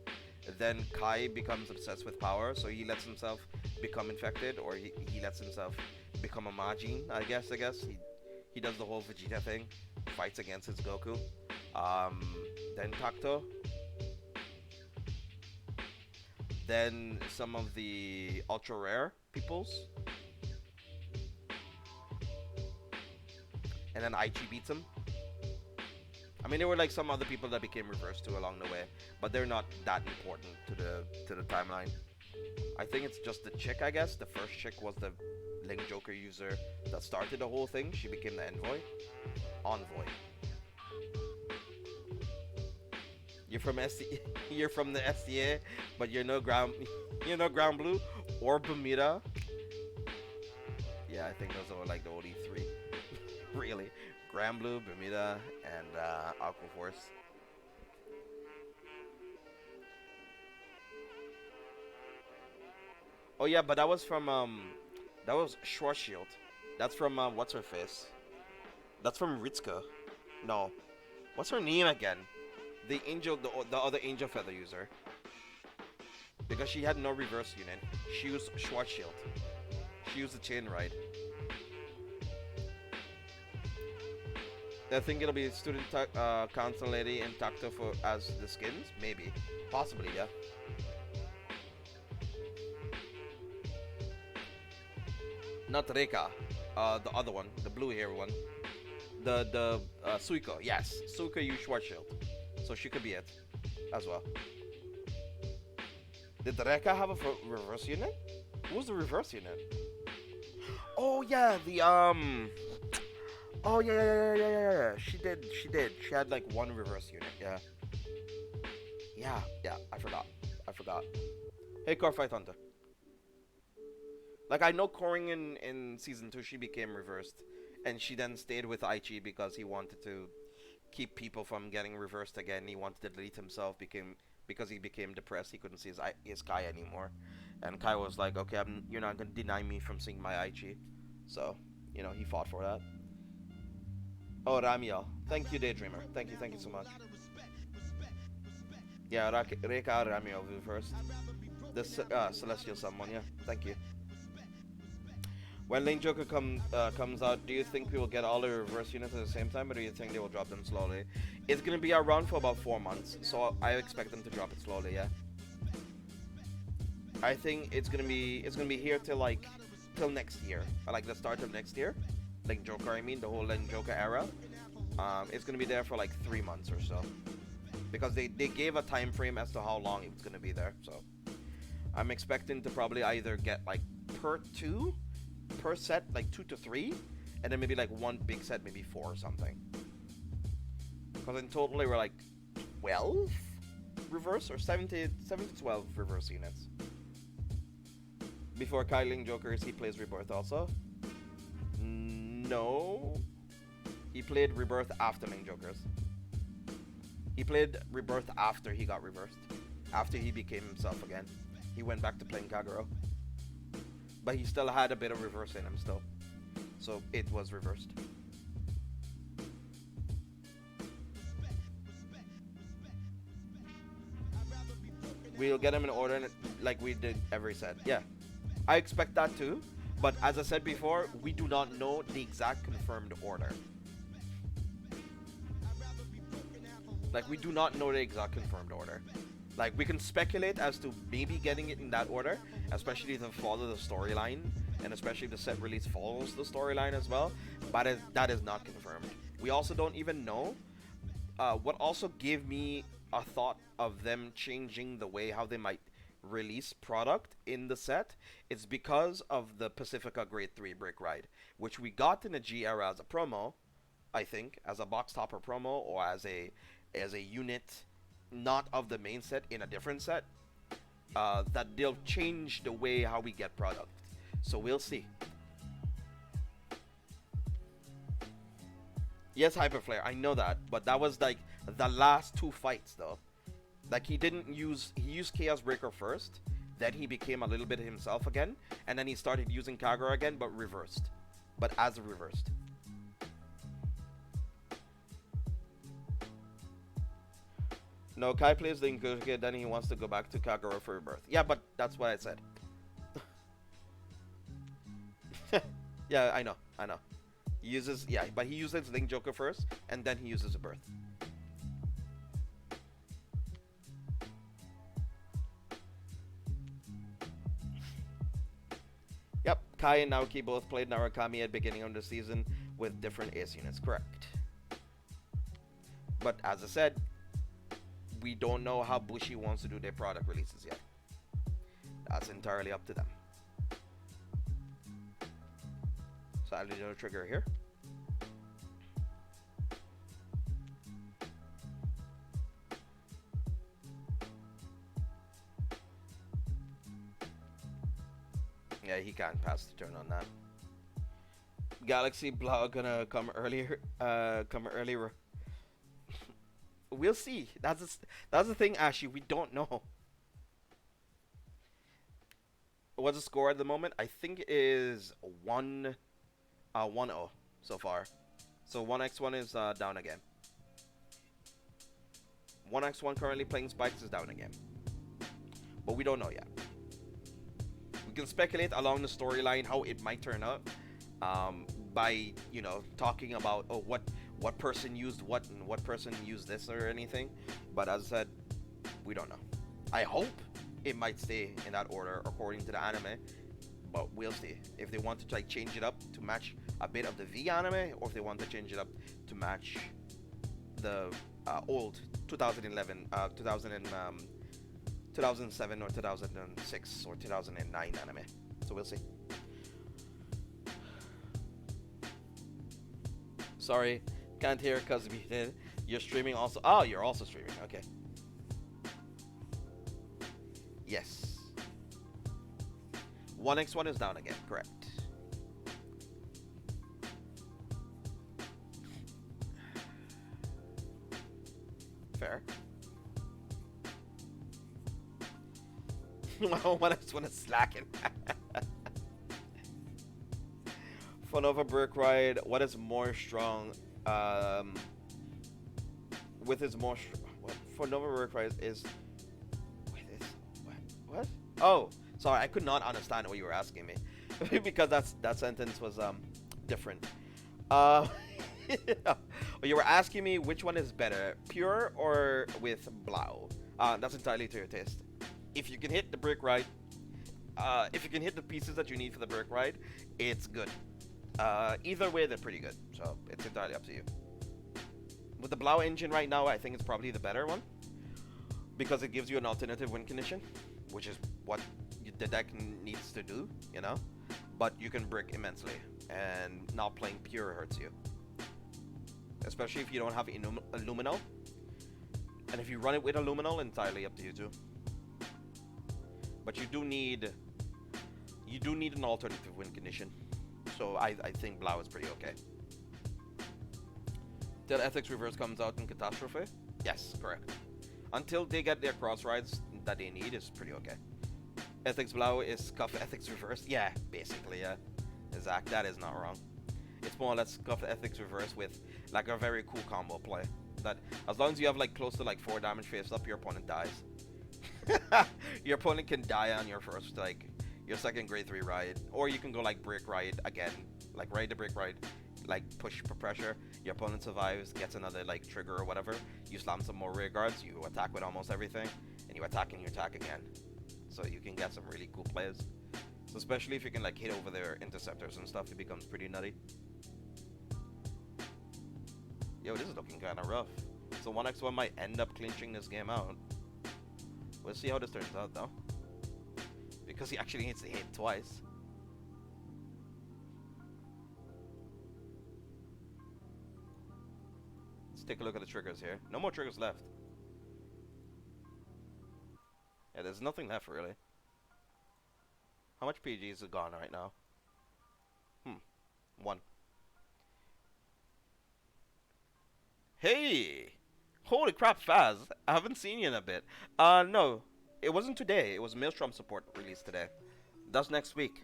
then Kai becomes obsessed with power, so he lets himself become infected, or he lets himself become a Majin, I guess. He does the whole Vegeta thing, fights against his Goku. Then Takuto. Then some of the ultra rare peoples. And then Aichi beats him. I mean, there were like some other people that became reversed too along the way, but they're not that important to the timeline. I think it's just the chick, I guess. The first chick was the Link Joker user that started the whole thing. She became the envoy. You're from you're from the SDA, but you're no ground blue or Bermuda. Yeah, I think those are like the only three. Really. Grand Blue, Bermuda, and Aqua Force. Oh yeah, but that was from that was Schwarzschild. That's from what's her face? That's from Ritsuka. No. What's her name again? The angel, the other angel feather user. Because she had no reverse unit. She used Schwarzschild. She used the chain ride. I think it'll be student council lady and Takuto for as the skins, maybe, possibly, yeah. Not Reika, the other one, the blue hair one, the Suiko. Yes, Suiko used Schwarzschild, so she could be it, as well. Did Reika have a reverse unit? Who was the reverse unit? Oh yeah, the Oh yeah. She did. She had like one reverse unit. Yeah. I forgot. Hey, Car Fight Hunter. Like I know Koring in season 2 she became reversed, and she then stayed with Aichi because he wanted to keep people from getting reversed again. He wanted to delete himself because he became depressed. He couldn't see his Kai anymore, and Kai was like, okay, you're not gonna deny me from seeing my Aichi, so he fought for that. Oh, Ramiel. Thank you, Daydreamer. Thank you so much. Yeah, Reika Ramiel first. The Celestial Someone, yeah. Thank you. When Lane Joker comes out, do you think we will get all the reverse units at the same time, or do you think they will drop them slowly? It's going to be around for about 4 months, so I expect them to drop it slowly, yeah. I think it's going to be here till next year, like the start of next year. Link Joker, I mean, the whole Link Joker era. It's gonna be there for like 3 months or so, because they gave a time frame as to how long it's gonna be there. So I'm expecting to probably either get like per set, like 2 to 3, and then maybe like one big set, maybe 4 or something. Because in total they were like 12 reverse or 7 to 12 reverse units. Before Kai Link Jokers, he plays Rebirth also. No, he played Rebirth after Link Jokers. He played Rebirth after he got reversed. After he became himself again, he went back to playing Kagero. But he still had a bit of reverse in him still, so it was reversed. We'll get him in order like we did every set. Yeah, I expect that too. But as I said before, we do not know the exact confirmed order. Like, we do not know the exact confirmed order. Like, we can speculate as to maybe getting it in that order, especially to follow the storyline, and especially the set release follows the storyline as well, but that is not confirmed. We also don't even know. What also gave me a thought of them changing the way how they might release product in the set, it's because of the Pacifica Grade 3 Brick Ride, which we got in the G era as a promo, I think, as a box topper promo, or as a unit not of the main set in a different set, that they'll change the way how we get product. So we'll see. Yes, Hyperflare, I know that, but that was like the last 2 fights though. Like he used Chaos Breaker first, then he became a little bit himself again, and then he started using Kagura again, but reversed. But as reversed. No, Kai plays the Ingoke, then he wants to go back to Kagura for rebirth. Yeah, but that's what I said. Yeah, I know. He uses, yeah, but he uses Link Joker first, and then he uses a birth. Yep, Kai and Naoki both played Narukami at beginning of the season with different ace units, correct. But as I said, we don't know how Bushi wants to do their product releases yet. That's entirely up to them. So I'll do the trigger here. Yeah, he can't pass the turn on that. Galaxy Blau gonna come earlier. Come earlier. We'll see. That's the thing, Ashy. We don't know. What's the score at the moment? I think it is 1-0 so far. So 1x1 is down again. 1x1 currently playing Spikes is down again. But we don't know yet. We can speculate along the storyline how it might turn out by, you know, talking about what person used what and what person used this or anything. But as I said, we don't know. I hope it might stay in that order according to the anime, but we'll see. If they want to like change it up to match a bit of the V anime, or if they want to change it up to match the old 2011, 2007 or 2006 or 2009 anime. So we'll see. Sorry, can't hear because you're streaming also. Oh, you're also streaming. Okay. Yes. 1x1 is down again, correct. Fair. 1x1 is slacking. Fun of a brick ride. What is more strong? With his more what? Fun of a brick ride is. What? Oh, sorry, I could not understand what you were asking me because that sentence was different. You were asking me which one is better, pure or with Blau. That's entirely to your taste. If you can hit the brick ride, if you can hit the pieces that you need for the brick ride, it's good. Either way, they're pretty good. So it's entirely up to you. With the Blau engine right now, I think it's probably the better one because it gives you an alternative win condition, which is what the deck needs to do, you know. But you can brick immensely, and not playing pure hurts you, especially if you don't have Illuminal. And if you run it with Illuminal, entirely up to you too. But you do need an alternative win condition. So I think Blau is pretty okay. Till Ethics Reverse comes out in Catastrophe? Yes, correct. Until they get their cross rides that they need, is pretty okay. Ethics Blau is Scuff Ethics Reverse? Yeah, basically, yeah. Exact, that is not wrong. It's more or less Scuff Ethics Reverse with like a very cool combo play. That as long as you have like close to like 4 damage face up, your opponent dies. Your opponent can die on your first, like, your second grade 3 ride. Or you can go like brick ride again. Like ride the brick ride, like push for pressure. Your opponent survives, gets another like trigger or whatever. You slam some more rear guards, you attack with almost everything, and you attack and you attack again. So you can get some really cool plays. So especially if you can like hit over their interceptors and stuff, it becomes pretty nutty. Yo, this is looking kind of rough. So 1x1 might end up clinching this game out. We'll see how this turns out though, because he actually needs to hit twice. Let's take a look at the triggers here. No more triggers left. Yeah, there's nothing left really. How much PGs are gone right now? 1. Hey! Holy crap, Faz. I haven't seen you in a bit. No. It wasn't today. It was Maelstrom support released today. That's next week.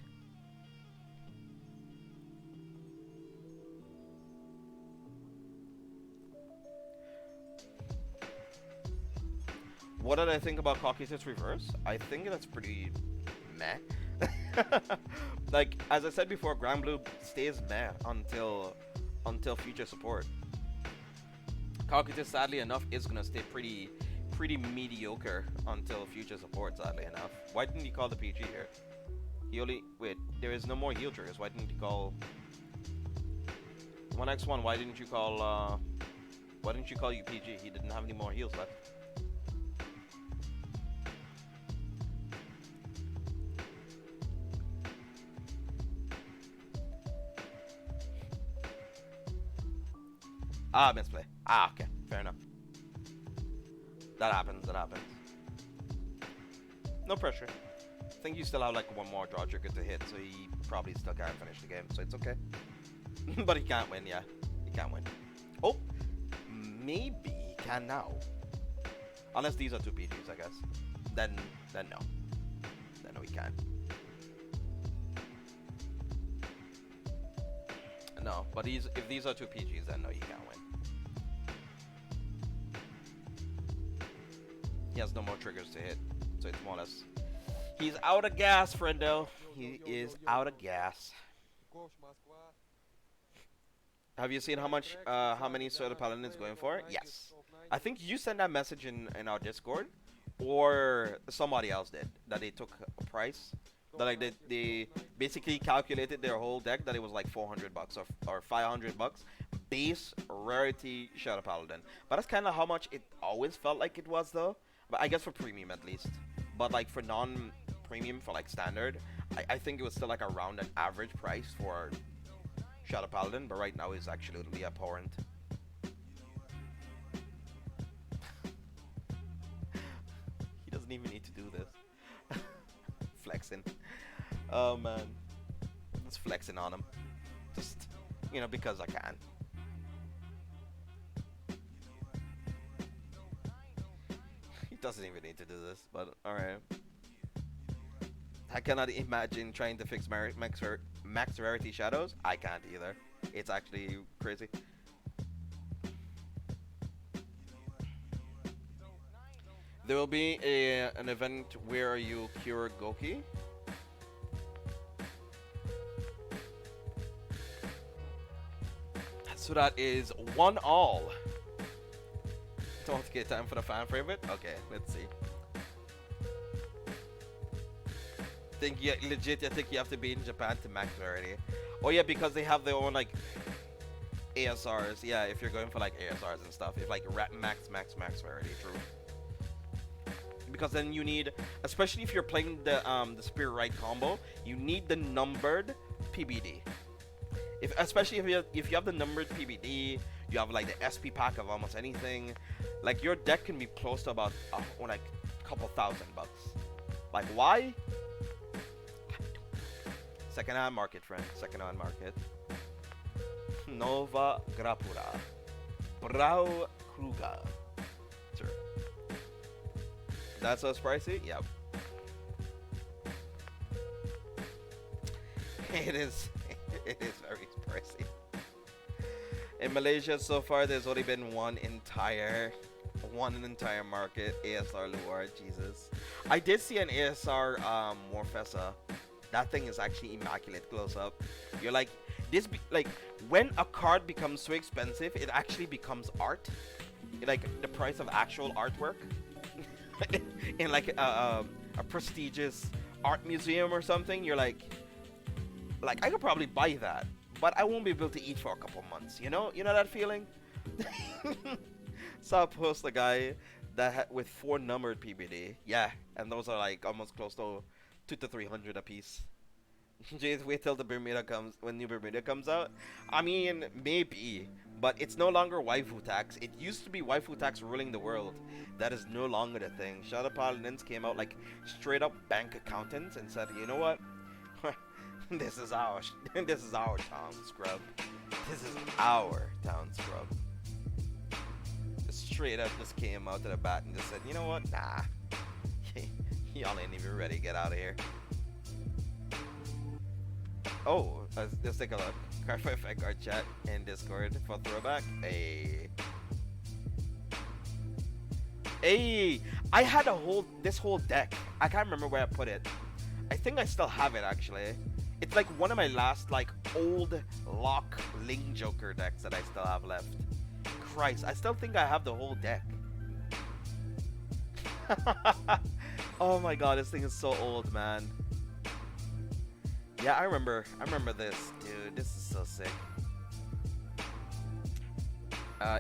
What did I think about Caucasus Reverse? I think that's pretty meh. Like as I said before, Grand Blue stays meh until future support. Caucasus, sadly enough, is gonna stay pretty mediocre until future support. Sadly enough, why didn't he call the PG here? He only wait. There is no more heal triggers. Why didn't you call 1x1? Why didn't you call? Why didn't you call UPG? He didn't have any more heals left. Ah, misplay. Ah, okay. Fair enough. That happens, that happens. No pressure. I think you still have like one more draw trigger to hit, so he probably still can't finish the game, so it's okay. But he can't win, yeah. He can't win. Oh! Maybe he can now. Unless these are two PGs, I guess. Then no. Then no, he can. No, but if these are two PGs, then no, you can't win. He has no more triggers to hit, so it's more or less. He's out of gas, friendo. He is out of gas. Have you seen how many Soda Paladin is going for? Yes. I think you sent that message in our Discord, or somebody else did, that they took a price. That like they basically calculated their whole deck that it was like $400 or $500 base rarity Shadow Paladin. But that's kind of how much it always felt like it was though. But I guess for premium at least. But like for non-premium, for like standard, I think it was still like around an average price for Shadow Paladin. But right now it's absolutely abhorrent. He doesn't even need to do this. Flexing. Oh man. Just flexing on him. Just, you know, because I can. He doesn't even need to do this, but alright. I cannot imagine trying to fix max rarity shadows. I can't either. It's actually crazy. There will be an event where you cure Goki. So that is 1-all. Don't get time for the fan favorite? Okay, let's see. Think you legit? I think you have to be in Japan to max rarity. Oh yeah, because they have their own like ASRs. Yeah, if you're going for like ASRs and stuff, if like max rarity, true. Because then you need, especially if you're playing the Spirit Rite combo, you need the numbered PBD. Especially if you have the numbered PBD, you have like the SP pack of almost anything. Like your deck can be close to about like a couple $1,000. Like why? Second-hand market, friend. Second-hand market. Nova Grapura. Brau Kruga. Sure. That's so pricey? Yep. It is. It is very pricey. In Malaysia, so far, there's only been one entire market ASR Luar. Jesus. I did see an ASR Morfessa. That thing is actually immaculate close up. You're like, like when a card becomes so expensive, it actually becomes art. Like the price of actual artwork in like a prestigious art museum or something. You're like I could probably buy that, but I won't be able to eat for a couple months. You know that feeling. Saw a post a guy that with 4 numbered PBD. Yeah, and those are like almost close to 200 to 300 a piece. Just wait till the Bermuda comes, when new Bermuda comes out. I mean, maybe, but it's no longer waifu tax. It used to be waifu tax ruling the world. That is no longer the thing. Shadow Paladins came out like straight up bank accountants and said, you know what? This is our town, scrub. This is our town, scrub. Just straight up just came out to the bat and just said, you know what? Nah. Y'all ain't even ready. Get out of here. Oh, let's take a look. Card for Vanguard chat and Discord for throwback. Hey, Hey, I had this whole deck. I can't remember where I put it. I think I still have it actually. It's like one of my last like old lock Ling Joker decks that I still have left. Christ, I still think I have the whole deck. Oh my god, this thing is so old, man. Yeah, I remember this, dude. This is so sick.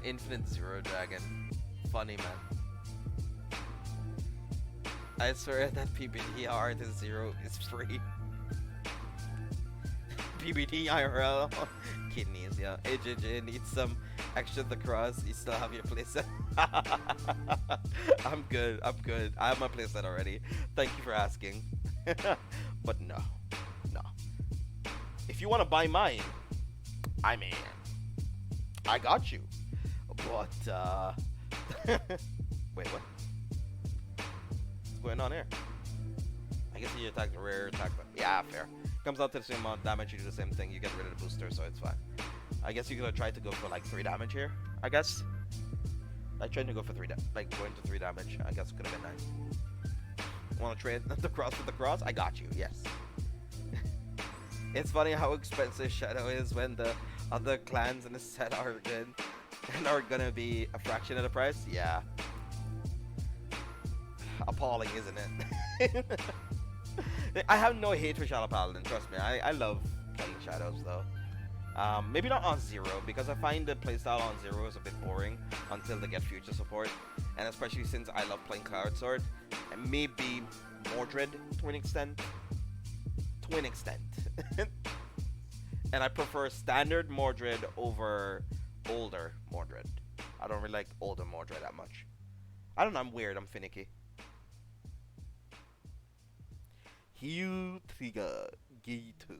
Infinite Zero Dragon. Funny, man. I swear that PBD art in Zero is free. PBD IRL. Kidneys, yeah. AJJ needs some extra the cross. You still have your playset. I'm good. I'm good. I have my playset already. Thank you for asking. But no. No. If you want to buy mine, I mean, I got you. But, wait, what? What's going on here? I guess you attack the rare attack. Yeah, fair. Comes out to the same amount of damage, you do the same thing. You get rid of the booster, so it's fine. I guess you could have tried to go for like 3 damage here. I guess. I tried to go for 3 like going to 3 damage. I guess could have been nice. Want to trade the cross with the cross? I got you. Yes. It's funny how expensive Shadow is when the other clans in the set are good and are gonna be a fraction of the price. Yeah. Appalling, isn't it? I have no hate for Shadow Paladin, trust me. I love playing Shadows though. Maybe not on Zero, because I find the playstyle on Zero is a bit boring until they get future support. And especially since I love playing Cloud Sword. And maybe Mordred to an extent. To an extent. And I prefer standard Mordred over older Mordred. I don't really like older Mordred that much. I don't know, I'm weird, I'm finicky. Hugh Trigger G2.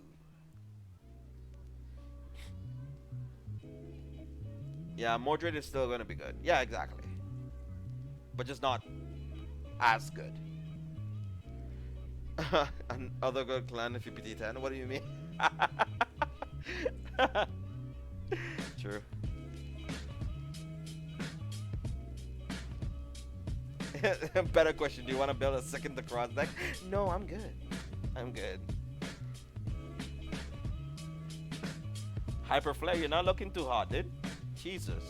Yeah, Mordred is still gonna be good. Yeah, exactly. But just not as good. Another good clan if you PT10? What do you mean? True. Better question, do you want to build a second the cross deck? No, I'm good. I'm good. Hyper Flare, you're not looking too hot, dude. Jesus.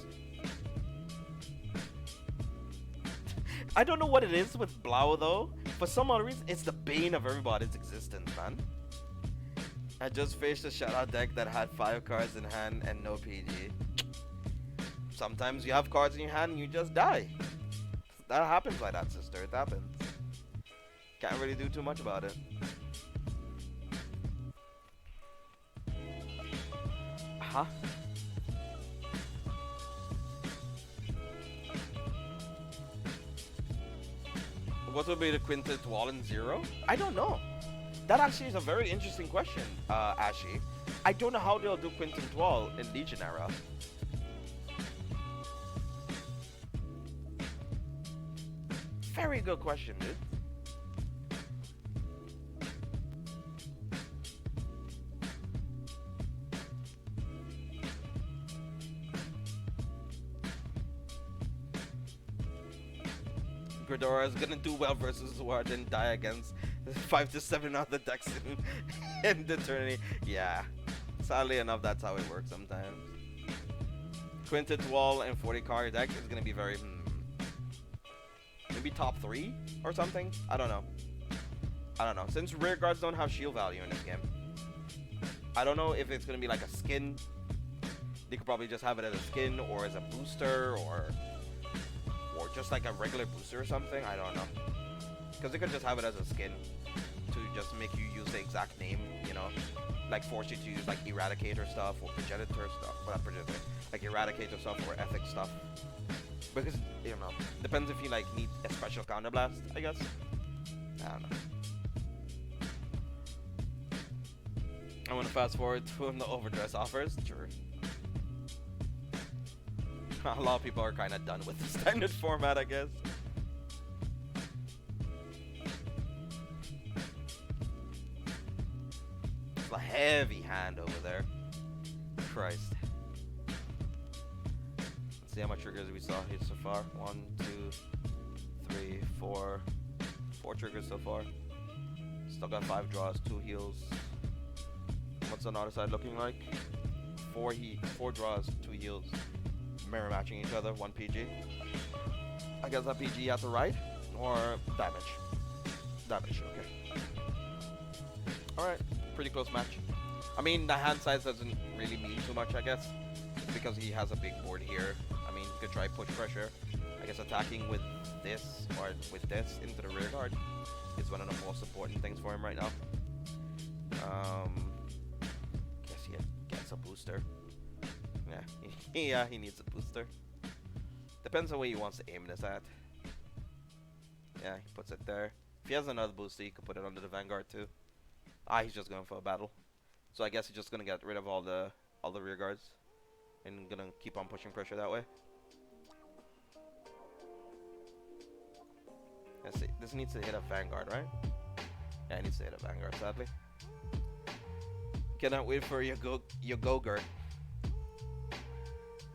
I don't know what it is with Blau though. For some odd reason, it's the bane of everybody's existence, man. I just faced a shoutout deck that had 5 cards in hand and no PG. Sometimes you have cards in your hand and you just die. That happens like that, sister. It happens. Can't really do too much about it. Huh? What would be the quintet wall in Zero? I don't know. That actually is a very interesting question, Ashy. I don't know how they'll do quintet wall in Legion era. Very good question, dude. Gridora is gonna do well versus Zwart and die against 5 to 7 other decks in the tourney. Yeah. Sadly enough, that's how it works sometimes. Quintet wall and 40 card deck is gonna be very maybe top 3 or something. I don't know. I don't know. Since rear guards don't have shield value in this game, I don't know if it's gonna be like a skin. They could probably just have it as a skin or as a booster or just like a regular booster or something. I don't know. Because they could just have it as a skin to just make you use the exact name, you know, like force you to use like Eradicator stuff or Progenitor stuff. Well, not Progenitor, like Eradicator stuff or Ethic stuff. Because, you know, depends if you like need a special counterblast, I guess. I don't know. I want to fast forward to when the overdress offers. Sure. A lot of people are kind of done with the standard format, I guess. It's a heavy hand over there. Christ. Let's see how much triggers we saw here so far. 1, 2, three, four triggers so far. Still got 5 draws, 2 heals. What's on the other side looking like? 4 draws, 2 heals. Mirror matching each other, 1 PG. I guess that PG has to ride or damage. Damage, okay. Alright, pretty close match. I mean, the hand size doesn't really mean too much, I guess. Because he has a big board here. I mean, he could try push pressure. I guess attacking with this or with this into the rear guard is one of the most important things for him right now. Guess he gets a booster. Yeah, yeah, he needs a booster. Depends on where he wants to aim this at. Yeah, he puts it there. If he has another booster, he could put it under the Vanguard too. Ah, he's just going for a battle. So I guess he's just gonna get rid of all the rear guards and gonna keep on pushing pressure that way. Let's see. This needs to hit a Vanguard, right? Yeah, it needs to hit a Vanguard, sadly. Cannot wait for your Go-Gurt.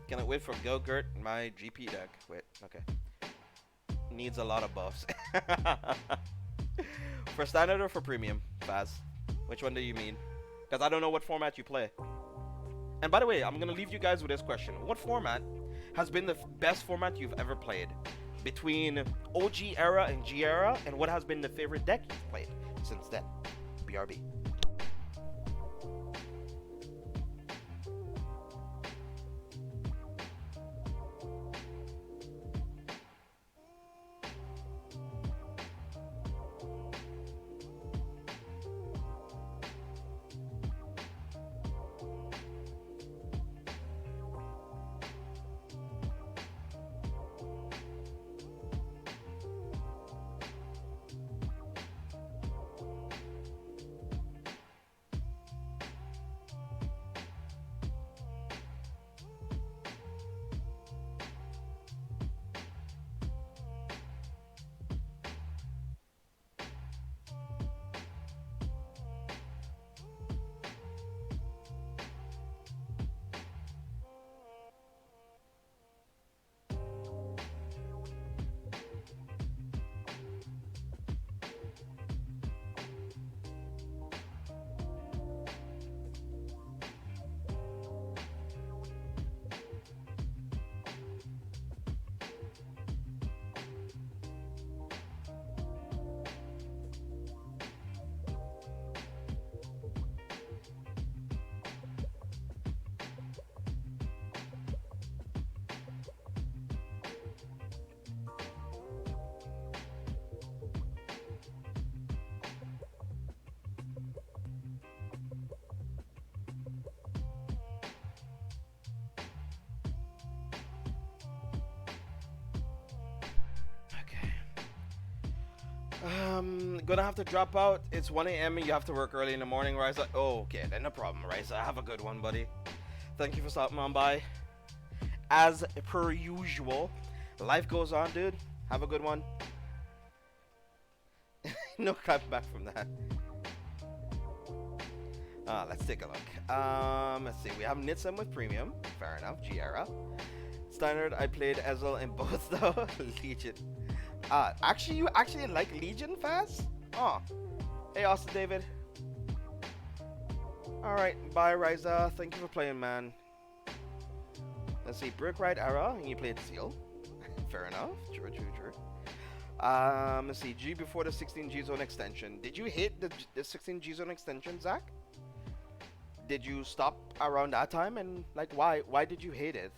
Cannot wait for Go-Gurt, my GP deck. Wait, okay. Needs a lot of buffs. For standard or for premium, Faz? Which one do you mean? Because I don't know what format you play. And by the way, I'm going to leave you guys with this question. What format has been the best format you've ever played? Between OG era and G era, and what has been the favorite deck you've played since then? BRB. Gonna have to drop out. It's 1 a.m. and you have to work early in the morning, Ryza. Oh, okay, then no problem, Ryza. Have a good one, buddy. Thank you for stopping on by. As per usual, life goes on, dude. Have a good one. No coming back from that. Let's take a look. Let's see. We have Nitsum with premium. Fair enough. G-Era. Standard, I played Ezel in both though. Legion. Actually, you actually like Legion fast? Oh. Hey, Austin David. Alright, bye, Ryza. Thank you for playing, man. Let's see. Brick Ride Era, and you played Seal. Fair enough. True. Let's see. G before the 16G zone extension. Did you hit the 16G zone extension, Zach? Did you stop around that time? And, like, why? Why did you hate it?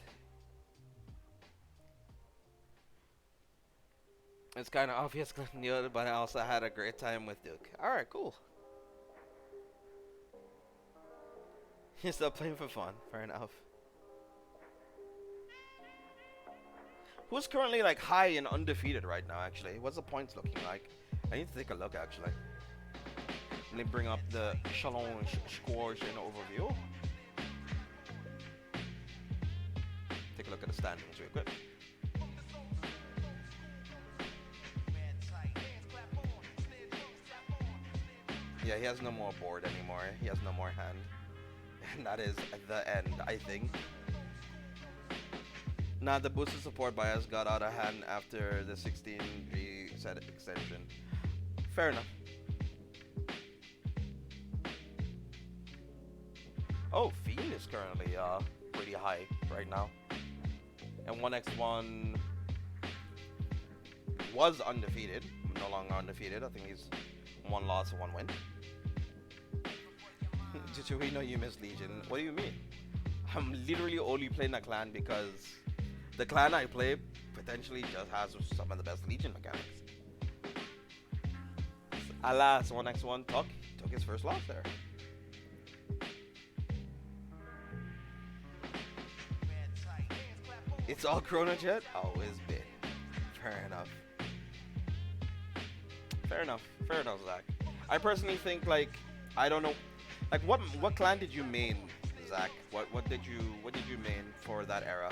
It's kind of obvious, Neil, but I also had a great time with Duke. Alright, cool. You're still playing for fun. Fair enough. Who's currently, like, high and undefeated right now, actually? What's the points looking like? I need to take a look, actually. Let me bring up the challenge scores in overview. Take a look at the standings real quick. Yeah, he has no more board anymore. He has no more hand. And that is the end, I think. Nah, the boosted support bias got out of hand after the 16G extension. Fair enough. Oh, Fiend is currently pretty high right now. And 1x1 was undefeated, no longer undefeated. I think he's 1 loss and 1 win. Did we know you miss Legion? What do you mean? I'm literally only playing that clan because the clan I play potentially just has some of the best Legion mechanics. Alas, 1x1 took his first loss there. It's all Chrono Jet? Always been. Fair enough. Fair enough. Fair enough, Zach. I personally think, like, I don't know, like, what clan did you main, Zach? What did you main for that era?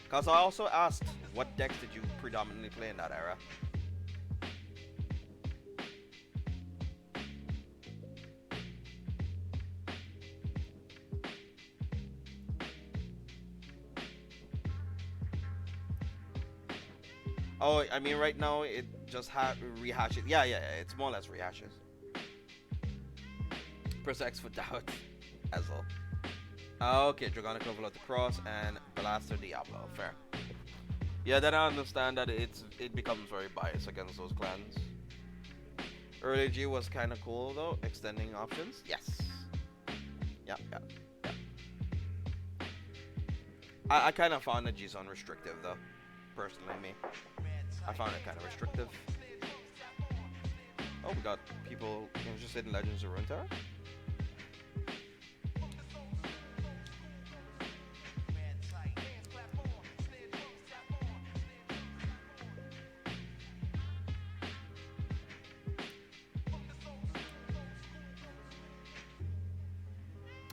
Cause I also asked, what decks did you predominantly play in that era? Oh, I mean, right now it just rehashes. Yeah, it's more or less rehashes. Press X for doubt, as well. Okay, Dragonic Overload the Cross and Blaster Diablo. Fair. Yeah, then I understand that it becomes very biased against those clans. Early G was kind of cool though, extending options. Yes. Yeah. I kind of found the G Zone restrictive though, personally me. I found it kind of restrictive. Oh, we got people interested in Legends of Runeterra.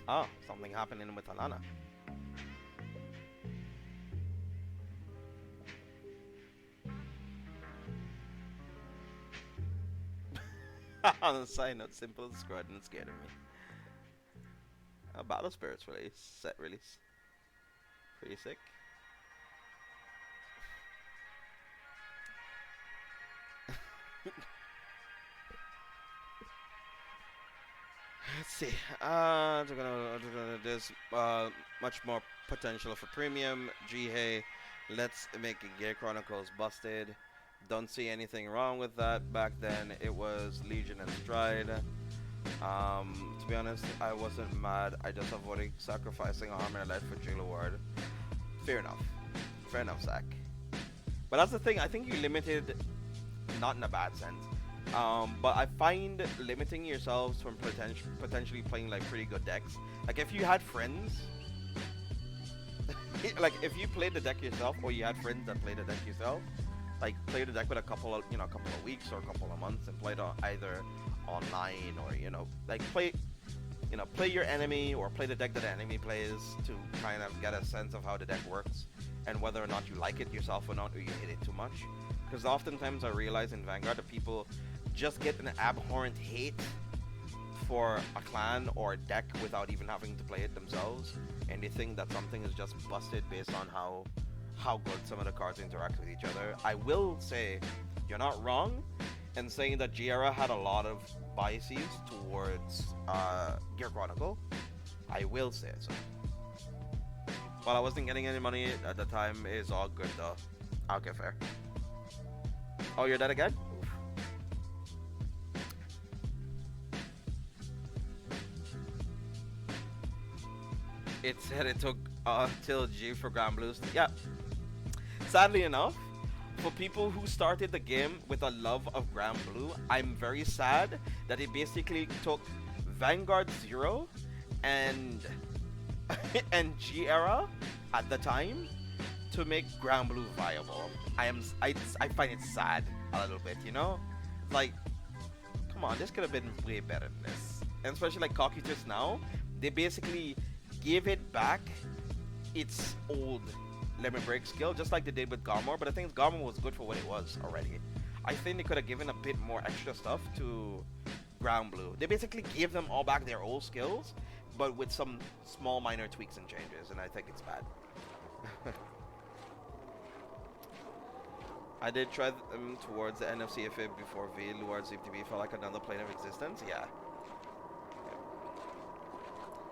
Oh, something happening with Alana. On the side note, simple as squad and scared of me. Battle Spirits release, set release. Pretty sick. Let's see. There's much more potential for premium. Hey, let's make Gear Chronicles busted. Don't see anything wrong with that. Back then, it was Legion and Stride. To be honest, I wasn't mad. I just avoided sacrificing armor and life for Jailer Ward. Fair enough. Fair enough, Zach. But that's the thing. I think you limited, not in a bad sense. But I find limiting yourselves from potentially playing like pretty good decks. Like if you had friends, like if you played the deck yourself, or you had friends that played the deck yourself, like play the deck with a couple of weeks or a couple of months and play it either online or like play your enemy or play the deck that the enemy plays to kind of get a sense of how the deck works and whether or not you like it yourself or not, or you hit it too much. Because oftentimes I realize in Vanguard that people just get an abhorrent hate for a clan or a deck without even having to play it themselves, and they think that something is just busted based on how good some of the cards interact with each other. I will say you're not wrong in saying that Giera had a lot of biases towards Gear Chronicle. I will say so. While I wasn't getting any money at the time, it's all good though. Okay, fair. Oh, you're dead again? Oof. It said it took till G for Grand Blues. Yeah. Sadly enough, for people who started the game with a love of Grand Blue, I'm very sad that it basically took Vanguard 0 and and G era at the time to make Grand Blue viable. I find it sad a little bit, like, come on, this could have been way better than this. And especially like Cocytus now, they basically give it back its old Lemon Break skill, just like they did with Garmor, but I think Garmor was good for what it was already. I think they could have given a bit more extra stuff to Ground Blue. They basically gave them all back their old skills, but with some small minor tweaks and changes, and I think it's bad. I did try them towards the end of CFA before V. Luard seemed to be felt like another plane of existence. Yeah.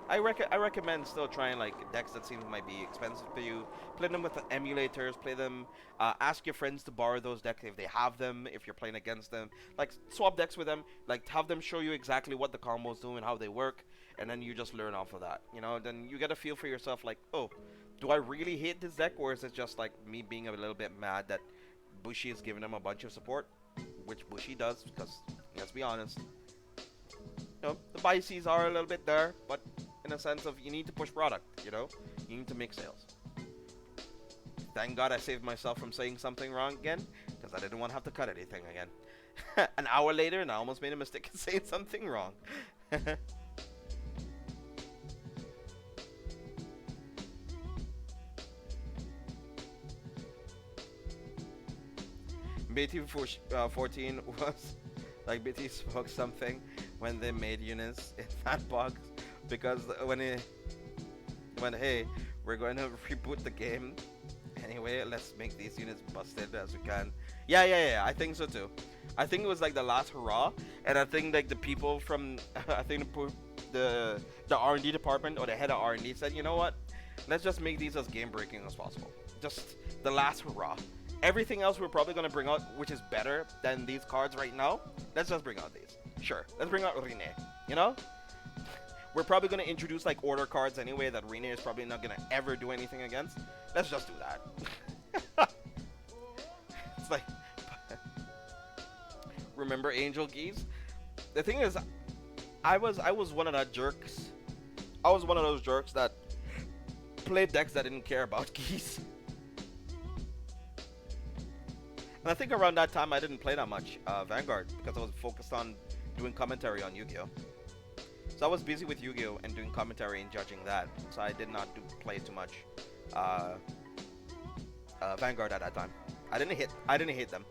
I recommend still trying like decks that seem might be expensive for you. Play them with the emulators. Play them. Ask your friends to borrow those decks if they have them. If you're playing against them, like swap decks with them. Like have them show you exactly what the combos do and how they work, and then you just learn off of that. You know, then you get a feel for yourself. Like, oh, do I really hate this deck, or is it just like me being a little bit mad that Bushi is giving them a bunch of support, which Bushi does, because let's be honest, you know, the biases are a little bit there, but in a sense of you need to push product, you know, you need to make sales. Thank God I saved myself from saying something wrong again, because I didn't want to have to cut anything again. An hour later, and I almost made a mistake in saying something wrong. BT 14 was like BT spoke something when they made units in that box, because when hey, we're going to reboot the game anyway, let's make these units busted as we can. Yeah, I think so too. I think it was like the last hurrah, and I think like the people from I think the R&D department or the head of R&D said, you know what, let's just make these as game breaking as possible. Just the last hurrah. Everything else we're probably going to bring out, which is better than these cards right now, let's just bring out these. Sure, let's bring out Rene, you know? We're probably going to introduce like order cards anyway that Rene is probably not going to ever do anything against. Let's just do that. It's like, remember Angel Geese? The thing is, I was one of that jerks. I was one of those jerks that played decks that didn't care about Geese. And I think around that time I didn't play that much Vanguard, because I was focused on doing commentary on Yu-Gi-Oh! So I was busy with Yu-Gi-Oh! And doing commentary and judging that. So I did not play too much Vanguard at that time. I didn't hit them.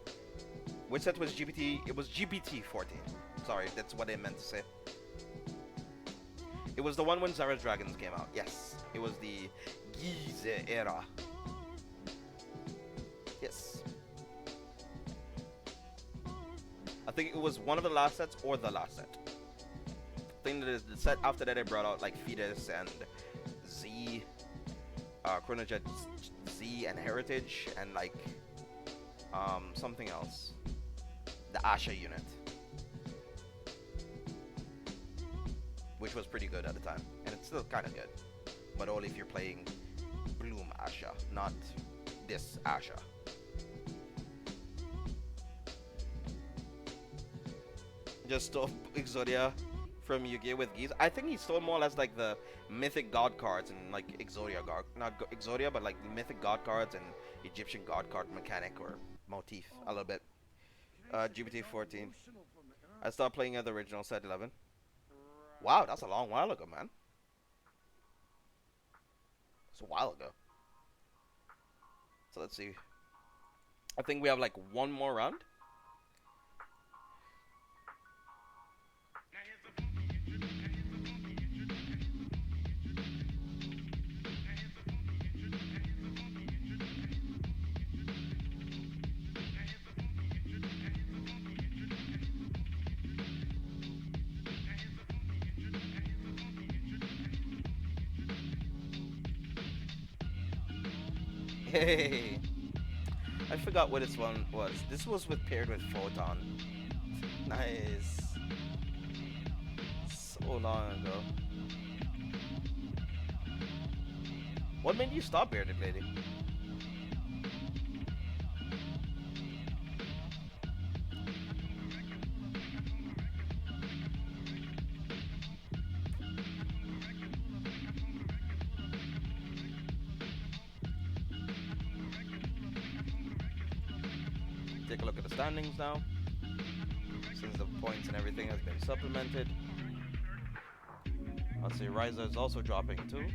Which set was GPT? It was GPT 14. Sorry, that's what I meant to say. It was the one when Zara's Dragons came out. Yes, it was the Gize era. Yes. I think it was one of the last sets or the last set. I think that the set after that they brought out like Fetus and Z, Chronojet Z and Heritage and like something else. The Asha unit, which was pretty good at the time, and it's still kind of good, but only if you're playing Bloom Asha, not this Asha. Just stole Exodia from Yu-Gi-Oh! With Geese. I think he stole more or less like the mythic god cards and like Exodia god, not Exodia, but like mythic god cards and Egyptian god card mechanic or motif a little bit. GPT 14. I started playing at the original set 11. Wow, that's a long while ago, man. It's a while ago. So let's see. I think we have like one more round. Hey, I forgot what this one was. This was with paired with Photon. Nice. So long ago. What made you stop Bearded Lady? Take a look at the standings now, since the points and everything has been supplemented. I'll say Ryza is also dropping too.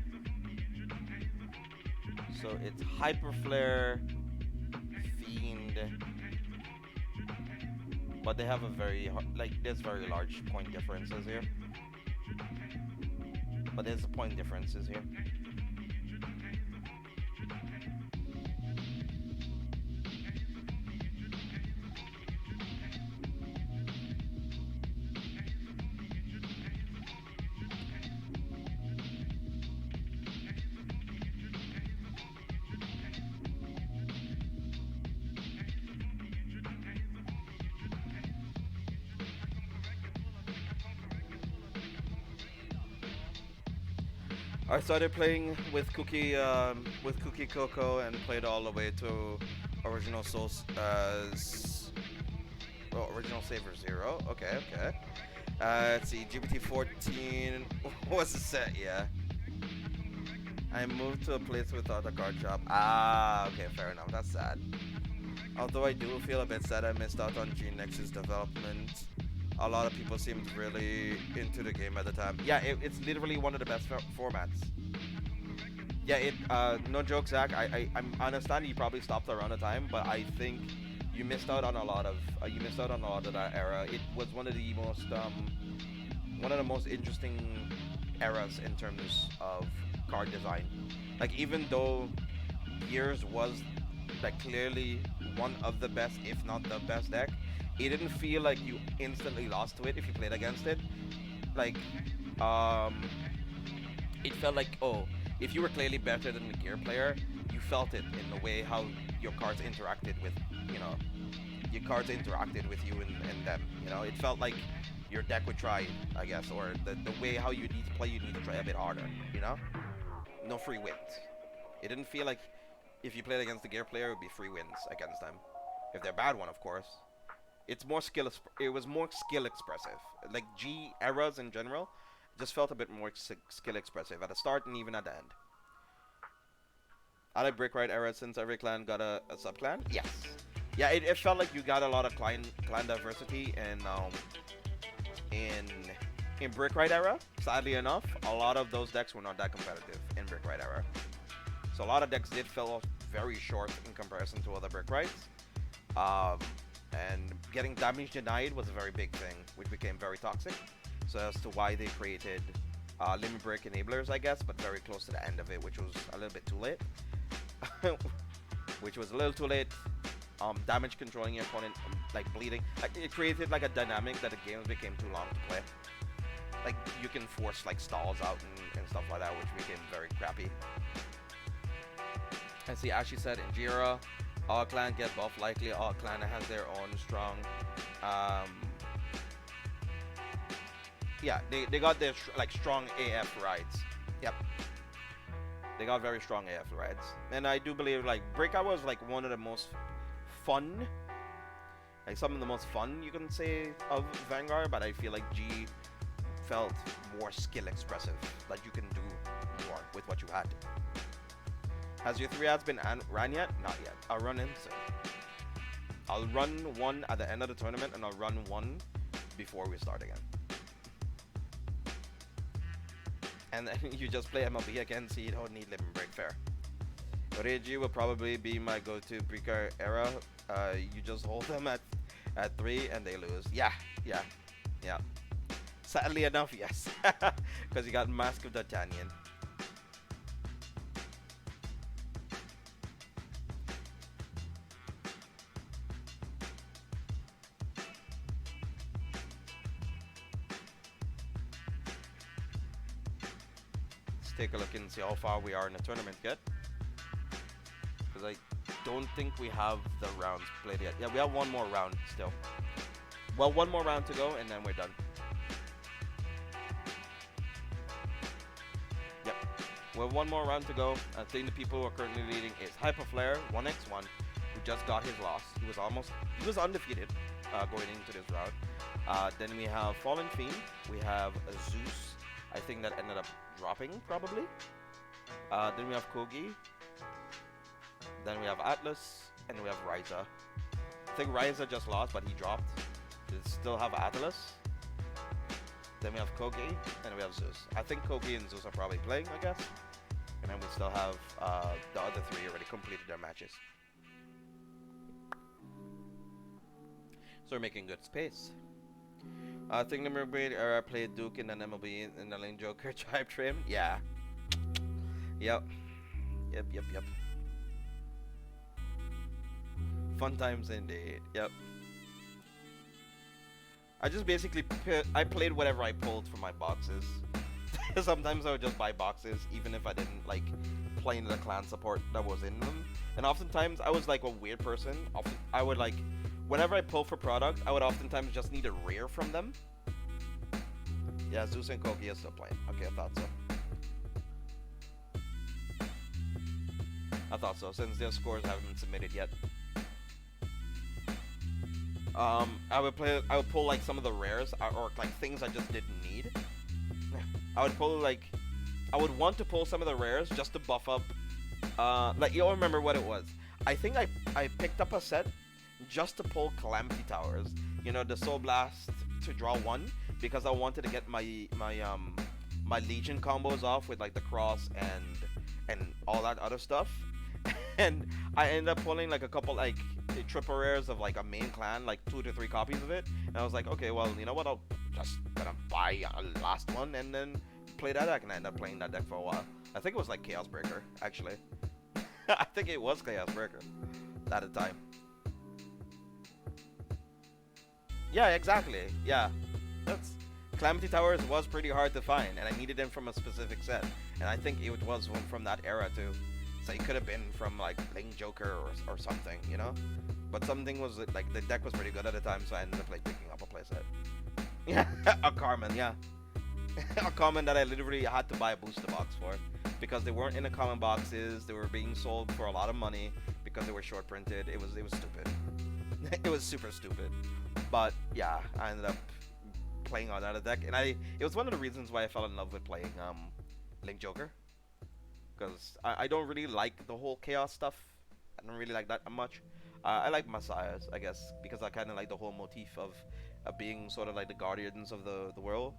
So it's Hyper Flare, Fiend, but they have a very there's very large point differences here. But there's a point differences here. I started playing with Cookie Coco and played all the way to original Souls original Saver 0. Okay, okay. Let's see, GPT 14 was the set, yeah. I moved to a place without a card shop. Ah, okay, fair enough. That's sad. Although I do feel a bit sad I missed out on G Nexus development. A lot of people seemed really into the game at the time. Yeah, it's literally one of the best formats. Yeah, no joke, Zach. I understand you probably stopped around the time, but I think you missed out on a lot of that era. It was one of the most interesting eras in terms of card design. Like, even though Gears was like clearly one of the best, if not the best deck, it didn't feel like you instantly lost to it if you played against it. Like, it felt like, oh, if you were clearly better than the Gear player, you felt it in the way how your cards interacted with, your cards interacted with you and them. It felt like your deck would try, I guess, or the way how you need to play, you need to try a bit harder. No free wins. It didn't feel like if you played against the Gear player, it would be free wins against them. If they're bad one, of course. It was more skill expressive. Like G eras in general just felt a bit more skill expressive at the start and even at the end. I like Brick Ride era since every clan got a sub clan. Yes. Yeah, it felt like you got a lot of clan diversity in Brick Ride era. Sadly enough, a lot of those decks were not that competitive in Brick Ride era. So a lot of decks did fell very short in comparison to other Brick Rides. And getting damage denied was a very big thing, which became very toxic. So as to why they created limit break enablers, I guess, but very close to the end of it, which was a little bit too late. Damage controlling your opponent, like bleeding. Like, it created like a dynamic that the games became too long to play. Like, you can force like stalls out and stuff like that, which became very crappy. I see Ashley said in Jira, all clan get buff, likely all clan has their own strong yeah, they got their strong AF rides. Yep, they got very strong AF rides. And I do believe like Breakout was like one of the most fun, like some of the most fun you can say of Vanguard, but I feel like G felt more skill expressive, like you can do more with what you had. Has your 3 ads been ran yet? Not yet. I'll run in soon. I'll run one at the end of the tournament, and I'll run one before we start again. And then you just play MLB again, so you don't need Limit Break. Fair. Reiji will probably be my go-to pre-car era. You just hold them at 3 and they lose. Yeah. Sadly enough, yes. Because you got Mask of D'Artagnan. Take a look and see how far we are in the tournament yet, because I don't think we have the rounds played yet. Yeah, we have one more round still. Well, one more round to go and then we're done. Yep, we have one more round to go. I think the people who are currently leading is Hyperflare 1x1, who just got his loss. He was undefeated going into this round. Then we have Fallen Fiend, we have Zeus, I think that ended up dropping, probably. Then we have Kogi. Then we have Atlas. And we have Ryza. I think Ryza just lost, but he dropped. We still have Atlas. Then we have Kogi. And we have Zeus. I think Kogi and Zeus are probably playing, I guess. And then we still have the other 3 already completed their matches. So we're making good space. I think the Mermaid era played Duke in an MLB in the Lane Joker tribe trim. Yeah. Yep. Fun times indeed. Yep. I just basically I played whatever I pulled from my boxes. Sometimes I would just buy boxes even if I didn't like playing the clan support that was in them. And oftentimes I was like a weird person. I would like, whenever I pull for product, I would oftentimes just need a rare from them. Yeah, Zeus and Kogi are still playing. Okay, I thought so. I thought so, since their scores haven't been submitted yet. I would pull like some of the rares or like things I just didn't need. I would pull like, I would want to pull some of the rares just to buff up. Like you don't remember what it was. I think I picked up a set just to pull Calamity Towers. You know, the Soul Blast to draw one because I wanted to get my Legion combos off with like the cross and all that other stuff. And I ended up pulling like a couple like triple rares of like a main clan, like 2 to 3 copies of it. And I was like, okay, well, you know what? I'll just gonna buy a last one and then play that deck. And I ended up playing that deck for a while. I think it was like Chaos Breaker, actually. I think it was Chaos Breaker at the time. Yeah, exactly. Yeah, that's Calamity Towers was pretty hard to find, and I needed them from a specific set. And I think it was one from that era too. So it could have been from like Ling Joker or something, you know. But something was like the deck was pretty good at the time, so I ended up like picking up a playset. Yeah, a Carmen, yeah, a Carmen that I literally had to buy a booster box for because they weren't in the common boxes. They were being sold for a lot of money because they were short printed. It was stupid. It was super stupid. But yeah, I ended up playing on that deck, and it was one of the reasons why I fell in love with playing Link Joker. Because I don't really like the whole chaos stuff. I don't really like that much. I like Messiahs, I guess, because I kind of like the whole motif of being sort of like the guardians of the world.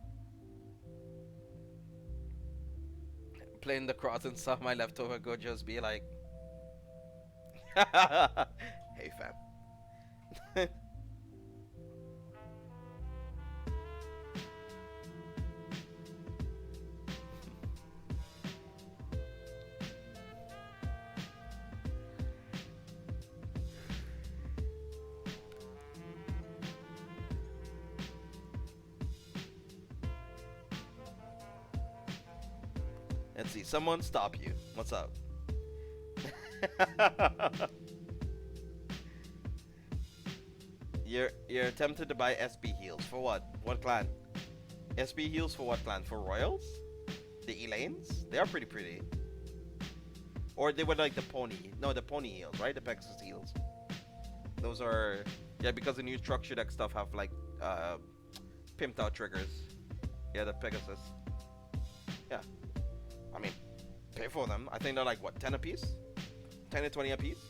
Playing the cross and stuff, my leftover could just be like, hey fam. Let's see, someone stop you. What's up? You're tempted to buy SB heals. For what? What clan? SB heals for what clan? For Royals? The Elaines? They are pretty. Or they would like the pony. No, the pony heals, right? The Pegasus heals. Those are... Yeah, because the new structure deck stuff have like pimped out triggers. Yeah, the Pegasus. Yeah. I mean, pay for them. I think they're like, what, 10 a piece? 10 to 20 a piece?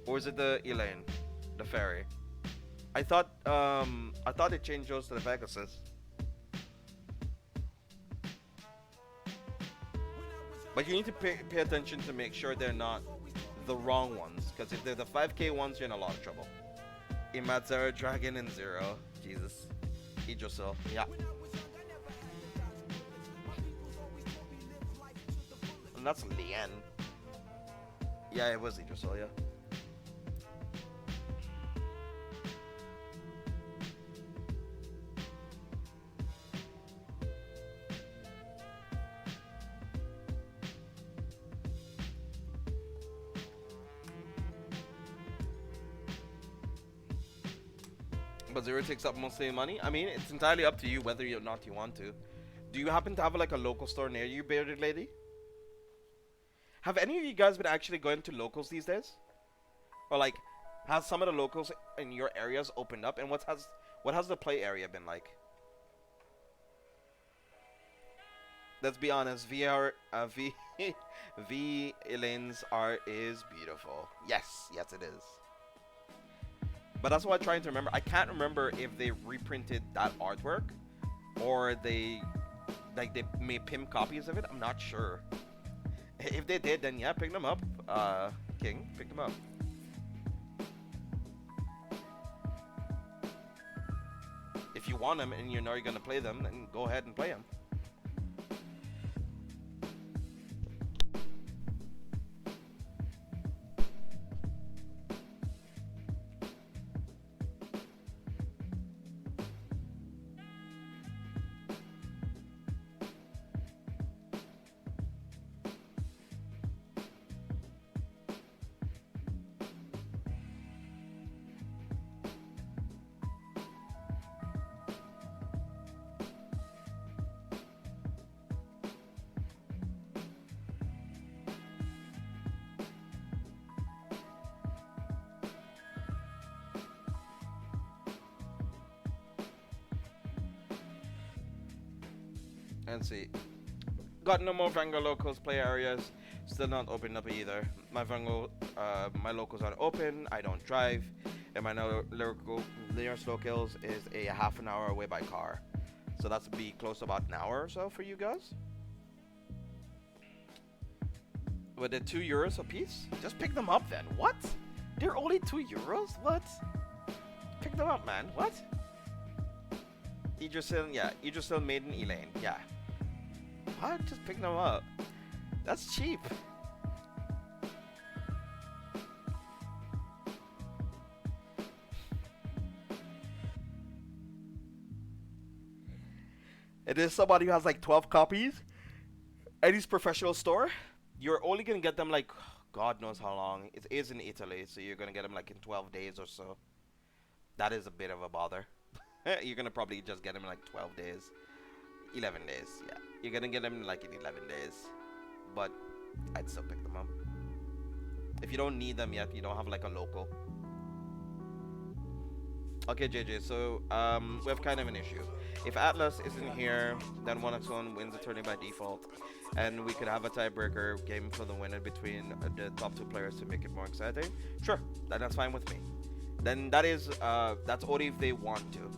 Or is it the Elaine? The fairy? I thought they changed those to the Pegasus. But you need to pay attention to make sure they're not the wrong ones. Because if they're the 5k ones, you're in a lot of trouble. Imatzera, Dragon, and Zero. Jesus. Idrisil. Yeah. And that's Lien. Yeah, it was Idrisil, yeah. But Zero takes up most of the money. I mean, it's entirely up to you whether or not you want to. Do you happen to have like a local store near you, Bearded Lady? Have any of you guys been actually going to locals these days? Or like, has some of the locals in your areas opened up? And what has the play area been like? Let's be honest, V Elaine's art is beautiful. Yes, it is. But that's what I'm trying to remember. I can't remember if they reprinted that artwork or they made pimp copies of it. I'm not sure. If they did, then yeah, pick them up. King, pick them up. If you want them and you know you're gonna play them, then go ahead and play them. Let's see. Got no more Vanguard locals play areas. Still not open up either. My Vanguard, my locals aren't open. I don't drive, and my nearest locals is a half an hour away by car. So that's be close to about an hour or so for you guys. With the €2 a piece, just pick them up then. What? They're only €2? What? Pick them up, man. What? Idrisil, yeah. Idrisil Maiden Elaine, yeah. What? Just pick them up. That's cheap. It is somebody who has like 12 copies. Eddie's professional store. You're only gonna get them like God knows how long. It is in Italy, so you're gonna get them like in 12 days or so. That is a bit of a bother. You're gonna probably just get them in like 12 days. 11 days, yeah. You're gonna get them like in 11 days. But I'd still pick them up. If you don't need them yet, you don't have like a local. Okay, JJ, so we have kind of an issue. If Atlas isn't here, then 1x1 wins the tourney by default. And we could have a tiebreaker game for the winner between the top 2 players to make it more exciting. Sure, that's fine with me. Then that's only if they want to.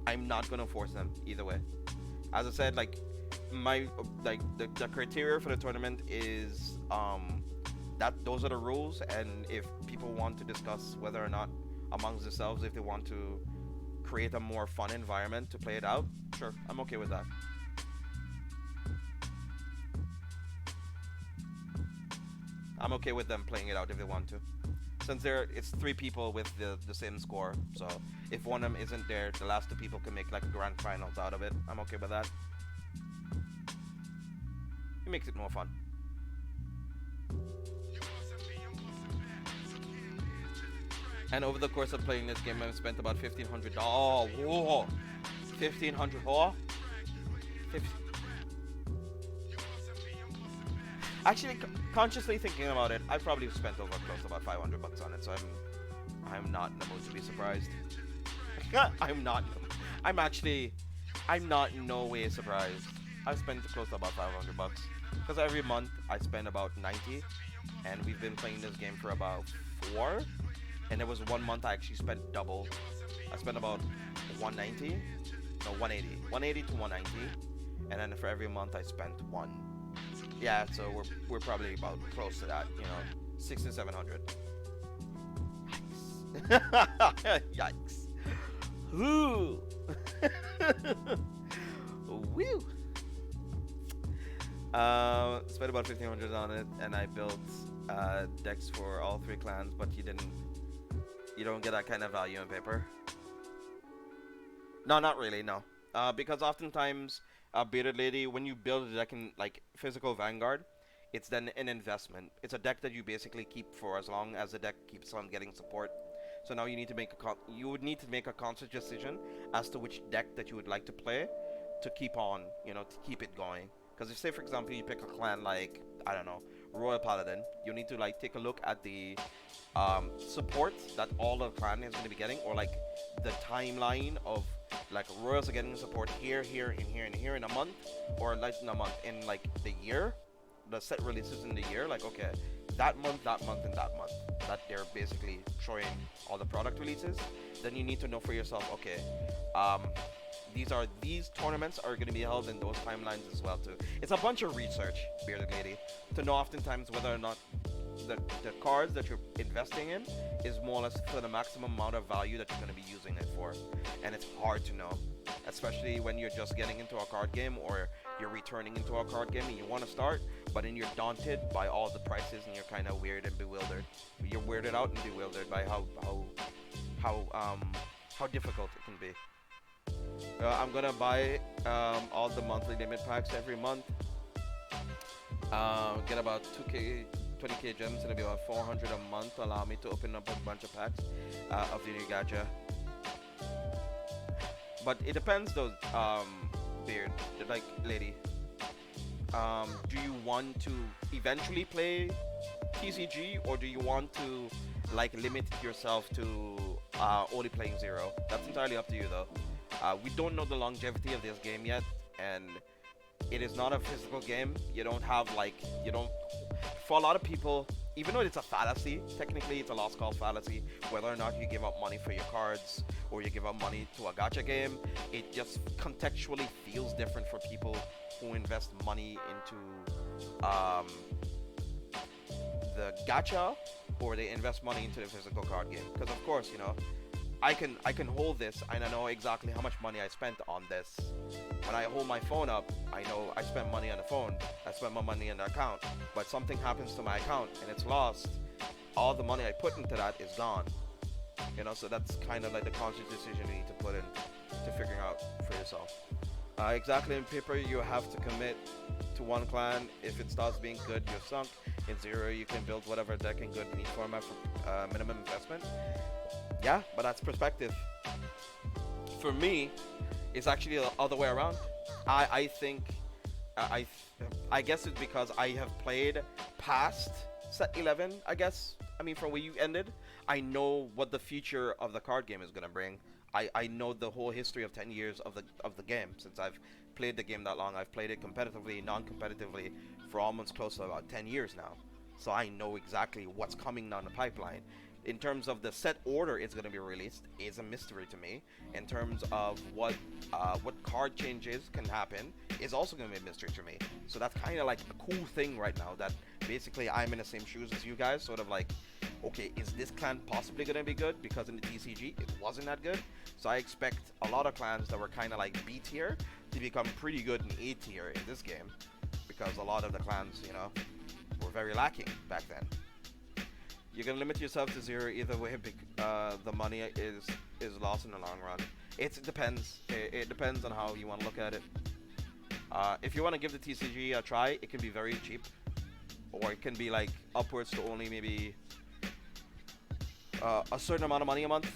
I'm not gonna force them either way. As I said, like the criteria for the tournament is those are the rules, and if people want to discuss whether or not amongst themselves if they want to create a more fun environment to play it out, sure, I'm okay with that. I'm okay with them playing it out if they want to. Since it's 3 people with the same score, so if one of them isn't there, the last 2 people can make like a grand finals out of it. I'm okay with that. It makes it more fun. And over the course of playing this game, I've spent about $1,500. Oh, whoa! 1,500. Oh, 50. Actually, consciously thinking about it, I probably spent over close to about $500 on it. So I'm not in the mood to be surprised. I'm not in no way surprised. I've spent close to about $500 because every month I spend about 90, and we've been playing this game for about 4. And there was one month I actually spent double. I spent about 180 to 190, and then for every month I spent 1. Yeah, so we're probably about close to that, you know, 600 to 700. Yikes! Yikes! Ooh! Woo! Spent about 1,500 on it, and I built decks for all 3 clans, but you don't get that kind of value on paper. No, not really, no. Because oftentimes, Bearded Lady, when you build a deck in like physical Vanguard, it's then an investment. It's a deck that you basically keep for as long as the deck keeps on getting support. So now you need to make a conscious decision as to which deck that you would like to play to keep on, you know, to keep it going. Because if, say, for example, you pick a clan like, I don't know, Royal Paladin, you need to like take a look at the support that all the clan is going to be getting, or like the timeline of like Royals are getting support here, here, and here, and here in a month, or like in a month, in like the year, the set releases in the year, like okay, that month, and that month, that they're basically showing all the product releases. Then you need to know for yourself, okay, these tournaments are going to be held in those timelines as well too. It's a bunch of research, Bearded Lady, to know oftentimes whether or not the cards that you're investing in is more or less for the maximum amount of value that you're going to be using it for. And it's hard to know, especially when you're just getting into a card game, or you're returning into a card game and you want to start, but then you're daunted by all the prices and you're kind of weird and bewildered. You're weirded out and bewildered by how difficult it can be. I'm gonna buy all the monthly limit packs every month. Get about 2k, 20k gems, it'll be about 400 a month to allow me to open up a bunch of packs of the new gacha. But it depends though, Beard, like Lady. Do you want to eventually play TCG, or do you want to like limit yourself to only playing 0? That's entirely up to you though. We don't know the longevity of this game yet, and It is not a physical game. You don't have like you don't. For a lot of people, even though it's a fallacy, technically it's a lost cause fallacy. Whether or not you give up money for your cards or you give up money to a gacha game, it just contextually feels different for people who invest money into the gacha or they invest money into the physical card game. Because of course, I can hold this and I know exactly how much money I spent on this. When I hold my phone up, I know I spent money on the phone. I spent my money on the account. But something happens to my account and it's lost. All the money I put into that is gone. So that's kind of like the conscious decision you need to put in to figuring out for yourself. Exactly, in paper you have to commit to one clan. If it starts being good, you're sunk. In zero, you can build whatever deck in good in each format for minimum investment. Yeah, but that's perspective. For me, it's actually the other way around. I think, I guess it's because I have played past set 11, I guess. I mean, from where you ended, I know what the future of the card game is going to bring. I know the whole history of 10 years of the game. Since I've played the game that long, I've played it competitively, non-competitively for almost close to about 10 years now. So I know exactly what's coming down the pipeline. In terms of the set order it's going to be released is a mystery to me. In terms of what card changes can happen is also going to be a mystery to me. So that's kind of like a cool thing right now, that basically I'm in the same shoes as you guys, sort of like, okay, is this clan possibly going to be good? Because in the TCG it wasn't that good. So I expect a lot of clans that were kind of like B tier to become pretty good in A tier in this game, because a lot of the clans, were very lacking back then. You're gonna limit yourself to zero either way. The money is lost in the long run. It depends. It depends on how you want to look at it. If you want to give the TCG a try, it can be very cheap, or it can be like upwards to only maybe a certain amount of money a month.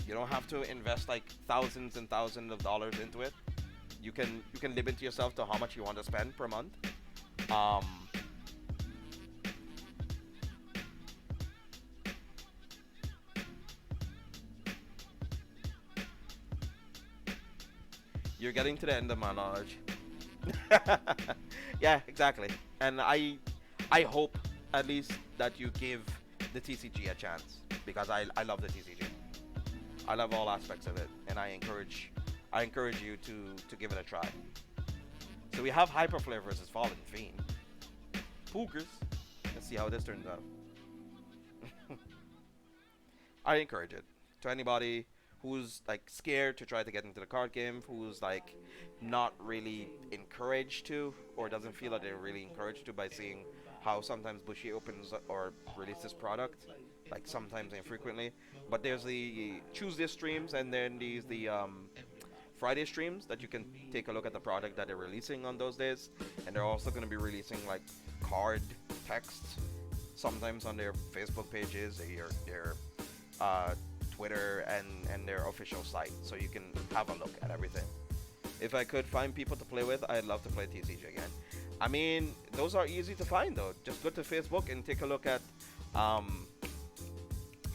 You don't have to invest like thousands and thousands of dollars into it. You can limit yourself to how much you want to spend per month. You're getting to the end of my knowledge. Yeah, exactly. And I hope at least that you give the TCG a chance, because I love the TCG. I love all aspects of it, and I encourage you to give it a try. So we have Hyperflare versus Fallen Fiend. Pookers. Let's see how this turns out. I encourage it to anybody who's like scared to try to get into the card game, who's like not really encouraged to, or doesn't feel that they're really encouraged to by seeing how sometimes Bushy opens or releases product, like sometimes infrequently. But there's the Tuesday streams and then the Friday streams that you can take a look at the product that they're releasing on those days, and they're also going to be releasing like card text sometimes on their Facebook pages, their Twitter, and their official site, so you can have a look at everything. If I could find people to play with, I'd love to play TCG again. I mean, those are easy to find though. Just go to Facebook and take a look at.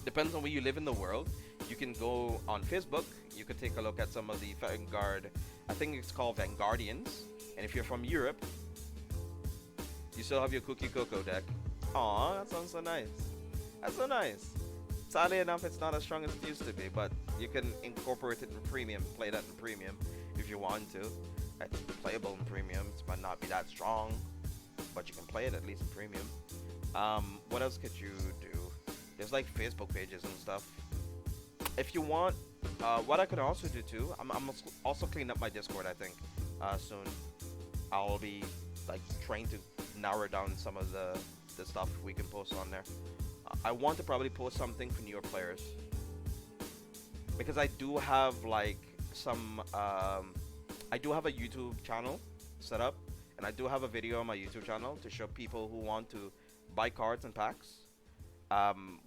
Depends on where you live in the world. You can go on Facebook. You could take a look at some of the Vanguard. I think it's called Vanguardians. And if you're from Europe, you still have your Cookie Cocoa deck. Aw, that sounds so nice. That's so nice. Sadly enough, it's not as strong as it used to be, but you can incorporate it in premium, play that in premium if you want to. It's playable in premium. It might not be that strong, but you can play it at least in premium. What else could you do? There's like Facebook pages and stuff. If you want, what I could also do too, I'm also cleaning up my Discord, I think, soon. I'll be like trying to narrow down some of the stuff we can post on there. I want to probably post something for newer players, because I do have like some I do have a YouTube channel set up, and I do have a video on my YouTube channel to show people who want to buy cards and packs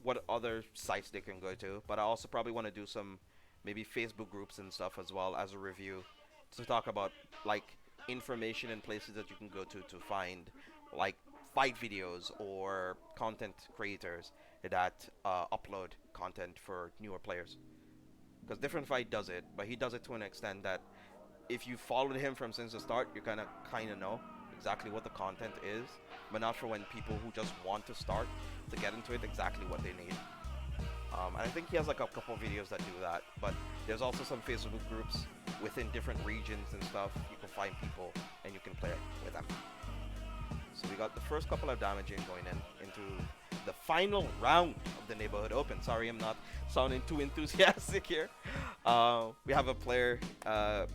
what other sites they can go to. But I also probably want to do some maybe Facebook groups and stuff as well as a review, to talk about like information and places that you can go to find like fight videos or content creators that upload content for newer players. Because Different Fight does it, but he does it to an extent that if you followed him from since the start, you kind of know exactly what the content is, but not for when people who just want to start to get into it exactly what they need. And I think he has like a couple of videos that do that, but there's also some Facebook groups within different regions and stuff. You can find people and you can play with them. So we got the first couple of damaging going into the final round of the Neighborhood Open. Sorry, I'm not sounding too enthusiastic here. We have a player,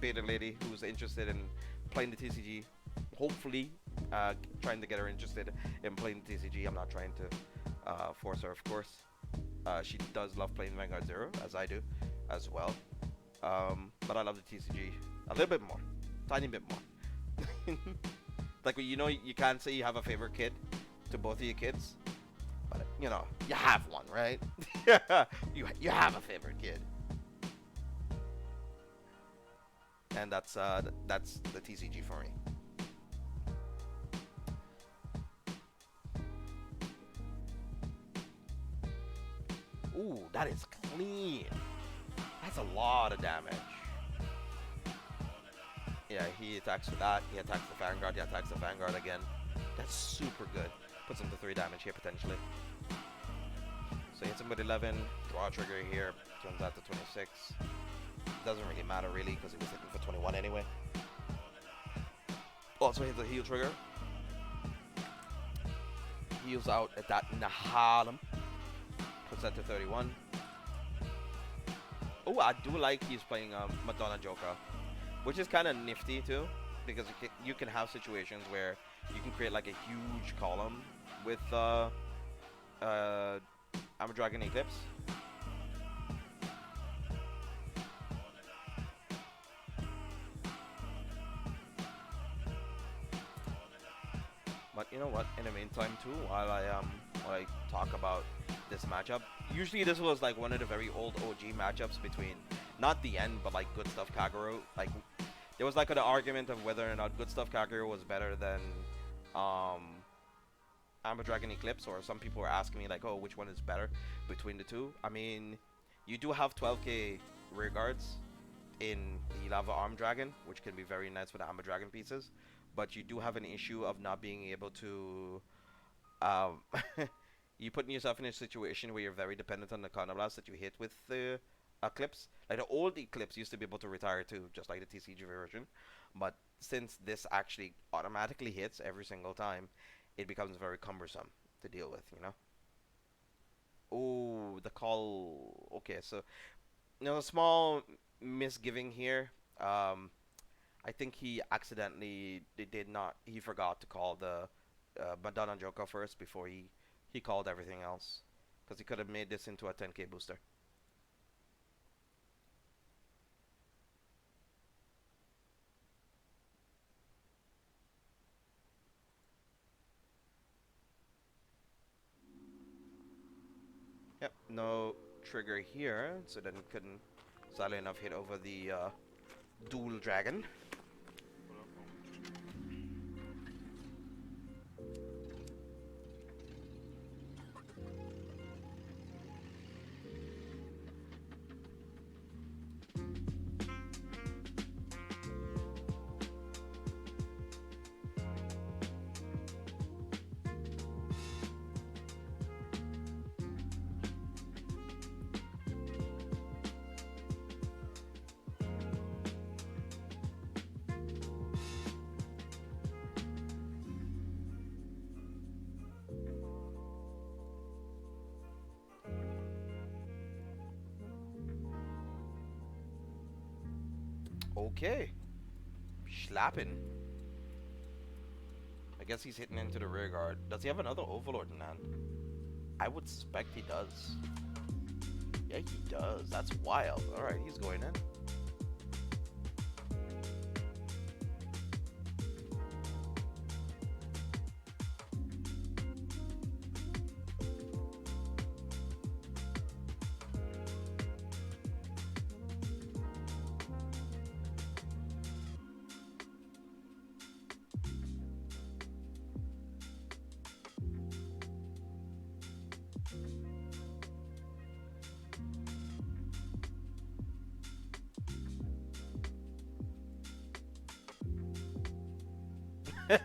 Beta Lady, who's interested in playing the TCG. Hopefully, trying to get her interested in playing the TCG. I'm not trying to force her, of course. She does love playing Vanguard Zero, as I do, as well. But I love the TCG a little bit more, tiny bit more. Like, you know, you can't say you have a favorite kid to both of your kids, but you know, you have one, right? you have a favorite kid, and that's the TCG for me. Ooh, that is clean. That's a lot of damage. Yeah, he attacks with that. He attacks the Vanguard. He attacks the Vanguard again. That's super good. Puts him to 3 damage here potentially. So he hits him with 11. Draw a trigger here. Turns that to 26. Doesn't really matter really because he was hitting for 21 anyway. Also hits a heal trigger. Heals out at that Nahalem. Puts that to 31. Oh, I do like he's playing Madonna Joker, which is kind of nifty too, because you can have situations where you can create like a huge column with Armor Dragon Eclipse. But you know what? In the meantime, too, while I talk about this matchup, usually this was like one of the very old OG matchups between not the end, but like Good Stuff Kagero. Like there was like an argument of whether or not Good Stuff Kagero was better than Armor Dragon Eclipse, or some people were asking me like, oh, which one is better between the two? I mean, you do have 12k rear guards in the Lava Arm Dragon, which can be very nice for the Armor Dragon pieces, but you do have an issue of not being able to you putting yourself in a situation where you're very dependent on the Counter Blast that you hit with the Eclipse. Like the old Eclipse used to be able to retire too, just like the TCG version, but since this actually automatically hits every single time, it becomes very cumbersome to deal with, you know? Oh, the call. Okay, so a small misgiving here. I think he accidentally he forgot to call the Madonna Joker first before he called everything else, because he could have made this into a 10k booster. Yep, no trigger here, so then it couldn't, sadly enough, hit over the dual dragon. Okay. Schlapping. I guess he's hitting into the rear guard. Does he have another Overlord in hand? I would suspect he does. Yeah, he does. That's wild. Alright, he's going in.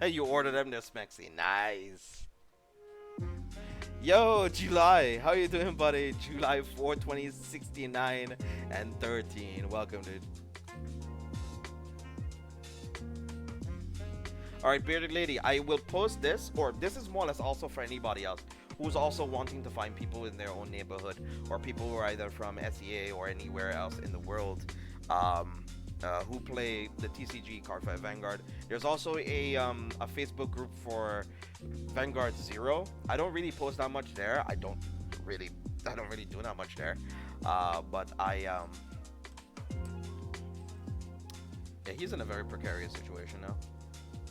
You order them, they're smexy. Nice. Yo, July. How you doing, buddy? July 4, 2069 and 13. Welcome, dude. Alright, Bearded Lady, I will post this, or this is more or less also for anybody else who's also wanting to find people in their own neighborhood, or people who are either from SEA or anywhere else in the world who play the TCG card fight Vanguard. There's also a Facebook group for Vanguard 0. I don't really post that much there. I don't really do that much there. But yeah, he's in a very precarious situation now.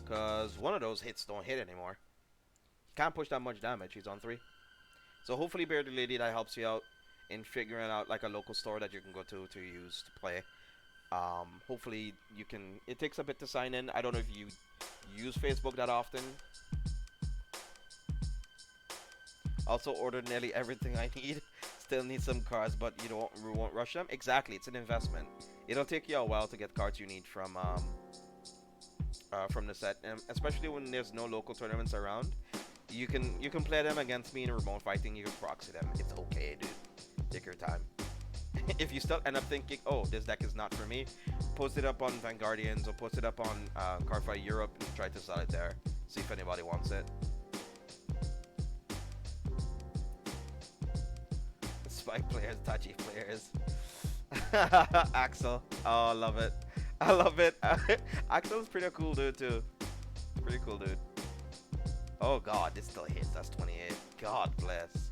Because one of those hits don't hit anymore. Can't push that much damage. He's on 3. So hopefully, Bearded Lady, that helps you out in figuring out like a local store that you can go to use to play. Hopefully you can. It takes a bit to sign in. I don't know if you use Facebook that often. Also ordered nearly everything I need. Still need some cards, but you won't rush them. Exactly, it's an investment. It'll take you a while to get cards you need from the set, and especially when there's no local tournaments around. You can play them against me in remote fighting. You can proxy them. It's okay, dude. Take your time. If you still end up thinking, oh, this deck is not for me, post it up on Vanguardians or post it up on Cardfight Europe and try to sell it there. See if anybody wants it. Spike players, touchy players. Axel. Oh, I love it. I love it. Axel's pretty cool dude too. Pretty cool dude. Oh god, this still hits. That's 28. God bless.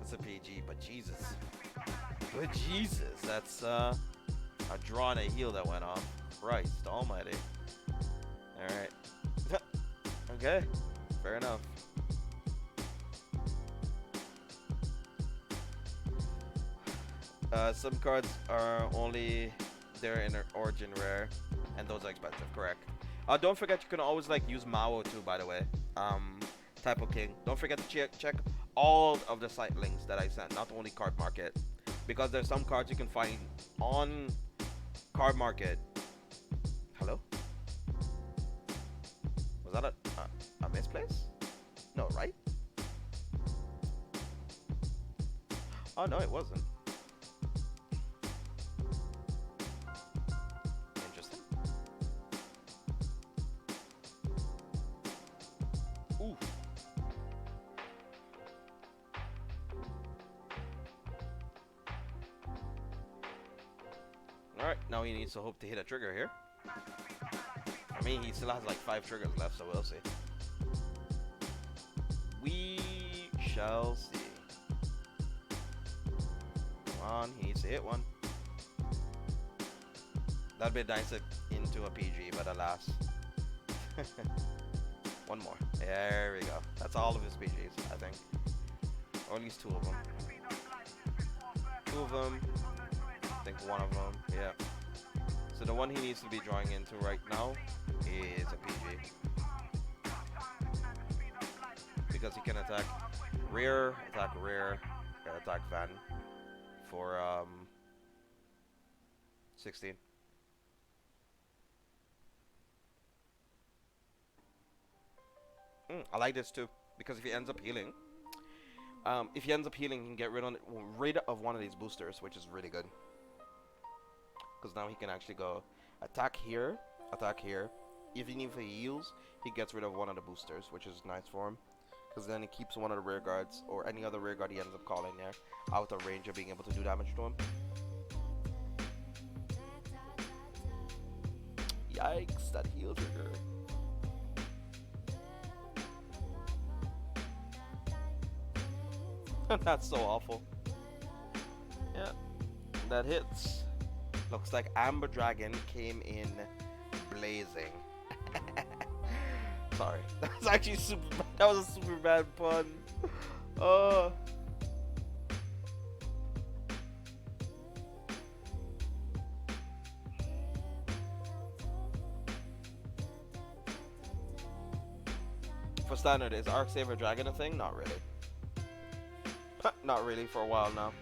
That's a PG, but Jesus. But Jesus, that's a draw and a heal that went off. Christ almighty. Alright. Okay. Fair enough. Some cards are only there in their origin rare, and those are expensive, correct. Don't forget you can always like use Mao too, by the way. Typo King. Don't forget to check all of the site links that I sent, not only Card Market, because there's some cards you can find on Card Market. Hello? Was that a misplace? No, right? Oh no, it wasn't. Interesting. Ooh. Alright, now he needs to hope to hit a trigger here. I mean, he still has like 5 triggers left, so we'll see. We shall see. Come on, he needs to hit one. That'd be nice into a PG, but alas. One more. There we go. That's all of his PGs, I think. Or at least 2 of them. 2 of them. I think 1 of them. Yeah. So the one he needs to be drawing into right now is a PG. Because he can attack rear, attack van for 16. I like this too, because if he ends up healing, he can get rid of one of these boosters, which is really good. Because now he can actually go attack here. Even if he heals, he gets rid of one of the boosters, which is nice for him. Because then he keeps one of the rear guards, or any other rear guard he ends up calling there, out of range of being able to do damage to him. Yikes, that heal trigger. That's so awful. Yeah, that hits. Looks like Amber Dragon came in blazing. Sorry, that was actually that was a super bad pun. Oh. For standard, is Arc Saver Dragon a thing? Not really. Not really for a while now.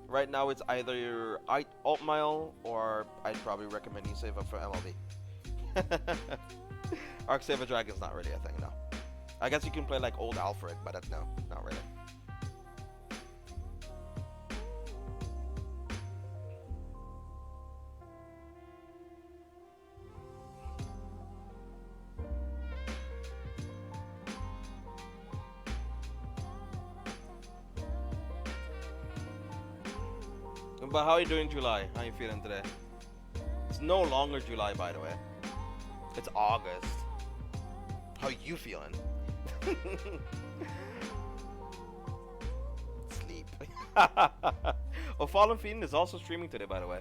Right now it's either your Alt Mile or I'd probably recommend you save up for MLB. Arc Saber Dragon's not really a thing, no. I guess you can play like old Alfred, but no, not really. But how are you doing, July? How are you feeling today? It's no longer July, by the way. It's August. How you feeling? Sleep. Oh, Fallen Fiend is also streaming today, by the way.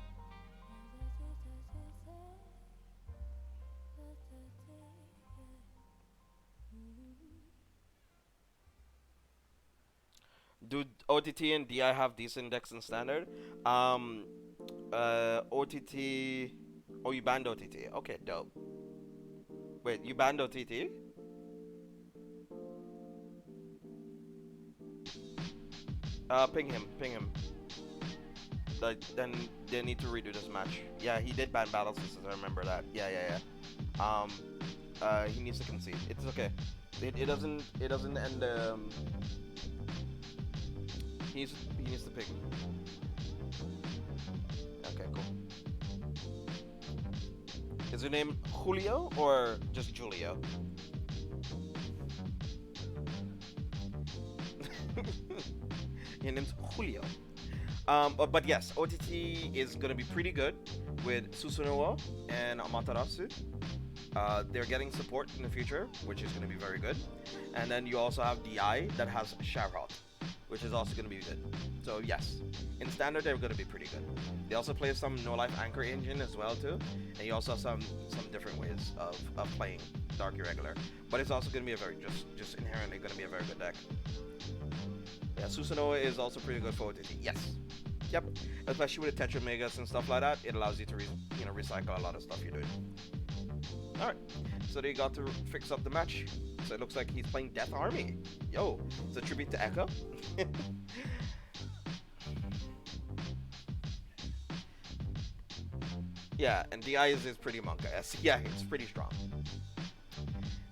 Do OTT and DI have decent decks in standard? OTT. Oh, you banned OTT. Okay, dope. Wait, you banned OTT? Ping him. Then they need to redo this match. Yeah, he did ban Battle Systems. I remember that. Yeah. He needs to concede. It's okay. It doesn't end. He needs to pick. Okay, cool. Is your name Julio or just Julio? Your name's Julio. But yes, OTT is gonna be pretty good with Susunowo and Amaterasu. They're getting support in the future, which is gonna be very good. And then you also have DI that has Sharhot, which is also going to be good. So yes, in standard they're going to be pretty good. They also play some No Life Anchor engine as well too, and you also have some different ways of playing Dark Irregular. But it's also going to be a very just inherently going to be a very good deck. Yeah, Susanoo is also pretty good for OTT. Yes, yep. Especially with the Tetra Megas and stuff like that, it allows you to recycle a lot of stuff you're doing. All right, so they got to fix up the match. So it looks like he's playing Death Army. Yo, it's a tribute to Echo. Yeah, and DI is pretty monka-esque. Yeah, it's pretty strong.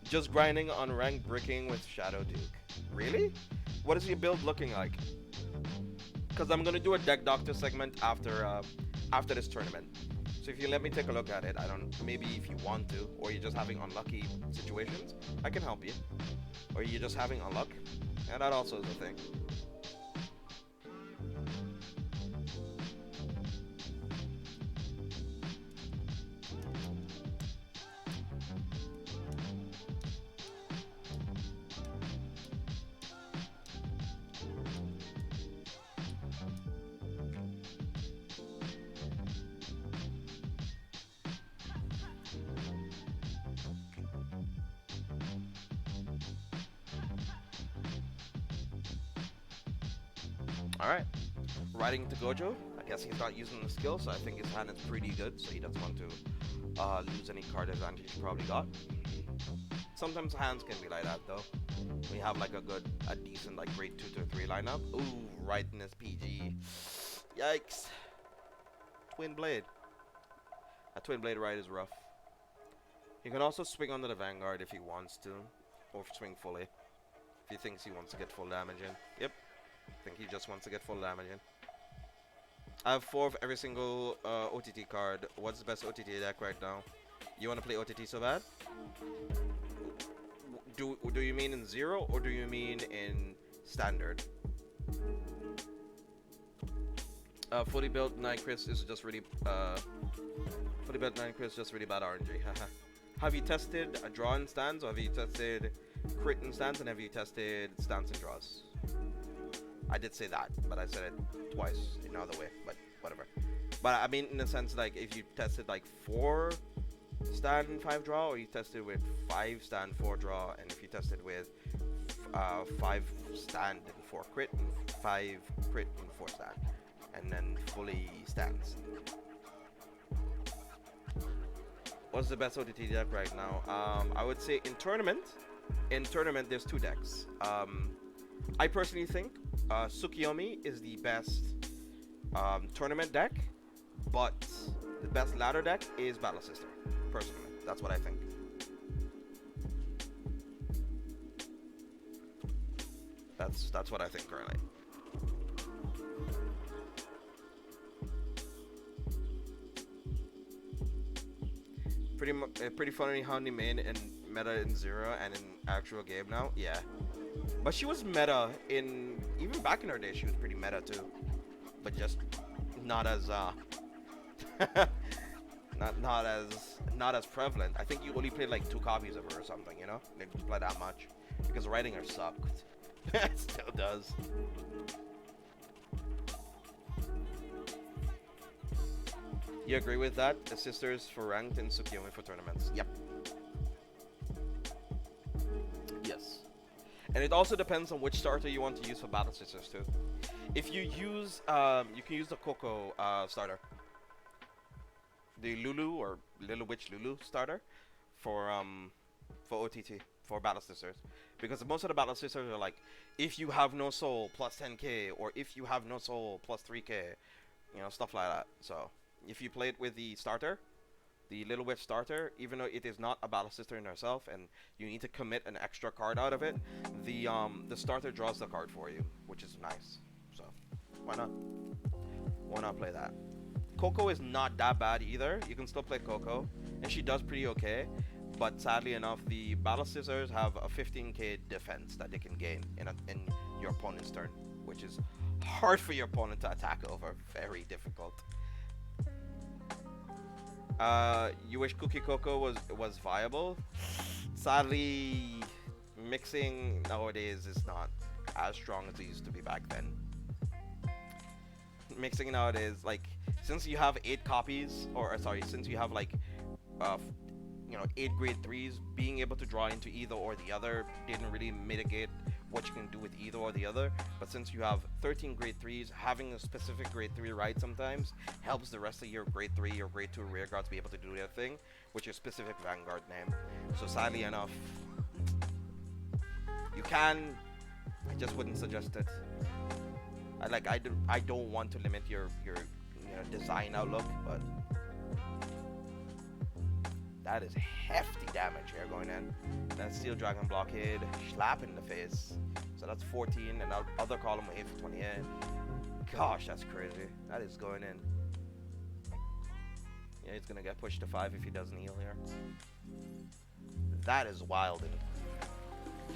Just grinding on ranked bricking with Shadow Duke. Really? What is your build looking like? Because I'm gonna do a deck doctor segment after this tournament. So if you let me take a look at it, maybe if you want to, or you're just having unlucky situations, I can help you. Or you're just having unluck, and that also is a thing. Alright, riding to Gojo. I guess he's not using the skill, so I think his hand is pretty good, so he doesn't want to lose any card advantage he probably got. Sometimes hands can be like that though. We have like a decent like grade 2 to 3 lineup. Ooh, right in his PG. Yikes. Twin Blade. A Twin Blade ride is rough. He can also swing under the Vanguard if he wants to, or swing fully. If he thinks he wants to get full damage in. Yep. I think he just wants to get full damage in. I have 4 of every single OTT card. What's the best OTT deck right now? You want to play OTT so bad? Do you mean in 0 or do you mean in standard? Fully built 9 crits is just really bad RNG. Have you tested a draw in stands, or have you tested crit in stands, and have you tested stance and draws? I did say that, but I said it twice in another way, but whatever. But I mean, in the sense, like, if you tested like 4 stand and 5 draw, or you tested with 5 stand 4 draw, and if you tested with 5 stand and 4 crit, and 5 crit and 4 stand, and then fully stands. What's the best OTT deck right now? I would say in tournament there's 2 decks. I personally think Tsukiyomi is the best tournament deck, but the best ladder deck is Battle Sister. Personally, That's what I think. That's what I think currently. Pretty funny how they made in meta in Zero and in actual game now. Yeah, but she was meta in even back in her day. She was pretty meta too, but just not as not as prevalent. I think you only played like 2 copies of her or something. You know, they didn't play that much because writing her sucked. It still does. You agree with that? The sisters for ranked and Tsukiyomi for tournaments. Yep. Yes. And it also depends on which starter you want to use for Battle Sisters too. If you use, you can use the Coco starter. The Lulu or Little Witch Lulu starter for OTT, for Battle Sisters. Because most of the Battle Sisters are like, if you have no soul plus 10k, or if you have no soul plus 3k, you know, stuff like that. So, if you play it with the starter, the Little Witch starter, even though it is not a Battle Sister in herself, and you need to commit an extra card out of it, the starter draws the card for you, which is nice. So, why not? Why not play that? Coco is not that bad either. You can still play Coco, and she does pretty okay. But sadly enough, the Battle Scissors have a 15k defense that they can gain in your opponent's turn, which is hard for your opponent to attack over. Very difficult. You wish Cookie Coco was viable? Sadly, mixing nowadays is not as strong as it used to be back then. Mixing nowadays, like, since you have 8 copies, or sorry, since you have like, you know, 8 grade 3s, being able to draw into either or the other didn't really mitigate what you can do with either or the other. But since you have 13 grade 3s, having a specific grade 3 right sometimes helps the rest of your grade 3 or grade 2 rear guards be able to do their thing with your specific Vanguard name. So sadly enough, you can, I just wouldn't suggest it. I don't want to limit your you know, design outlook, but that is hefty damage here going in. That Steel Dragon Blockade, slap in the face. So that's 14, and that other column will hit for 28. Gosh, that's crazy. That is going in. Yeah, he's gonna get pushed to 5 if he doesn't heal here. That is wilding.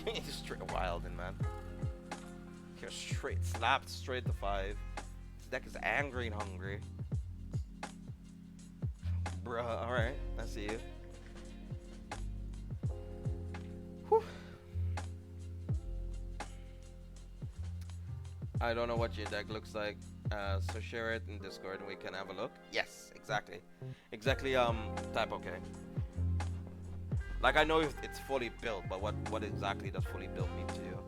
He's straight wilding, man. You're straight slapped straight to 5. This deck is angry and hungry. Bruh, alright, I see you. Whew. I don't know what your deck looks like, so share it in Discord and we can have a look. Yes, exactly. Exactly, type okay. Like, I know if it's fully built, but what exactly does fully built mean to you?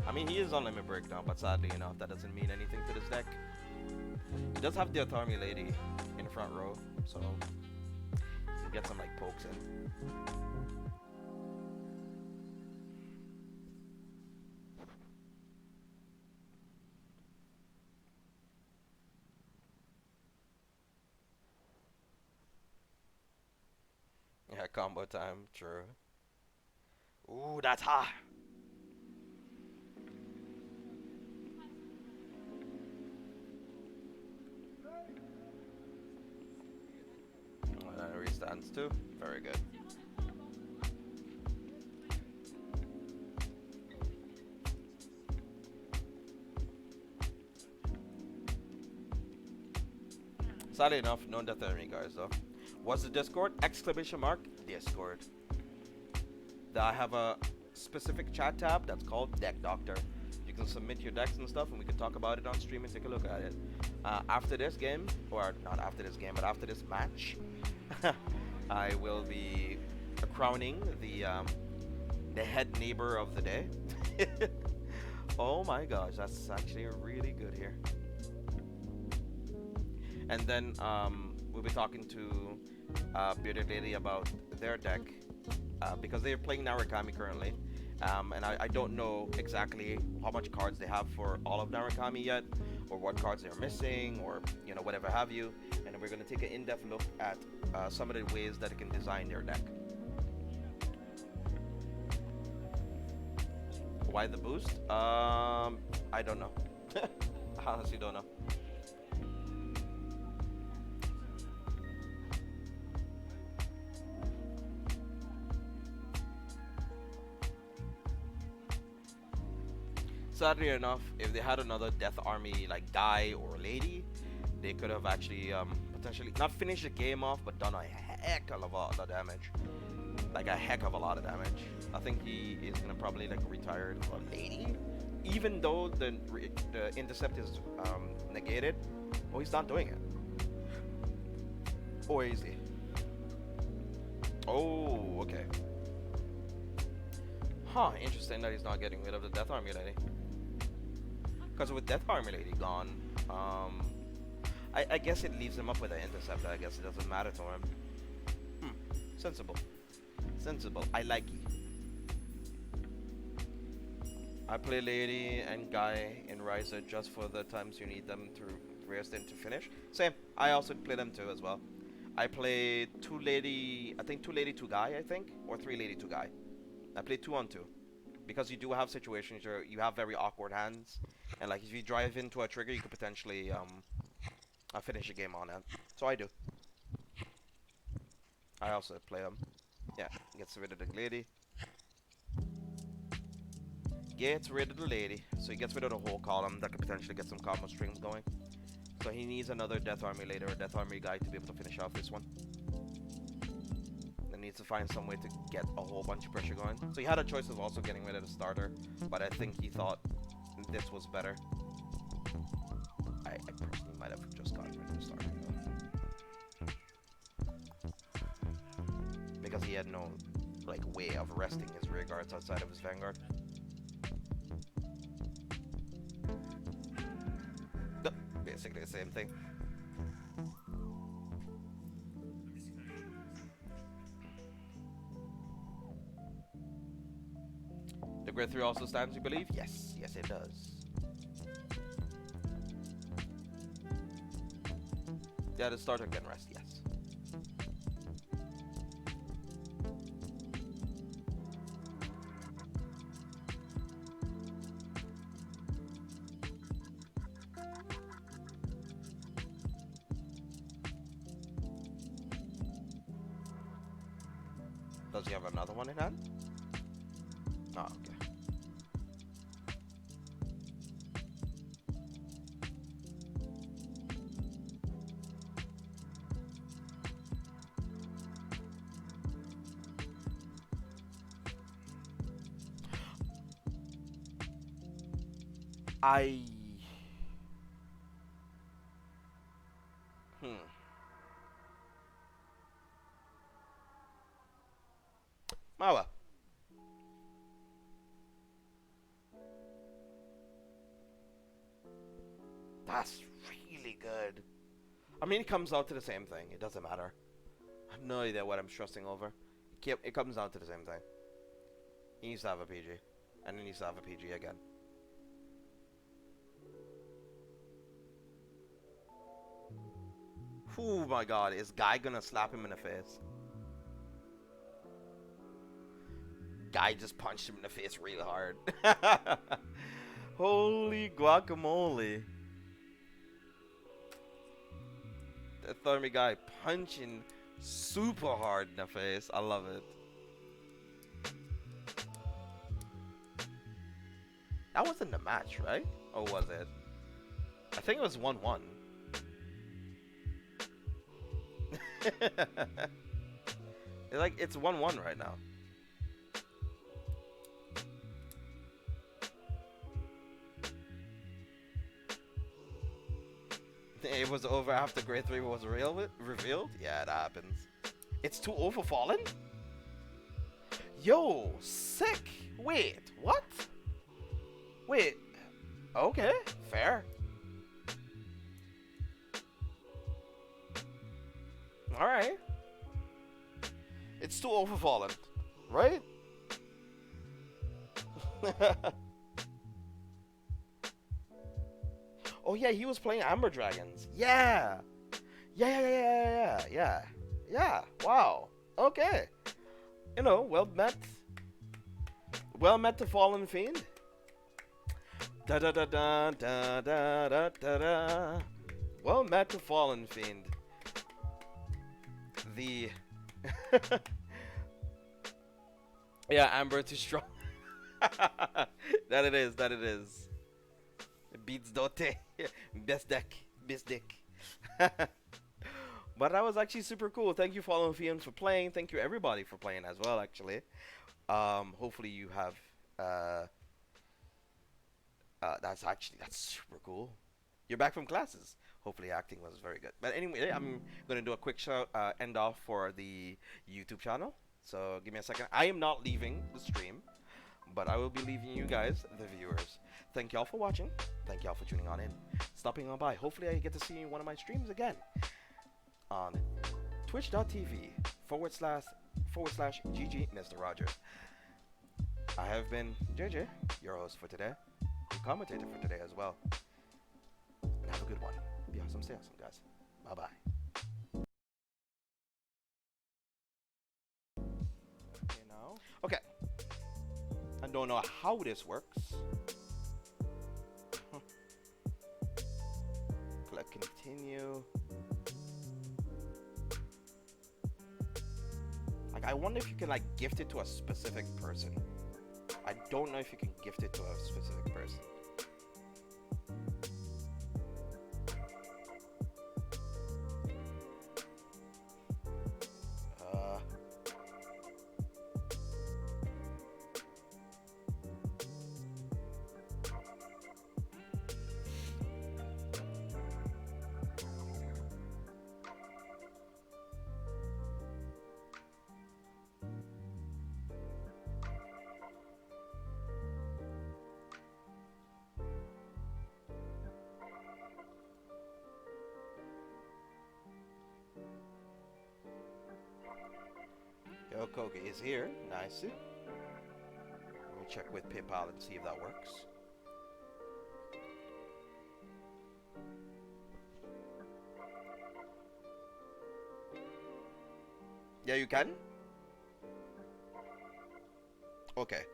I mean, he is on Limit Break now, but sadly enough, that doesn't mean anything to this deck. He does have the Autonomy Lady in front row, so you can get some like pokes in. Yeah, combo time, true. Ooh, that's hot. Restands too. Very good. Sadly enough, no death enemy guys though. What's the Discord? Exclamation mark Discord. I have a specific chat tab that's called Deck Doctor. You can submit your decks and stuff, and we can talk about it on stream and take a look at it. After this game, or not after this game, but after this match, I will be crowning the head neighbor of the day. Oh my gosh, that's actually really good here. And then we'll be talking to Bearded Lady about their deck because they're playing Narukami currently, And I don't know exactly how much cards they have for all of Narukami yet, or what cards they're missing, or whatever have you. And we're going to take an in-depth look at some of the ways that it can design their deck. Why the boost? I don't know. I honestly don't know. Sadly enough, if they had another Death Army like guy or lady, they could have actually potentially not finished the game off, but done a heck of a lot of damage. Like a heck of a lot of damage. I think he is gonna probably like retire to a lady, even though the intercept is negated. Oh, he's not doing it. Oh, easy. Oh, okay. Huh, interesting that he's not getting rid of the Death Army lady. Because with Death Army lady gone, I guess it leaves him up with an interceptor. I guess it doesn't matter to him. Sensible. Sensible. I like it. I play lady and guy in Riser just for the times you need them to rest and to finish. Same. I also play them too as well. I play 2 lady, I think 2 lady, 2 guy, I think, or 3 lady, 2 guy. I play 2 on 2 because you do have situations where you have very awkward hands, and like if you drive into a trigger, you could potentially finish a game on it. So I do. I also play them. Yeah, gets rid of the lady. Gets rid of the lady, so he gets rid of the whole column that could potentially get some combo strings going. So he needs another Death Army lady or Death Army guy to be able to finish off this one. Then needs to find some way to get a whole bunch of pressure going. So he had a choice of also getting rid of the starter, but I think he thought this was better. I personally might have just gotten rid of the starter though, because he had no like way of resting his rear guards outside of his Vanguard. Basically the same thing. The grade 3 also stands, you believe? Yes, yes it does. Yeah, the starter can rest, yes. Does he have another one in hand? Oh, okay. Oh well. That's really good. I mean, it comes out to the same thing. It doesn't matter. I have no idea what I'm stressing over. It comes down to the same thing. He needs to have a PG. And he needs to have a PG again. Oh my god, is Guy gonna slap him in the face? Guy just punched him in the face real hard. Holy guacamole. The Army guy punching super hard in the face. I love it. That wasn't the match, right? Or was it? I think it was 1-1. It's 1-1 right now. It was over after grade 3 was revealed? Yeah, it happens. It's too overfallen? Yo, sick! Wait, what? Wait, okay, fair. Alright. It's too overfallen, right? Oh yeah, he was playing Amber Dragons. Yeah. Yeah. Wow. Okay. You know, well met. Well met to Fallen Fiend. Da da da da da da da da da. Well met to Fallen Fiend. The yeah, Amber too strong. That it is. That it is. It beats Dote. Best deck. Best deck. But that was actually super cool. Thank you, Fallen Fiends, for playing. Thank you, everybody, for playing as well. Actually, hopefully you have. That's super cool. You're back from classes. Hopefully acting was very good. But anyway, I'm gonna do a quick show end off for the YouTube channel. So give me a second. I am not leaving the stream, but I will be leaving you guys, the viewers. Thank y'all for watching. Thank y'all for tuning on in, stopping on by. Hopefully I get to see you in one of my streams again on twitch.tv/GG Mr. Rogers. I have been JJ, your host for today, your commentator for today as well. And have a good one. Be awesome, stay awesome, guys. Bye bye. Okay, now. Okay. I don't know how this works. Click continue. Like, I wonder if you can like gift it to a specific person. I don't know if you can gift it to a specific person. Yo, Koga is here. Nice. We'll check with PayPal and see if that works. Yeah, you can? Okay.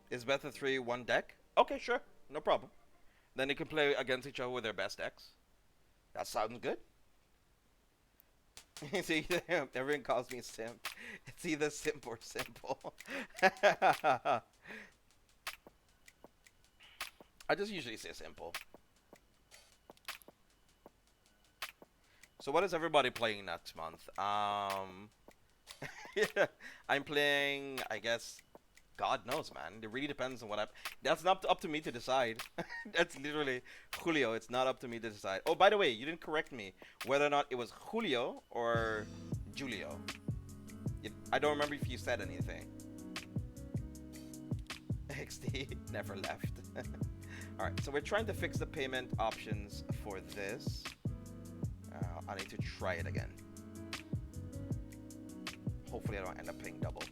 Is better 3 one deck? Okay, sure. No problem. Then they can play against each other with their best decks. That sounds good. See, everyone calls me simp. It's either simp or simple. I just usually say simple. So what is everybody playing next month? I'm playing, I guess, God knows, man. It really depends on what I'm... That's not up to me to decide. That's literally Julio. It's not up to me to decide. Oh, by the way, you didn't correct me whether or not it was Julio or Julio. I don't remember if you said anything. XD never left. Alright, so we're trying to fix the payment options for this. I need to try it again. Hopefully I don't end up paying double.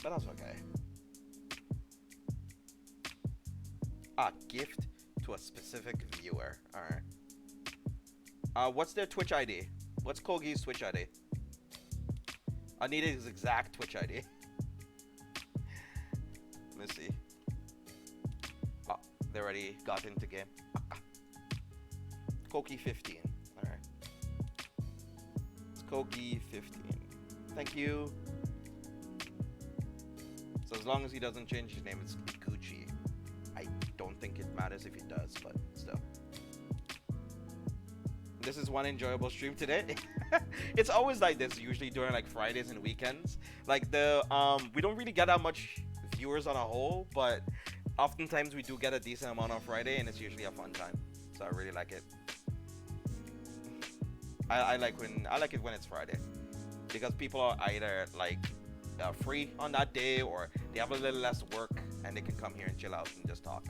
But that's okay. Gift to a specific viewer. Alright. What's their Twitch ID? What's Kogi's Twitch ID? I need his exact Twitch ID. Let me see. Oh, they already got into game. Kogi 15. Alright. It's Kogi 15. Thank you. So as long as he doesn't change his name, it's Gucci. I don't think it matters if he does, but still. This is one enjoyable stream today. It's always like this, usually during like Fridays and weekends. Like the we don't really get that much viewers on a whole, but oftentimes we do get a decent amount on Friday, and it's usually a fun time. So I really like it. I like it when it's Friday, because people are either like free on that day, or they have a little less work and they can come here and chill out and just talk.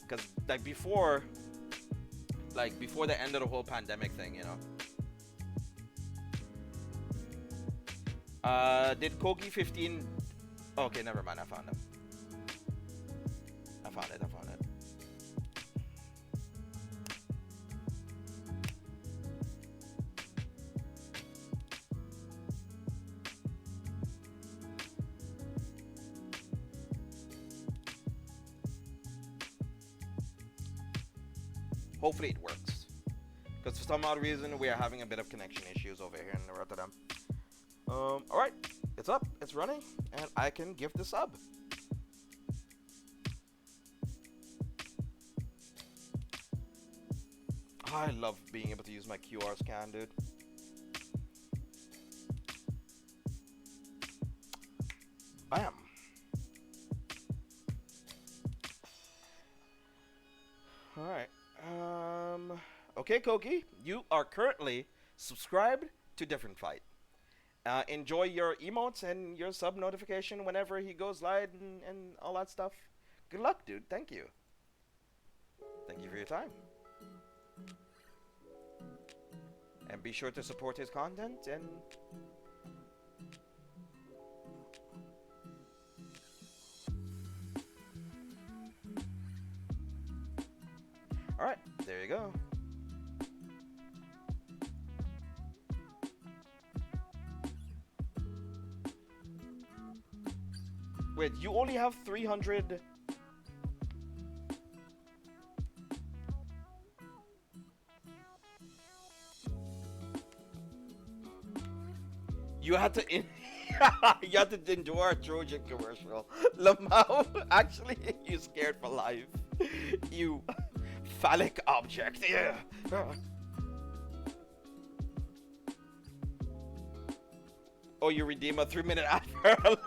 Because like before the end of the whole pandemic thing, you know, Did Kogi 15? Okay, never mind. I found him. I found it. Hopefully it works. Because for some odd reason, we are having a bit of connection issues over here in Rotterdam. Alright. It's up. It's running. And I can give the sub. I love being able to use my QR scan, dude. Bam. Alright. Okay, Koki. You are currently subscribed to Different Fight. Enjoy your emotes and your sub notification whenever he goes live and all that stuff. Good luck, dude. Thank you. Thank you for your time. And be sure to support his content and... Alright, there you go. Wait, you only have 300... You had to you had to endure a Trojan commercial. Lamau, actually, you scared for life. You phallic object. Yeah. Oh, you redeem a 3-minute advert.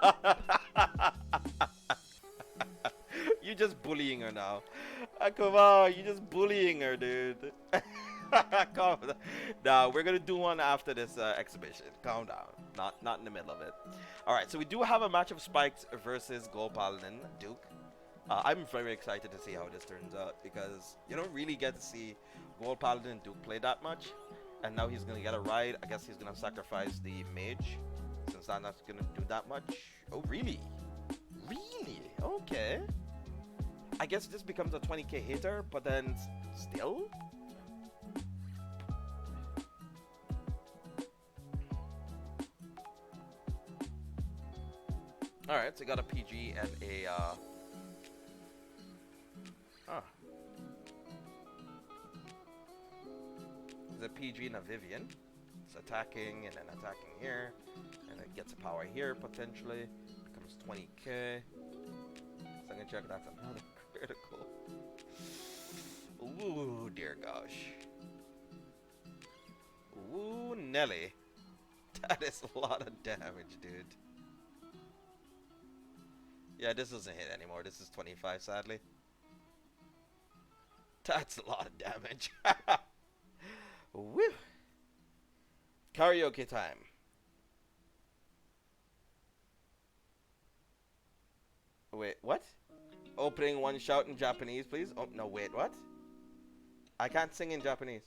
You're just bullying her now. Come on, you're just bullying her, dude. Calm down. Nah, we're gonna do one after this exhibition. Calm down. Not in the middle of it. Alright, so we do have a match of Spikes versus Gold Paladin Duke. I'm very excited to see how this turns out because you don't really get to see Gold Paladin Duke play that much. And now he's gonna get a ride. I guess he's gonna sacrifice the mage since I'm not gonna do that much. Oh, really? Really? Okay. I guess this becomes a 20k hitter, but then still? Alright, so got a PG and a, There's a PG and a Vivian. It's attacking and then attacking here. And it gets a power here, potentially. Becomes 20k. So I'm gonna check that's another critical. Ooh, dear gosh. Ooh, Nelly. That is a lot of damage, dude. Yeah, this doesn't hit anymore. This is 25, sadly. That's a lot of damage. Woo! Karaoke time. Wait, what? Opening one shout in Japanese, please. Oh, no, wait, what? I can't sing in Japanese.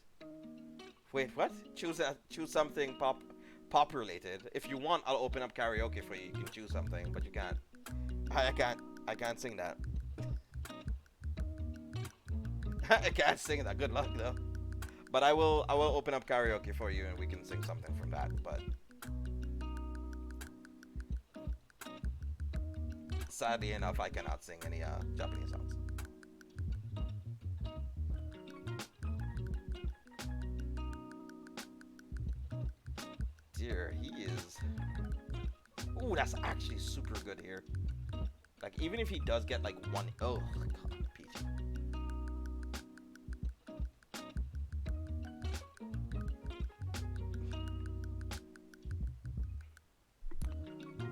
Wait, what? Choose something pop related. If you want, I'll open up karaoke for you. You can choose something, but you can't. I can't sing that. I can't sing that. Good luck though. But I will open up karaoke for you and we can sing something from that. But sadly enough, I cannot sing any Japanese songs. Dear, he is. Ooh, that's actually super good here. Like, even if he does get, like, one... Oh, God, Peach.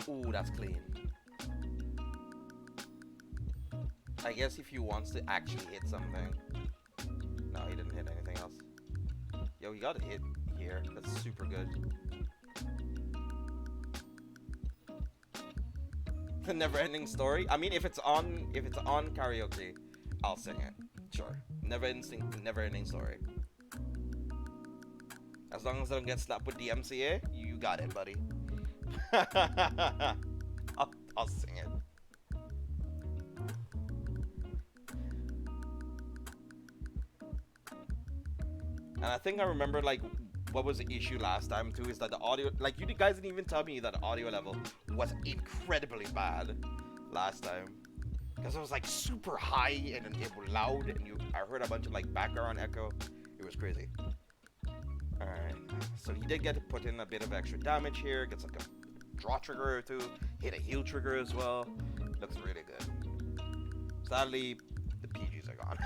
Ooh, that's clean. I guess if he wants to actually hit something... No, he didn't hit anything else. Yo, he got a hit here. That's super good. The never-ending story. I mean, if it's on karaoke, I'll sing it. Sure. Never-ending story. As long as I don't get slapped with the MCA, you got it, buddy. I'll sing it. And I think I remember, like, what was the issue last time too, is that the audio, like, you guys didn't even tell me that the audio level was incredibly bad last time. Because it was like super high and it was loud and I heard a bunch of like background echo. It was crazy. Alright, so he did get to put in a bit of extra damage here, gets like a draw trigger or two, hit a heal trigger as well. Looks really good. Sadly, the PGs are gone.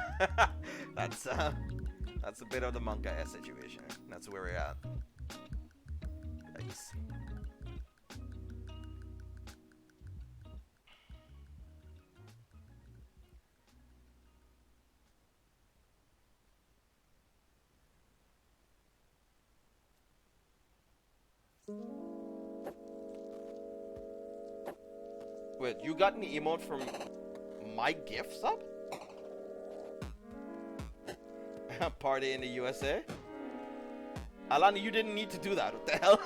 That's a bit of the Monka situation. That's where we're at. Nice. Wait, you got an emote from my gift sub? Party in the USA? Alana, you didn't need to do that. What the hell?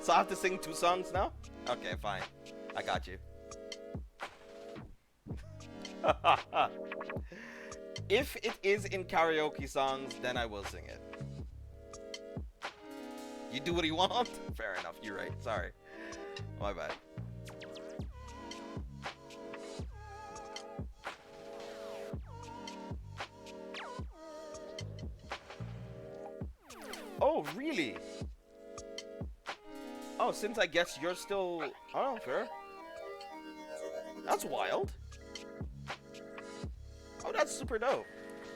So I have to sing 2 songs now? Okay, fine. I got you. If it is in karaoke songs, then I will sing it. You do what you want? Fair enough, you're right. Sorry. My bad. Oh, really? Oh, since I guess you're still... Oh, fair. That's wild. Oh, that's super dope.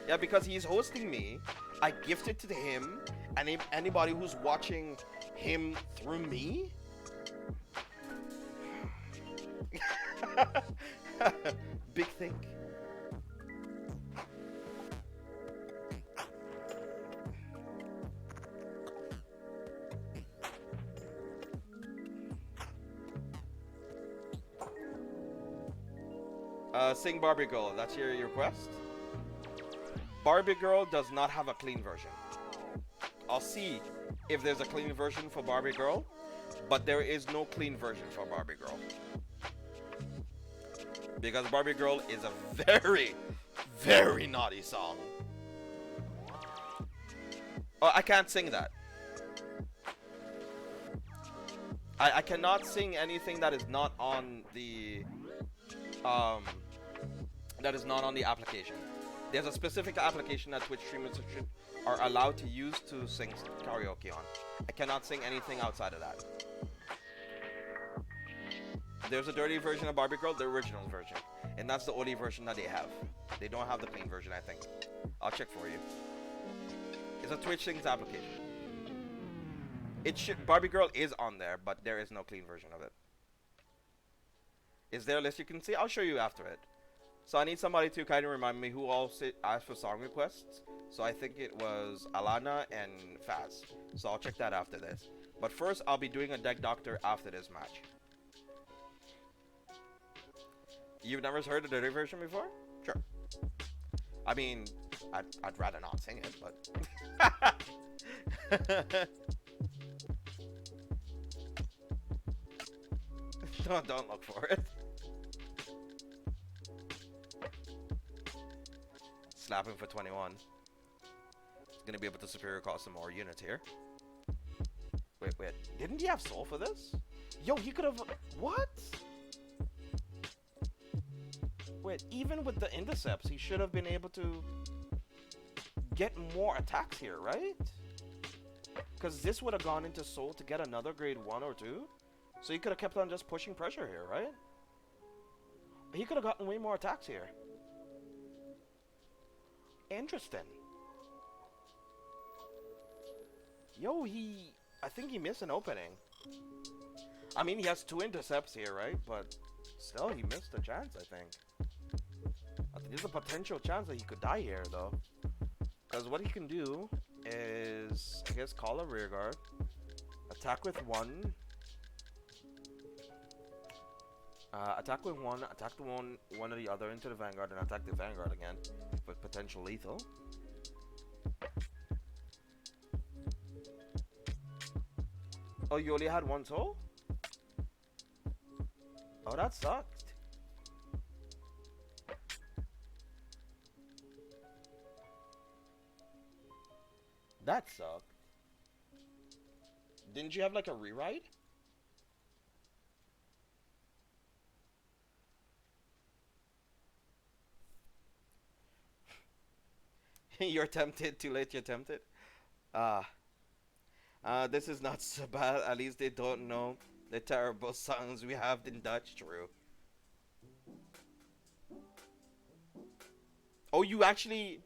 Yeah, because he's hosting me. I gifted to him, and anybody who's watching him through me... Big think. Sing Barbie Girl, that's your request? Barbie Girl does not have a clean version. I'll see if there's a clean version for Barbie Girl, but there is no clean version for Barbie Girl. Because Barbie Girl is a very, very naughty song. Oh, I can't sing that. I cannot sing anything that is not on the application. There's a specific application that Twitch streamers are allowed to use to sing karaoke on. I cannot sing anything outside of that. There's a dirty version of Barbie Girl, the original version, and that's the only version that they have. They don't have the clean version, I think. I'll check for you. It's a Twitch Sings application. Barbie Girl is on there, but there is no clean version of it. Is there a list you can see? I'll show you after it. So I need somebody to kind of remind me who all asked for song requests. So I think it was Alana and Faz. So I'll check that after this. But first, I'll be doing a deck doctor after this match. You've never heard the dirty version before? Sure. I mean, I'd rather not sing it, but... Don't look for it. Slapping for 21. He's gonna be able to superior cost some more units here. Wait. Didn't he have soul for this? Yo, he could have... What? Wait, even with the intercepts, he should have been able to get more attacks here, right? Because this would have gone into soul to get another grade 1 or 2. So he could have kept on just pushing pressure here, right? He could have gotten way more attacks here. Interesting. Yo, I think he missed an opening. I mean, he has 2 intercepts here, right? But still, he missed a chance, I think. There's a potential chance that he could die here, though. Because what he can do is, I guess, call a rear guard. Attack with 1. Attack with 1, attack the one or the other into the Vanguard, and attack the Vanguard again with potential lethal. Oh, you only had 1 soul? Oh, that sucked. That sucked. Didn't you have like a rewrite? You're tempted. Too late. You're tempted. Ah. This is not so bad. At least they don't know the terrible songs we have in Dutch. True. Oh, you actually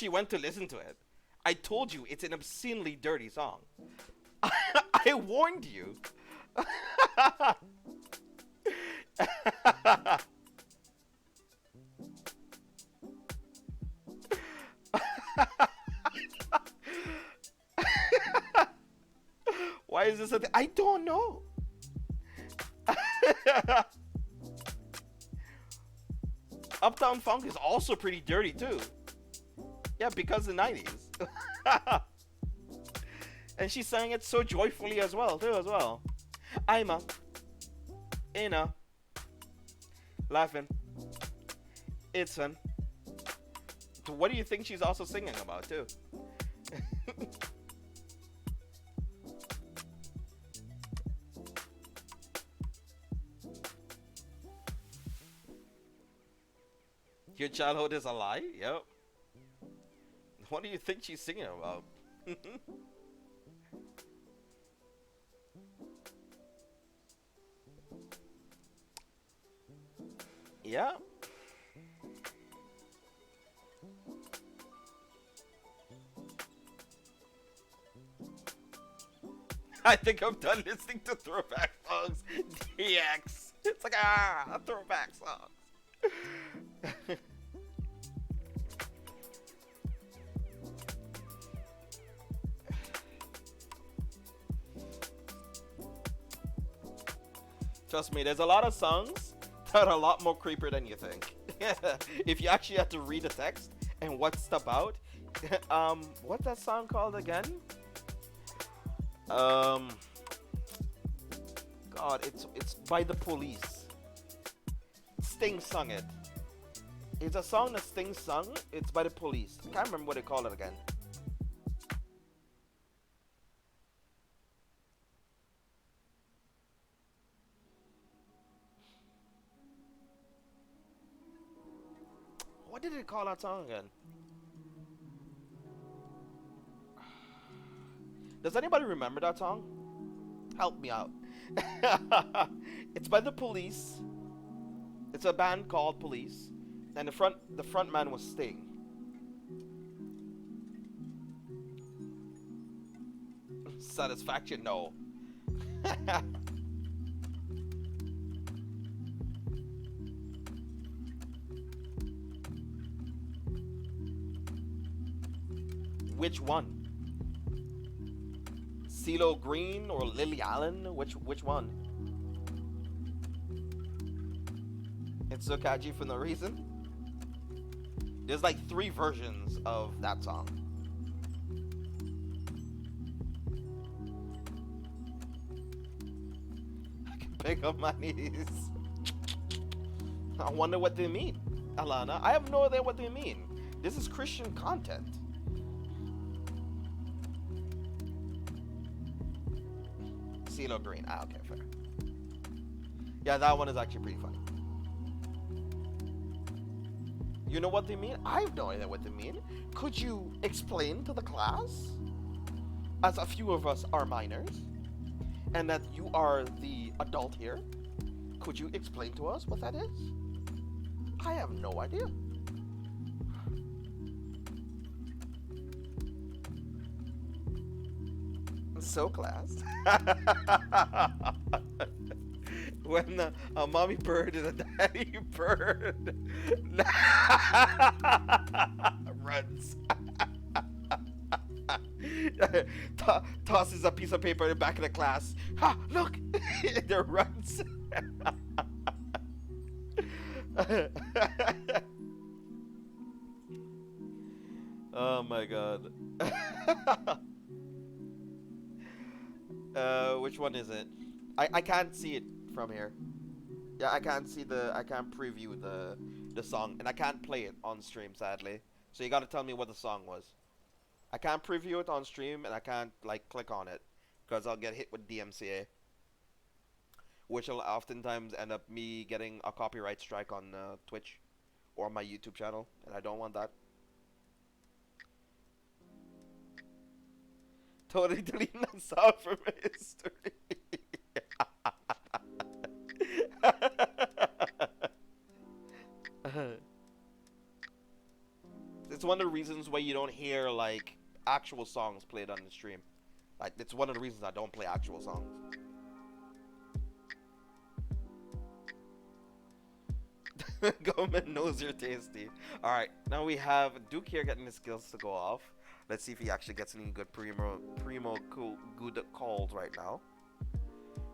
went to listen to it. I told you it's an obscenely dirty song. I warned you. Why is this a thing? I don't know. Uptown Funk is also pretty dirty too. Yeah, because the 90s. And she sang it so joyfully as well, I'm a, laughing. It's fun. What do you think she's also singing about too? Your childhood is a lie? Yep. What do you think she's singing about? Yeah. I think I'm done listening to throwback songs. DX. It's like, throwback songs. Trust me, there's a lot of songs that are a lot more creepier than you think. If you actually have to read the text and what's it's about. What's that song called again? God, it's by the Police. Sting sung it. It's a song that Sting sung. It's by the Police. I can't remember what they call it again. What did it call that song again? Does anybody remember that song? Help me out. It's by the Police. It's a band called Police, and the front man was Sting. Satisfaction, no. Which one? CeeLo Green or Lily Allen? Which one? It's so catchy for no reason. There's like 3 versions of that song. I can pick up my knees. I wonder what they mean, Alana. I have no idea what they mean. This is Christian content. CeeLo Green. Okay, fair. Yeah, that one is actually pretty funny. You know what they mean? I have no idea what they mean. Could you explain to the class? As a few of us are minors, and that you are the adult here, could you explain to us what that is? I have no idea. So class. When a mommy bird and a daddy bird runs. Tosses a piece of paper in the back of the class. Ha! Look! There runs. Oh my god. Which one is it? I can't see it from here. Yeah, I can't preview the song, and I can't play it on stream, sadly. So you gotta tell me what the song was. I can't preview it on stream, and I can't like click on it, because I'll get hit with DMCA, which will oftentimes end up me getting a copyright strike on Twitch or my YouTube channel, and I don't want that. Totally deleting that song from history. It's one of the reasons why you don't hear like actual songs played on the stream. Like it's one of the reasons I don't play actual songs. Government knows you're tasty. Alright, now we have Duke here getting his skills to go off. Let's see if he actually gets any good primo cool good calls right now.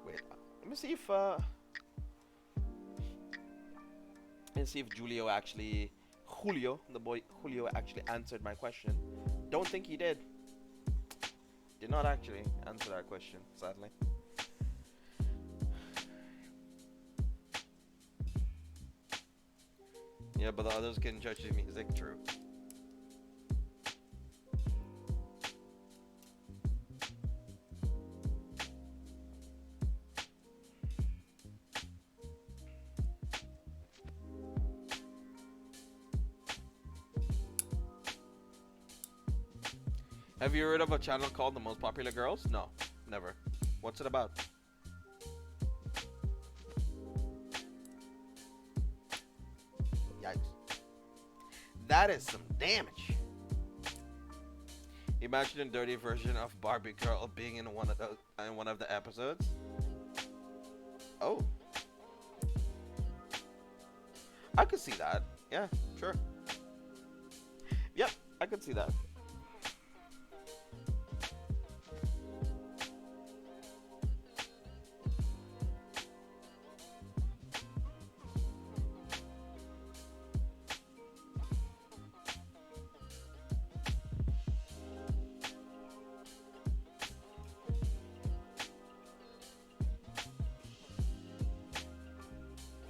Wait, let me see if Julio actually the boy Julio actually answered my question. Don't think he did. Did not actually answer that question, sadly. Yeah, but the others can judge the music, true. Have you heard of a channel called The Most Popular Girls? No, never. What's it about? Yikes. That is some damage. Imagine a dirty version of Barbie Girl being in one of the episodes. Oh. I could see that. Yeah, sure. Yep, I could see that.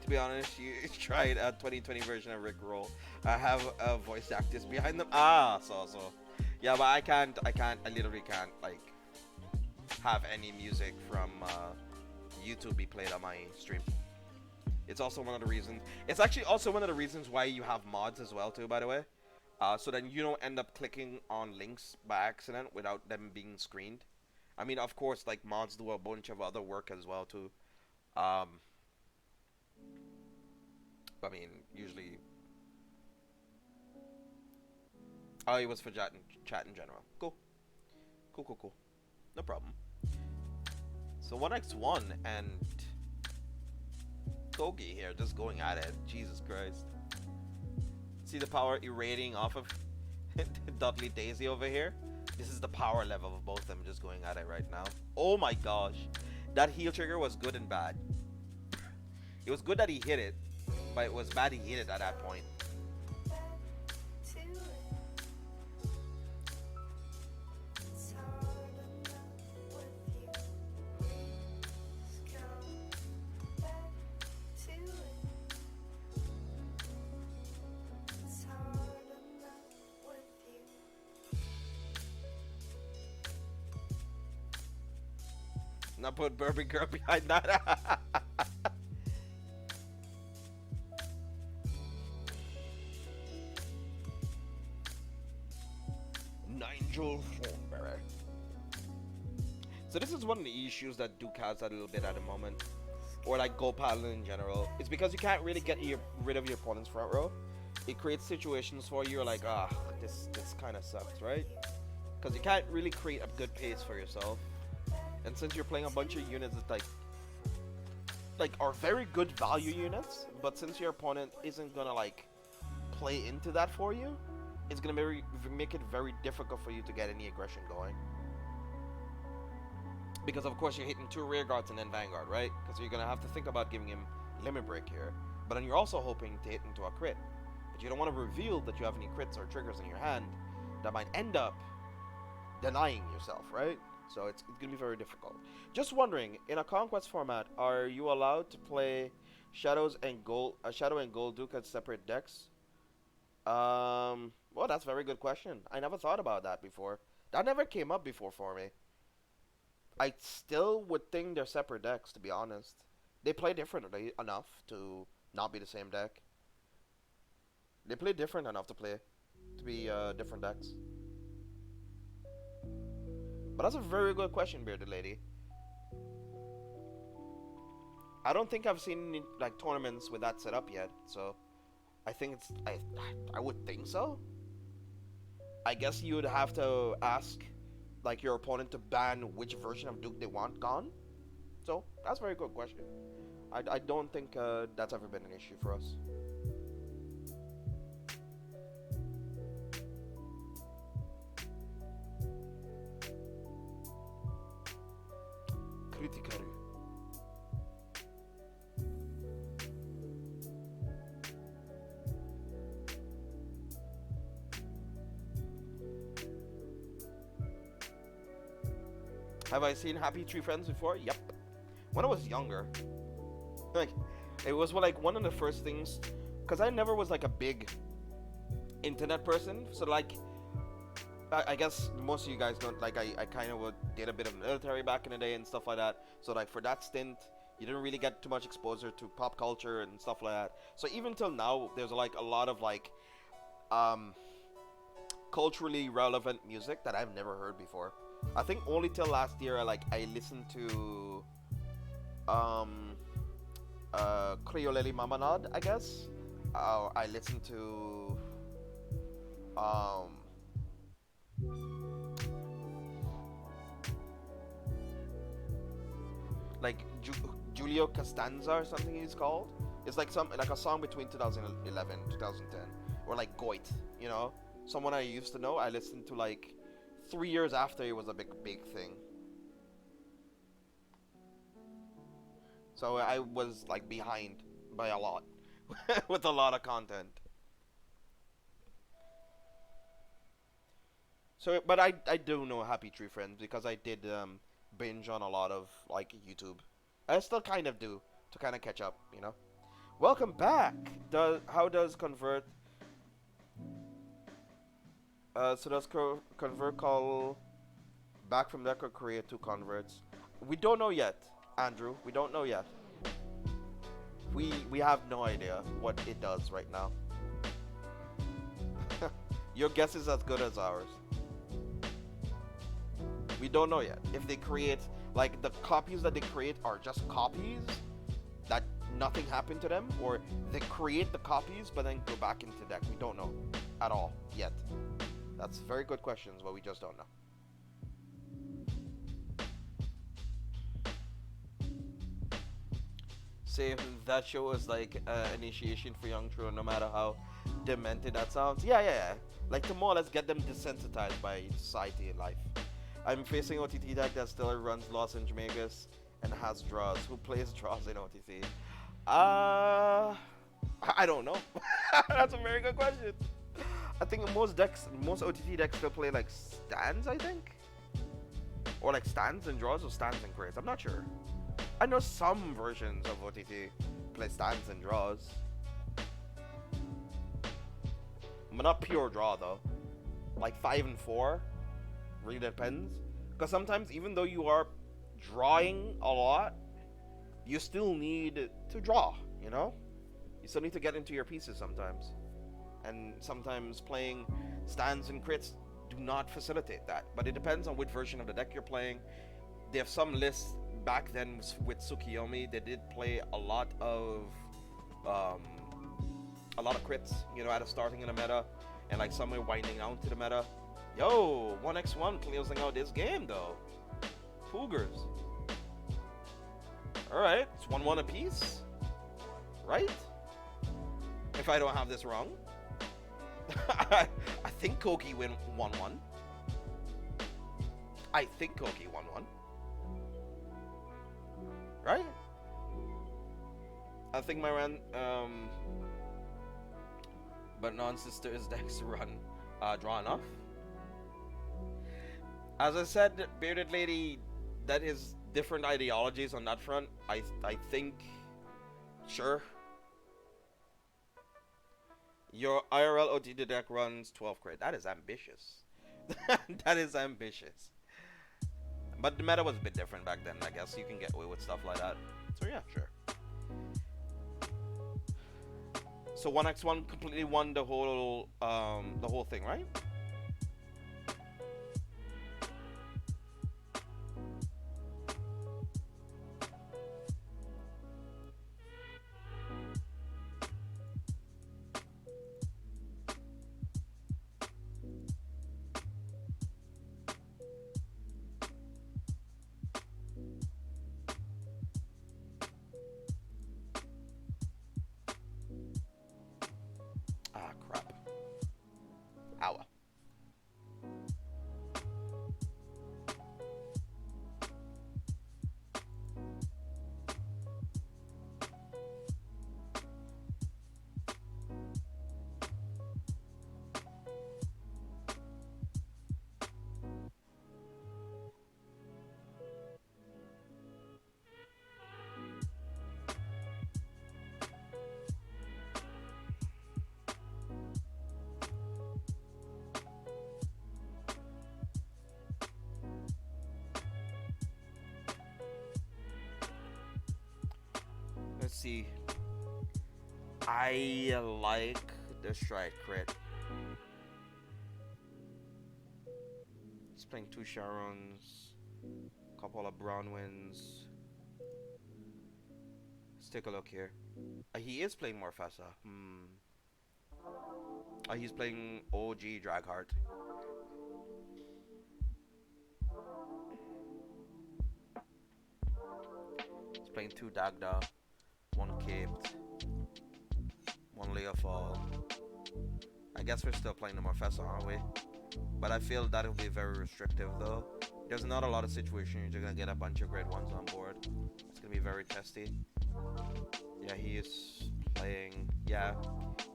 To be honest, you tried a 2020 version of Rick Roll. I have voice actors behind them. So. Yeah, but I literally can't, like, have any music from YouTube be played on my stream. It's also one of the reasons, it's actually also one of the reasons why you have mods as well, too, by the way. So then you don't end up clicking on links by accident without them being screened. I mean, of course, like, mods do a bunch of other work as well, too. I mean, usually... Oh, it was for chat in general. Cool. Cool. No problem. So 1x1 and... Kogi here, just going at it. Jesus Christ. See the power irradiating off of Dudley Daisy over here? This is the power level of both of them just going at it right now. Oh my gosh. That heal trigger was good and bad. It was good that he hit it, but it was bad he hit it at that point. Now put Bourbon Girl behind that. Nigel Thornberry. So this is one of the issues that Duke has a little bit at the moment, or like Go Paladin in general. It's because you can't really get rid of your opponent's front row. It creates situations for you like, this kind of sucks, right? Because you can't really create a good pace for yourself. And since you're playing a bunch of units that like are very good value units, but since your opponent isn't gonna like play into that for you, it's gonna make it very difficult for you to get any aggression going. Because of course you're hitting 2 rear guards and then Vanguard, right? Because you're gonna have to think about giving him limit break here. But then you're also hoping to hit into a crit. But you don't want to reveal that you have any crits or triggers in your hand that might end up denying yourself, right? So it's going to be very difficult. Just wondering, in a Conquest format, are you allowed to play Shadow and Gold Duke had separate decks. Well, that's a very good question. I never thought about that before. That never came up before for me. I still would think they're separate decks, to be honest. They play differently enough to not be the same deck. They play different enough to be different decks. But that's a very good question, Bearded Lady. I don't think I've seen any, like, tournaments with that set up yet, so I think I would think so. I guess you would have to ask, like, your opponent to ban which version of Duke they want gone. So that's a very good question. I don't think that's ever been an issue for us. Criticaru. Have I seen Happy Tree Friends before? Yep. When I was younger. Like, it was like one of the first things, because I never was like a big internet person, so like, I guess most of you guys don't, like, I kind of did a bit of military back in the day and stuff like that, so like for that stint, you didn't really get too much exposure to pop culture and stuff like that. So even till now, there's like a lot of like, culturally relevant music that I've never heard before. I think only till last year, I listened to, Crioleli Mamanad, I guess. I listened to, like Julio Costanza or something he's called. It's like a song between 2011 2010, or like Goit, you know, someone I used to know. I listened to like 3 years after it was a big thing. So I was like behind by a lot with a lot of content. So, but I do know Happy Tree Friends because I did binge on a lot of like YouTube. I still kind of do to kind of catch up, you know. Welcome back. How does convert? So does convert call back from deck or create two converts? We don't know yet, Andrew. We don't know yet. We have no idea what it does right now. Your guess is as good as ours. We don't know yet. If they create, like, the copies that they create are just copies that nothing happened to them, or they create the copies but then go back into deck. We don't know at all yet. That's very good questions, but we just don't know. Say that show is like initiation for young children, no matter how demented that sounds. Yeah. Like to more or less get them desensitized by society and life. I'm facing OTT deck that still runs Lost in Jamaica's and has draws. Who plays draws in OTT? I don't know. That's a very good question. I think most OTT decks still play like stands, I think. Or like stands and draws, or stands and crates. I'm not sure. I know some versions of OTT play stands and draws. But not pure draw though. Like 5 and 4. Really depends. Because sometimes even though you are drawing a lot, you still need to draw, you know? You still need to get into your pieces sometimes. And sometimes playing stands and crits do not facilitate that. But it depends on which version of the deck you're playing. They have some lists back then with Tsukiyomi. They did play a lot of crits, you know, at a starting in the meta, and like somewhere winding down to the meta. Yo, 1x1 closing out this game though. Cougars. Alright, it's 1-1 apiece. Right? If I don't have this wrong. I think Koki win 1-1. I think Koki 1-1. Right? I think my but non-sisters decks run draw enough. As I said, Bearded Lady, that is different ideologies on that front. I think Sure. Your IRL OTT deck runs 12th grade. That is ambitious. That is ambitious. But the meta was a bit different back then. I guess you can get away with stuff like that. So yeah, sure. So 1x1 completely won the whole thing, right? Ah, crap. Ow. Let's see. I like the strike crit. He's playing 2 Sharons, couple of Bronwyns. Let's take a look here. He is playing Morfessa. He's playing OG Dragheart. He's playing 2 Dagda, 1 Caped, 1 Leofall. I guess we're still playing the Morfessa, aren't we? But I feel that'll be very restrictive though. There's not a lot of situations you're gonna get a bunch of grade 1s on board. It's gonna be very testy. Yeah, he is playing. Yeah,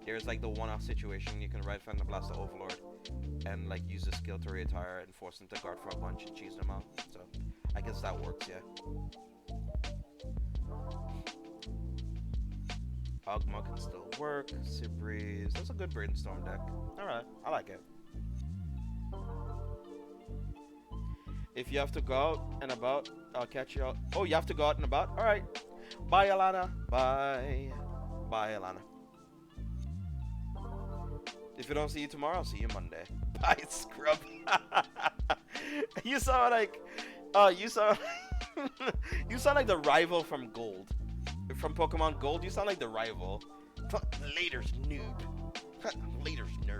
there's like the one-off situation you can right Thunder Blast the Overlord and like use the skill to retire and force him to guard for a bunch and cheese them out. So I guess that works, yeah. Ogma can still work. Seabreeze. That's a good Brainstorm deck. Alright, I like it. If you have to go out and about, I'll catch you out. Oh, you have to go out and about? Alright. Bye, Alana. Bye. Bye, Alana. If I don't see you tomorrow, I'll see you Monday. Bye, scrub. You sound like... you sound... you sound like the rival from Gold. From Pokemon Gold, you sound like the rival. Laters, noob. Laters, nerd.